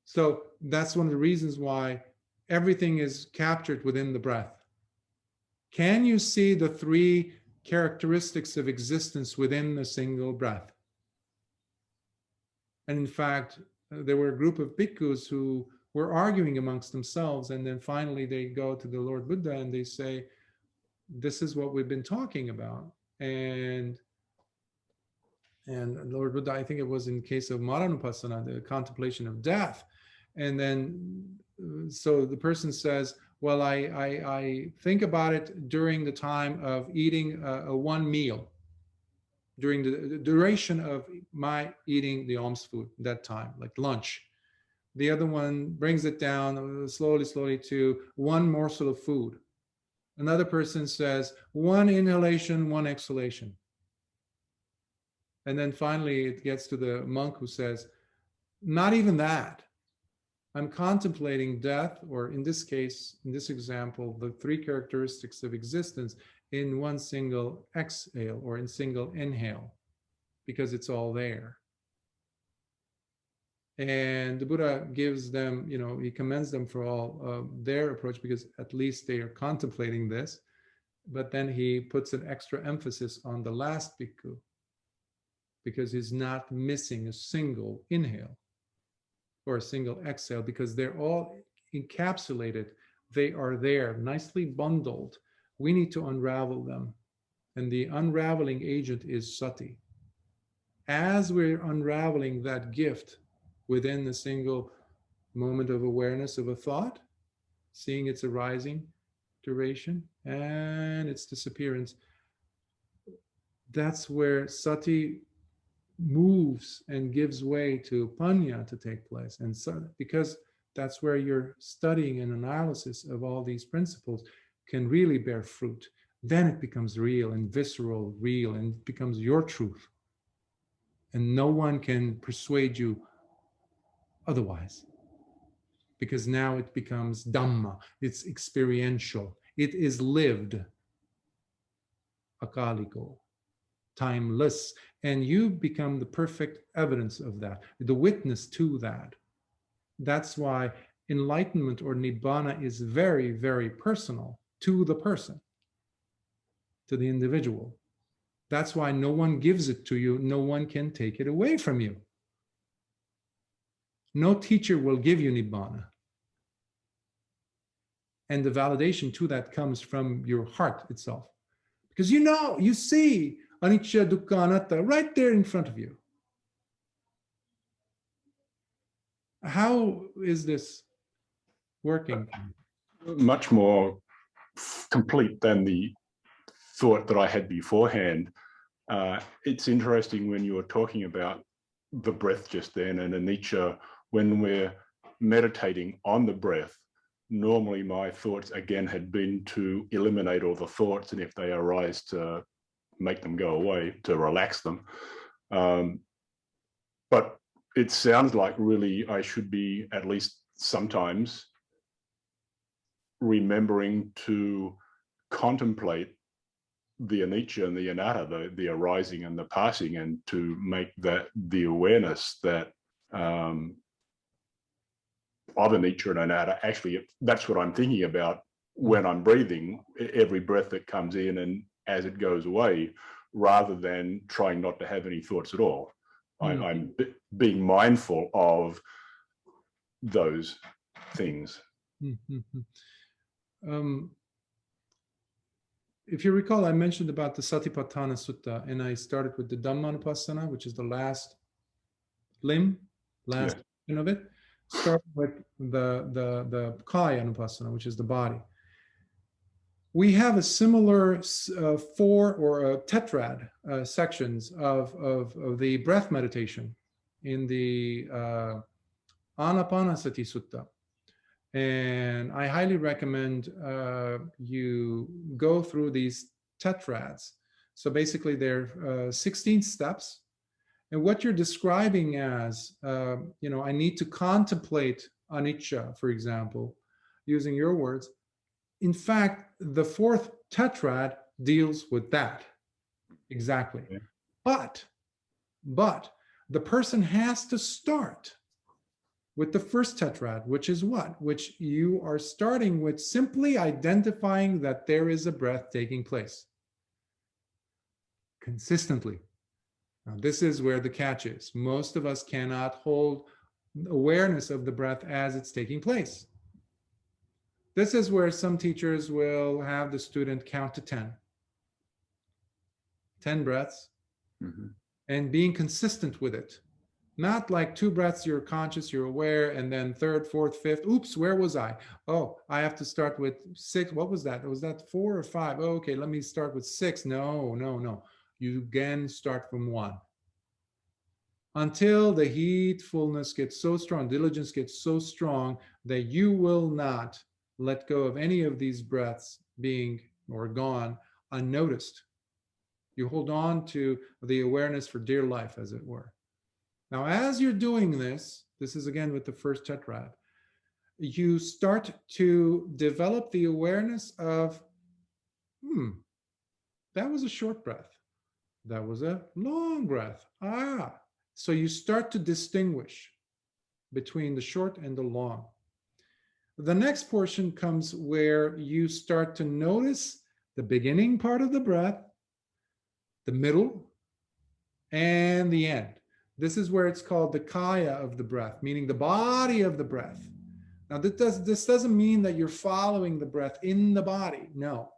So that's one of the reasons why everything is captured within the breath. Can you see the three characteristics of existence within a single breath? And in fact, there were a group of bhikkhus who were arguing amongst themselves, and then finally they go to the Lord Buddha and they say, this is what we've been talking about. And Lord Buddha, I think it was in case of Maranupasana, the contemplation of death. And then, so the person says, well, I think about it during the time of eating a one meal, during the duration of my eating the alms food, that time, like lunch. The other one brings it down slowly to one morsel of food. Another person says, one inhalation, one exhalation. And then finally it gets to the monk who says, not even that. I'm contemplating death, or in this case, in this example, the three characteristics of existence in one single exhale or in single inhale, because it's all there. And the Buddha gives them, he commends them for all their approach, because at least they are contemplating this. But then he puts an extra emphasis on the last bhikkhu, because he's not missing a single inhale or a single exhale, because they're all encapsulated. They are there, nicely bundled. We need to unravel them. And the unraveling agent is sati. As we're unraveling that gift within a single moment of awareness of a thought, seeing its arising, duration, and its disappearance, that's where sati moves and gives way to panya to take place. And so, because that's where your studying and analysis of all these principles can really bear fruit, then it becomes real and visceral, real, and becomes your truth. And no one can persuade you otherwise, because now it becomes Dhamma, it's experiential, it is lived, akaliko, timeless, and you become the perfect evidence of that, the witness to that. That's why enlightenment or nibbana is very, very personal to the person, to the individual. That's why no one gives it to you, no one can take it away from you. No teacher will give you nibbana. And the validation to that comes from your heart itself. Because you see anicca, dukkha, anatta right there in front of you. How is this working? Much more complete than the thought that I had beforehand. It's interesting when you were talking about the breath just then, and anicca, when we're meditating on the breath, normally my thoughts again had been to eliminate all the thoughts, and if they arise, to make them go away, to relax them. But it sounds like really I should be at least sometimes remembering to contemplate the anicca and the anatta, the arising and the passing, and to make that the awareness that of anicca and anatta. Actually, that's what I'm thinking about when I'm breathing, every breath that comes in and as it goes away, rather than trying not to have any thoughts at all. I'm being mindful of those things. if you recall, I mentioned about the Satipatthana Sutta, and I started with the Dhammacakkappavattana, which is the last limb, last of it. Start with the Kaya-Anupassana, which is the body. We have a similar 4 or tetrad sections of the breath meditation in the Anapanasati Sutta. And I highly recommend you go through these tetrads. So basically they're 16 steps. And what you're describing as, I need to contemplate anicca, for example, using your words. In fact, the 4th tetrad deals with that. Exactly. Yeah. But the person has to start with the 1st tetrad, which is what? Which you are starting with simply identifying that there is a breath taking place consistently. Now, this is where the catch is. Most of us cannot hold awareness of the breath as it's taking place. This is where some teachers will have the student count to 10. 10 breaths, and being consistent with it. Not like 2 breaths, you're conscious, you're aware, and then 3rd, 4th, 5th, oops, where was I? Oh, I have to start with 6. What was that? Was that 4 or 5? Oh, okay, let me start with 6. No. You again start from 1. Until the heedfulness gets so strong, diligence gets so strong that you will not let go of any of these breaths being or gone unnoticed. You hold on to the awareness for dear life, as it were. Now, as you're doing this, this is again with the 1st tetrad, you start to develop the awareness of, that was a short breath. That was a long breath. So you start to distinguish between the short and the long. The next portion comes where you start to notice the beginning part of the breath, the middle, and the end. This is where it's called the kaya of the breath, meaning the body of the breath. Now, this doesn't mean that you're following the breath in the body. No.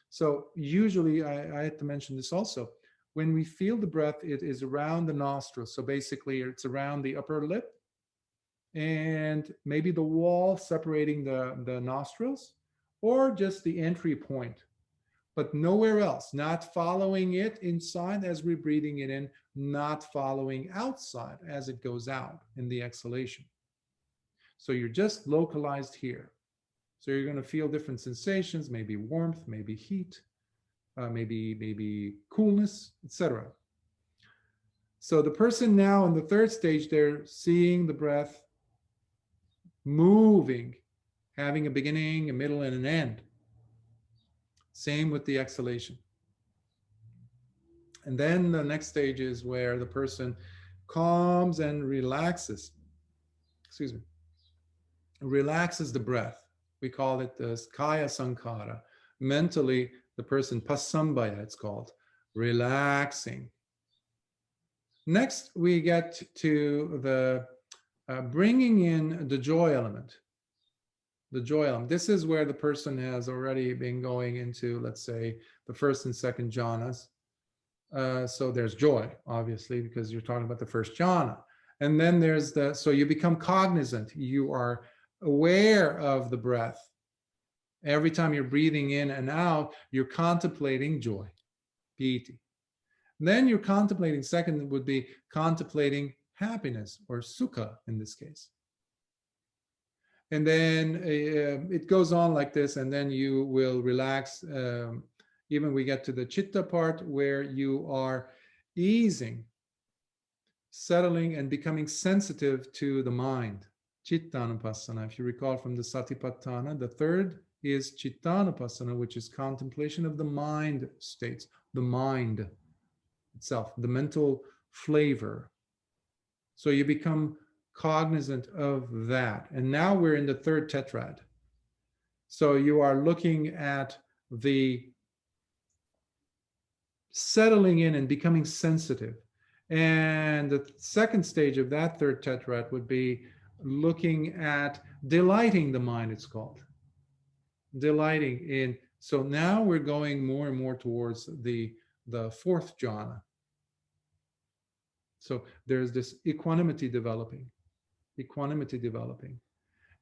So usually, I had to mention this also. When we feel the breath, it is around the nostrils. So basically, it's around the upper lip and maybe the wall separating the nostrils, or just the entry point, but nowhere else. Not following it inside as we're breathing it in, not following outside as it goes out in the exhalation. So you're just localized here. So you're going to feel different sensations, maybe warmth, maybe heat, maybe coolness, etc. So the person now in the 3rd stage, they're seeing the breath moving, having a beginning, a middle, and an end. Same with the exhalation. And then the next stage is where the person calms and relaxes. Relaxes the breath. We call it the Kaya Sankara. Mentally, the person, Pasambaya, it's called, relaxing. Next, we get to the bringing in the joy element. The joy element. This is where the person has already been going into, let's say, the 1st and 2nd jhanas. So there's joy, obviously, because you're talking about the 1st jhana. And then there's so you become cognizant. You are aware of the breath. Every time you're breathing in and out, you're contemplating joy, piti. Then you're contemplating, 2nd would be contemplating happiness, or sukha in this case. And then it goes on like this, and then you will relax. Even we get to the chitta part, where you are easing, settling, and becoming sensitive to the mind. Chittanapasana. If you recall from the Satipatthana, the 3rd is Chittanapasana, which is contemplation of the mind states, the mind itself, the mental flavor. So you become cognizant of that. And now we're in the 3rd tetrad. So you are looking at the settling in and becoming sensitive. And the 2nd stage of that 3rd tetrad would be looking at delighting the mind, it's called. Delighting in So now we're going more and more towards the fourth jhana. So there's this equanimity developing.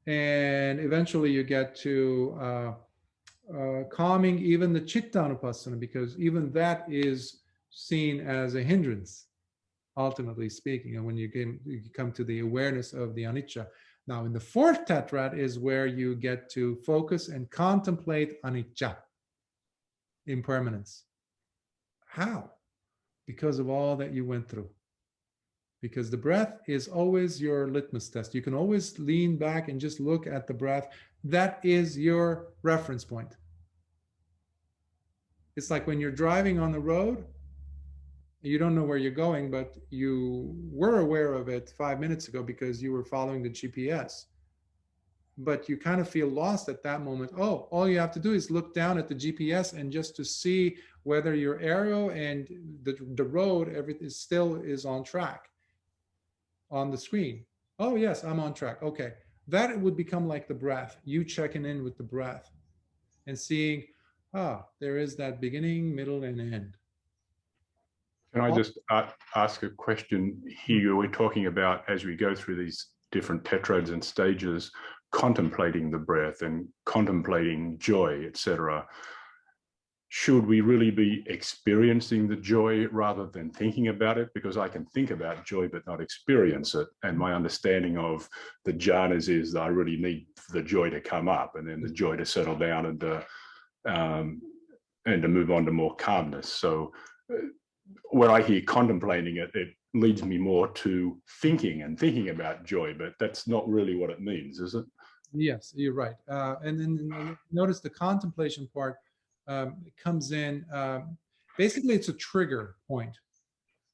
And eventually you get to calming even the Chittanapasana, because even that is seen as a hindrance, ultimately speaking. And when you come to the awareness of the anicca. Now in the fourth tetrad is where you get to focus and contemplate anicca, impermanence. How? Because of all that you went through. Because the breath is always your litmus test. You can always lean back and just look at the breath. That is your reference point. It's like when you're driving on the road, you don't know where you're going, but you were aware of it 5 minutes ago because you were following the GPS. But you kind of feel lost at that moment. Oh, all you have to do is look down at the GPS and just to see whether your arrow and the road, everything still is on track on the screen. Oh yes, I'm on track. Okay. That would become like the breath, you checking in with the breath and seeing, there is that beginning, middle, and end. Can I just ask a question here? We're talking about, as we go through these different tetrads and stages, contemplating the breath and contemplating joy, etc. Should we really be experiencing the joy rather than thinking about it? Because I can think about joy but not experience it. And my understanding of the jhanas is that I really need the joy to come up and then the joy to settle down and to move on to more calmness. So when I hear contemplating it, it leads me more to thinking about joy, but that's not really what it means, is it? Yes, you're right. And then notice the contemplation part comes in. Basically, it's a trigger point.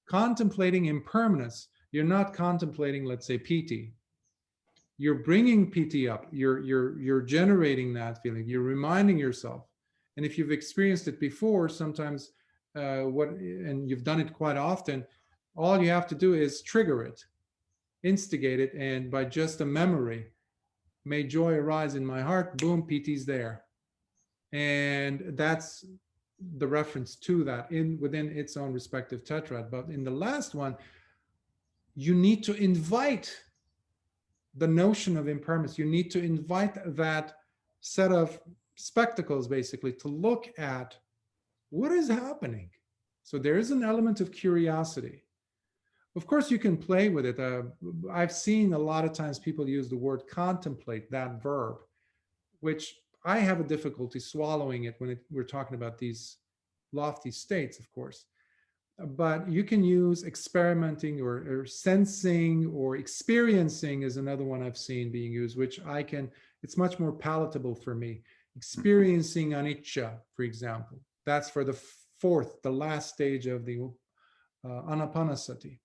Contemplating impermanence. You're not contemplating, let's say, piti. You're bringing piti up. You're generating that feeling. You're reminding yourself. And if you've experienced it before, sometimes and you've done it quite often, all you have to do is trigger it, instigate it, and by just a memory, may joy arise in my heart, boom, piti's there. And that's the reference to that within its own respective tetrad. But in the last one, you need to invite the notion of impermanence. You need to invite that set of spectacles, basically, to look at what is happening. So there is an element of curiosity. Of course, you can play with it. I've seen a lot of times people use the word contemplate, that verb, which I have a difficulty swallowing it when we're talking about these lofty states, of course. But you can use experimenting or sensing or experiencing is another one I've seen being used, which it's much more palatable for me. Experiencing anicca, for example. That's for the last stage of the anapanasati,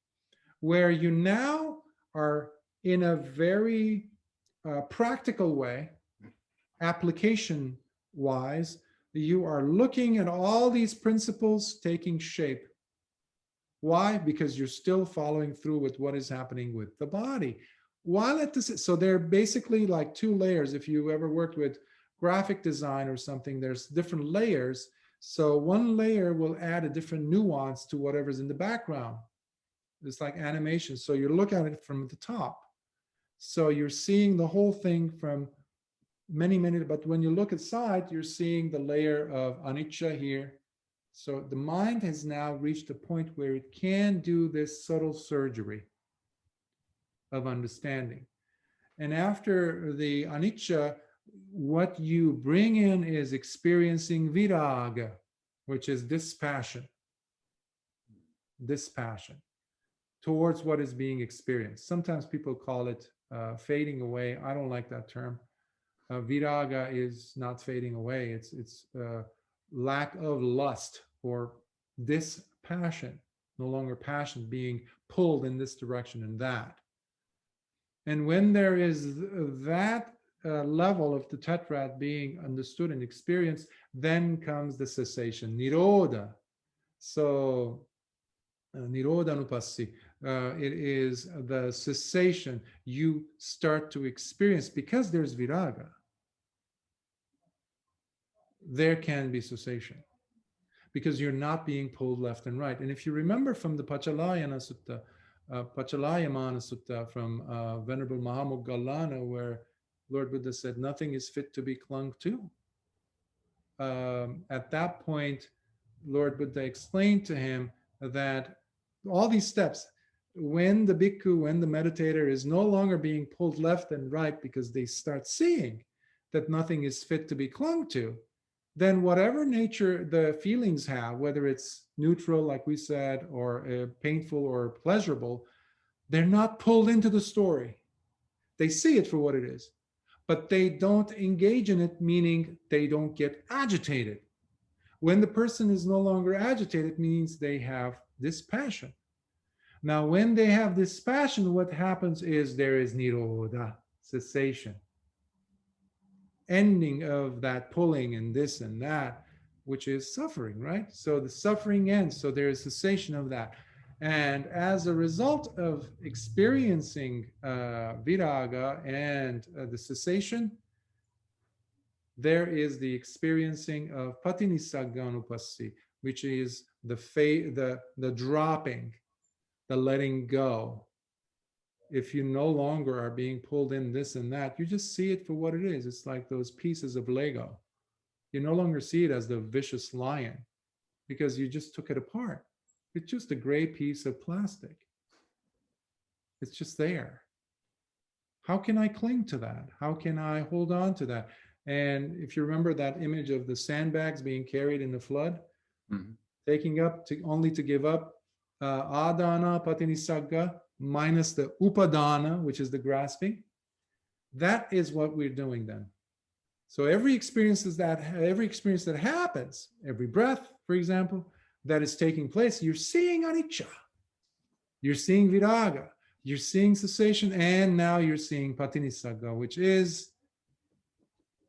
where you now are in a very practical way, application-wise, you are looking at all these principles taking shape. Why? Because you're still following through with what is happening with the body. So they're basically like two layers. If you ever worked with graphic design or something, there's different layers. So one layer will add a different nuance to whatever's in the background. It's like animation. So you look at it from the top. So you're seeing the whole thing from many, but when you look aside, you're seeing the layer of anicca here. So the mind has now reached a point where it can do this subtle surgery of understanding. And after the anicca, what you bring in is experiencing viraga, which is dispassion towards what is being experienced. Sometimes people call it fading away. I don't like that term. Viraga is not fading away. It's lack of lust or dispassion, no longer passion, being pulled in this direction and that. And when there is that level of the tetrad being understood and experienced, then comes the cessation, nirodha. So nirodha nupassi, it is the cessation you start to experience because there's viraga. there can be cessation, because you're not being pulled left and right. And if you remember from the Pachalayana Sutta, Pachalayamana Sutta from Venerable Mahamoggallana, where Lord Buddha said, nothing is fit to be clung to. At that point, Lord Buddha explained to him that all these steps, when the bhikkhu, when the meditator is no longer being pulled left and right because they start seeing that nothing is fit to be clung to, then whatever nature the feelings have, whether it's neutral, like we said, or painful or pleasurable, they're not pulled into the story. They see it for what it is, but they don't engage in it, meaning they don't get agitated. When the person is no longer agitated, means they have this passion. Now, when they have this passion, what happens is there is nirodha, cessation, ending of that pulling and this and that, which is suffering, right? So the suffering ends, so there is cessation of that. And as a result of experiencing viraga and the cessation, there is the experiencing of patinissagganupassi, which is the dropping, the letting go. If you no longer are being pulled in this and that, you just see it for what it is. It's like those pieces of Lego. You no longer see it as the vicious lion because you just took it apart. It's just a gray piece of plastic. It's just there. How can I cling to that? How can I hold on to that? And if you remember that image of the sandbags being carried in the flood, taking up only to give up, adana patinisagga minus the upadana, which is the grasping, that is what we're doing then. So every experience that happens, every breath, for example, that is taking place, you're seeing anicca, you're seeing viraga, you're seeing cessation, and now you're seeing patinisagga, which is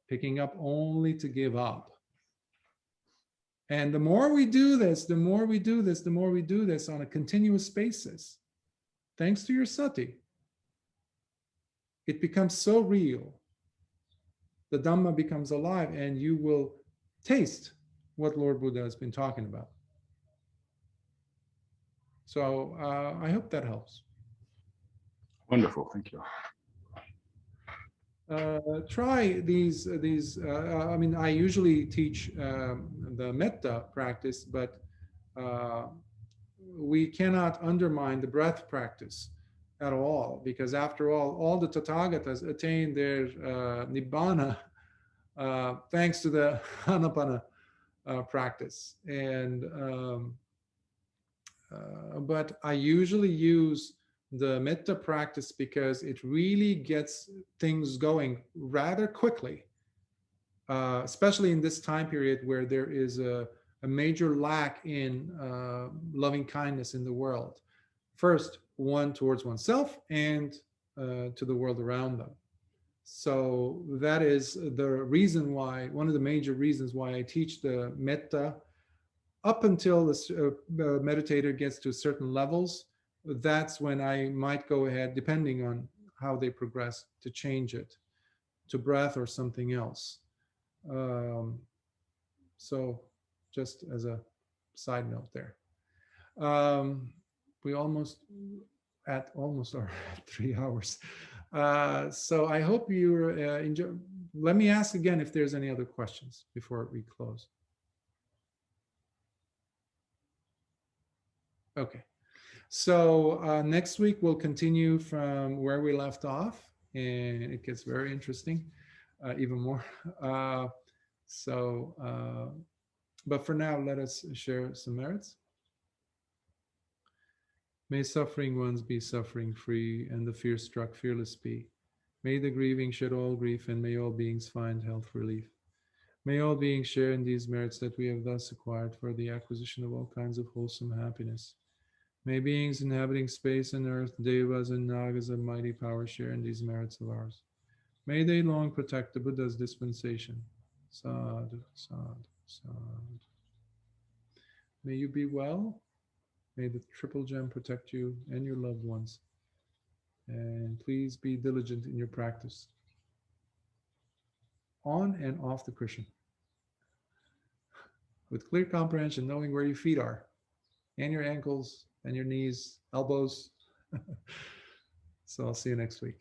picking up only to give up. And the more we do this, the more we do this, the more we do this on a continuous basis, thanks to your sati, it becomes so real. The Dhamma becomes alive, and you will taste what Lord Buddha has been talking about. So I hope that helps. Wonderful, thank you. Try these. I mean, I usually teach the metta practice, but we cannot undermine the breath practice at all, because after all the Tathagatas attained their nibbana thanks to the anapana practice. And but I usually use the metta practice because it really gets things going rather quickly, especially in this time period where there is a major lack in loving kindness in the world. First, one towards oneself and to the world around them. So that is the reason why, one of the major reasons why I teach the metta up until the meditator gets to certain levels. That's when I might go ahead, depending on how they progress, to change it to breath or something else. So just as a side note there. We almost are at 3 hours. So I hope you enjoy. Let me ask again if there's any other questions before we close. Okay. So next week we'll continue from where we left off, and it gets very interesting, even more. But for now, let us share some merits. May suffering ones be suffering free, and the fear-struck fearless be. May the grieving shed all grief, and may all beings find health relief. May all beings share in these merits that we have thus acquired for the acquisition of all kinds of wholesome happiness. May beings inhabiting space and earth, devas and nagas of mighty power share in these merits of ours. May they long protect the Buddha's dispensation. Sadhu, sadhu, sadhu. May you be well. May the triple gem protect you and your loved ones. And please be diligent in your practice, on and off the cushion. with clear comprehension, knowing where your feet are, and your ankles, and your knees, elbows. So I'll see you next week.